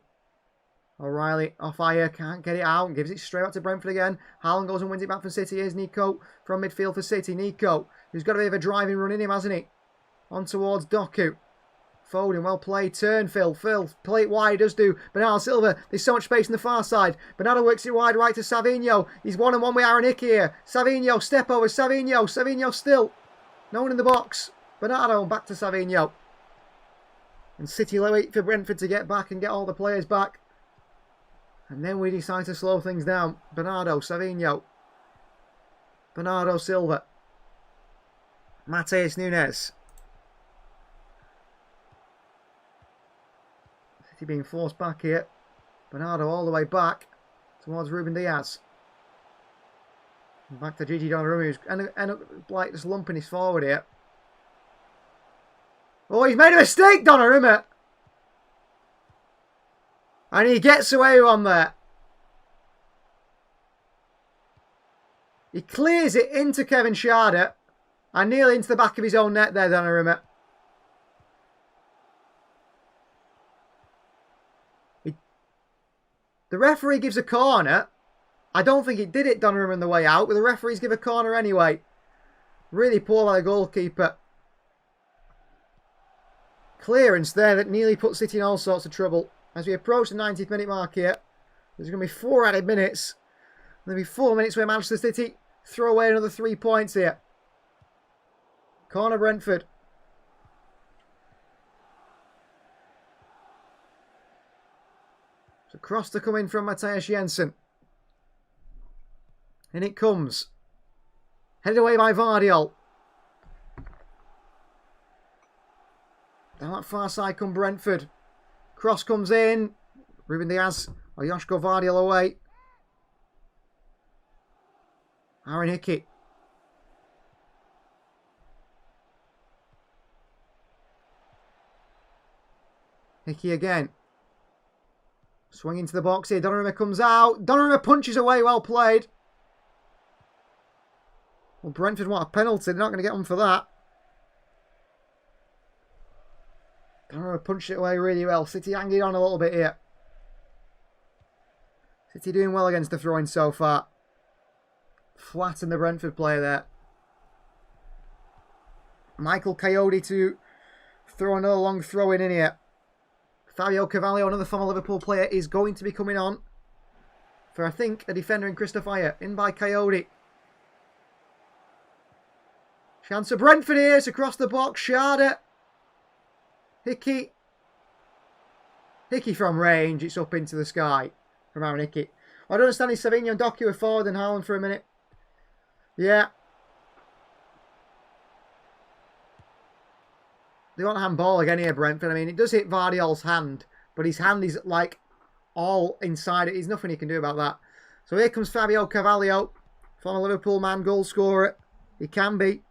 O'Reilly off Ayer. Can't get it out. Gives it straight out to Brentford again. Haaland goes and wins it back for City. Here's Nico from midfield for City. Nico, who's got a bit of a driving run in him, hasn't he? On towards Doku. Foden, well played. Turn, Phil. Play it wide, does do. Bernardo Silva, there's so much space on the far side. Bernardo works it wide right to Savinho. He's one-on-one with Aaron Hickey here. Savinho, step over. Savinho still. No one in the box. Bernardo back to Savinho. And City wait for Brentford to get back and get all the players back. And then we decide to slow things down. Bernardo, Savinho. Bernardo Silva. Matheus Nunes. City being forced back here. Bernardo all the way back towards Ruben Diaz. Back to Gigi Donnarumma, who's end up like just lumping his forward here. Oh, he's made a mistake, Donnarumma! And he gets away on there. He clears it into Kevin Schade. And nearly into the back of his own net there, Donnarumma. The referee gives a corner. I don't think he did it, Donnarumma, on the way out, but the referees give a corner anyway. Really poor by the goalkeeper. Clearance there that nearly put City in all sorts of trouble. As we approach the 90th minute mark here, there's going to be 4 added minutes. There'll be 4 minutes where Manchester City throw away another 3 points here. Corner Brentford. So cross to come in from Matthias Jensen. In it comes. Headed away by Vardiol. Down that far side come Brentford. Cross comes in. Ruben Diaz or Joško Vardiol away. Aaron Hickey. Hickey again. Swing into the box here. Donnarumma comes out. Donnarumma punches away. Well played. Well, Brentford want a penalty. They're not going to get one for that. Donnarumma punched it away really well. City hanging on a little bit here. City doing well against the throw-in so far. Flatten the Brentford player there. Michael Coyote to throw another long throw-in here. Fabio Carvalho, another former Liverpool player, is going to be coming on for, I think, a defender in Christopher. In by Coyote. Chance for Brentford here. It's across the box. Schade. Hickey. Hickey from range. It's up into the sky from Aaron Hickey. Well, I don't understand is Savinho and Doku are forward and Haaland for a minute. Yeah. They want a handball again here, Brentford. I mean, it does hit Vardiol's hand, but his hand is like all inside it. There's nothing he can do about that. So here comes Fabio Carvalho, former Liverpool man, goal scorer. He can be.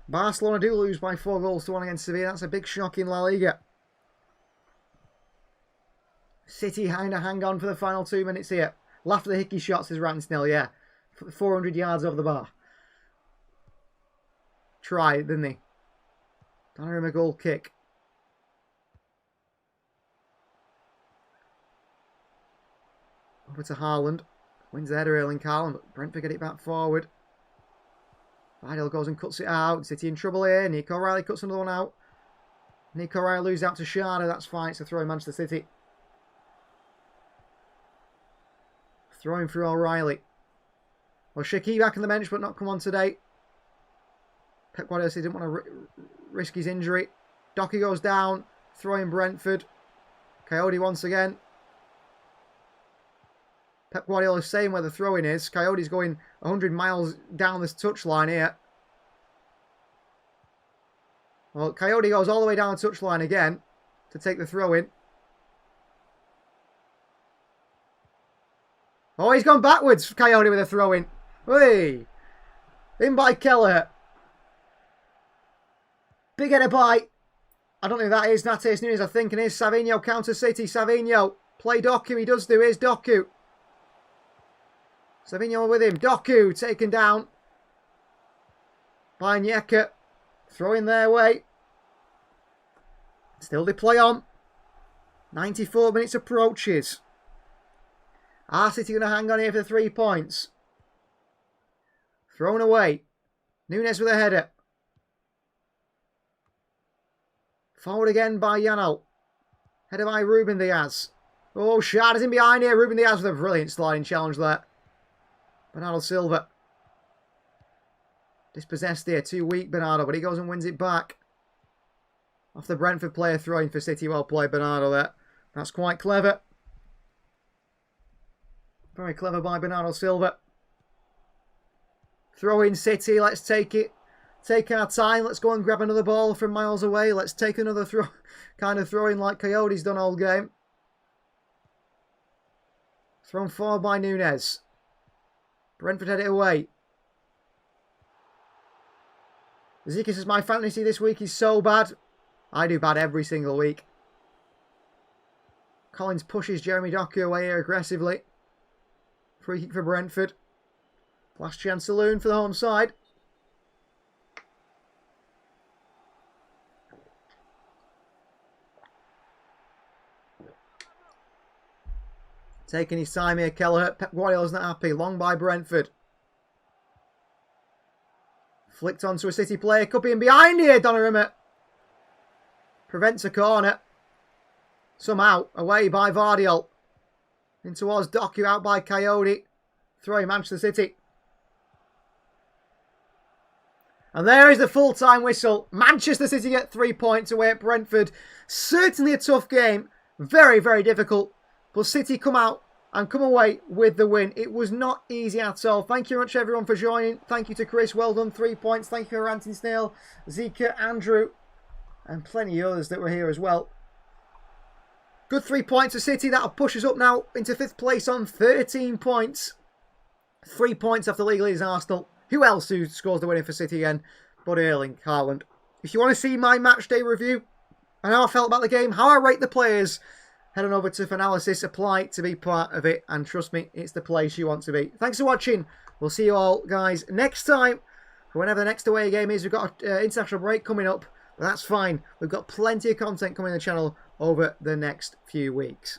Barcelona do lose by 4-1 against Sevilla. That's a big shock in La Liga. City kind of hang on for the final 2 minutes here. Laugh at the Hickey shots is Ramsdale, yeah. 400 yards over the bar. Tried, didn't he? Donnarumma goal kick. Over to Haaland. Wins the header, Erling Haaland, but Brentford get it back forward. Vardiol goes and cuts it out. City in trouble here. Nico Riley cuts another one out. Nico Riley loses out to Schade. That's fine. It's a throw in Manchester City. Throwing through O'Reilly. Well, Shaqiri back on the bench, but not come on today. Pep Guardiola said he didn't want to risk his injury. Docky goes down. Throwing Brentford. Coyote once again. Pep Guardiola is saying where the throw-in is. Coyote's going 100 miles down this touchline here. Well, Coyote goes all the way down the touchline again to take the throw-in. Oh, he's gone backwards, Coyote, with a throw-in. Hey! In by Kelleher. Big header by, I don't know who that is, Natas Nunes, I think, and here's Savinho, counter City, Savinho. Play Doku, he does do, here's Doku. Savinho with him, Doku taken down by Nyeka. Throwing their way. Still they play on. 94 minutes approaches. Are City going to hang on here for the 3 points? Thrown away. Nunes with a header. Forward again by Yanal. Header by Ruben Diaz. Oh, Schade is in behind here. Ruben Diaz with a brilliant sliding challenge there. Bernardo Silva. Dispossessed here. Too weak, Bernardo, but he goes and wins it back. Off the Brentford player throwing for City. Well played, Bernardo there. That's quite clever. Very clever by Bernardo Silva. Throw in City. Let's take it take our time. Let's go and grab another ball from miles away. Let's take another throw, kind of throw in like Coyote's done all game. Thrown forward by Nunes. Brentford head it away. Zika says, my fantasy this week is so bad. I do bad every single week. Collins pushes Jeremy Doku away here aggressively. Free kick for Brentford. Last chance saloon for the home side. Taking his time here, Kelleher. Pep Guardiola's not happy. Long by Brentford. Flicked onto a City player. Could be in behind here, Donnarumma. Prevents a corner. Somehow, away by Vardiol. In towards Doku, out by Coyote. Throwing Manchester City. And there is the full-time whistle. Manchester City get 3 points away at Brentford. Certainly a tough game. Very, very difficult. But City come out and come away with the win. It was not easy at all. Thank you very much, everyone, for joining. Thank you to Chris. Well done. 3 points. Thank you for Ranting Snail, Zika, Andrew, and plenty of others that were here as well. Good 3 points to City. That'll push us up now into 5th place on 13 points. 3 points off the league leaders Arsenal. Who else who scores the winning for City again? But Erling Haaland. If you want to see my match day review and how I felt about the game, how I rate the players, head on over to Finalysis, apply to be part of it, and trust me, it's the place you want to be. Thanks for watching. We'll see you all, guys, next time. Whenever the next away game is, we've got an international break coming up, but that's fine. We've got plenty of content coming on the channel over the next few weeks.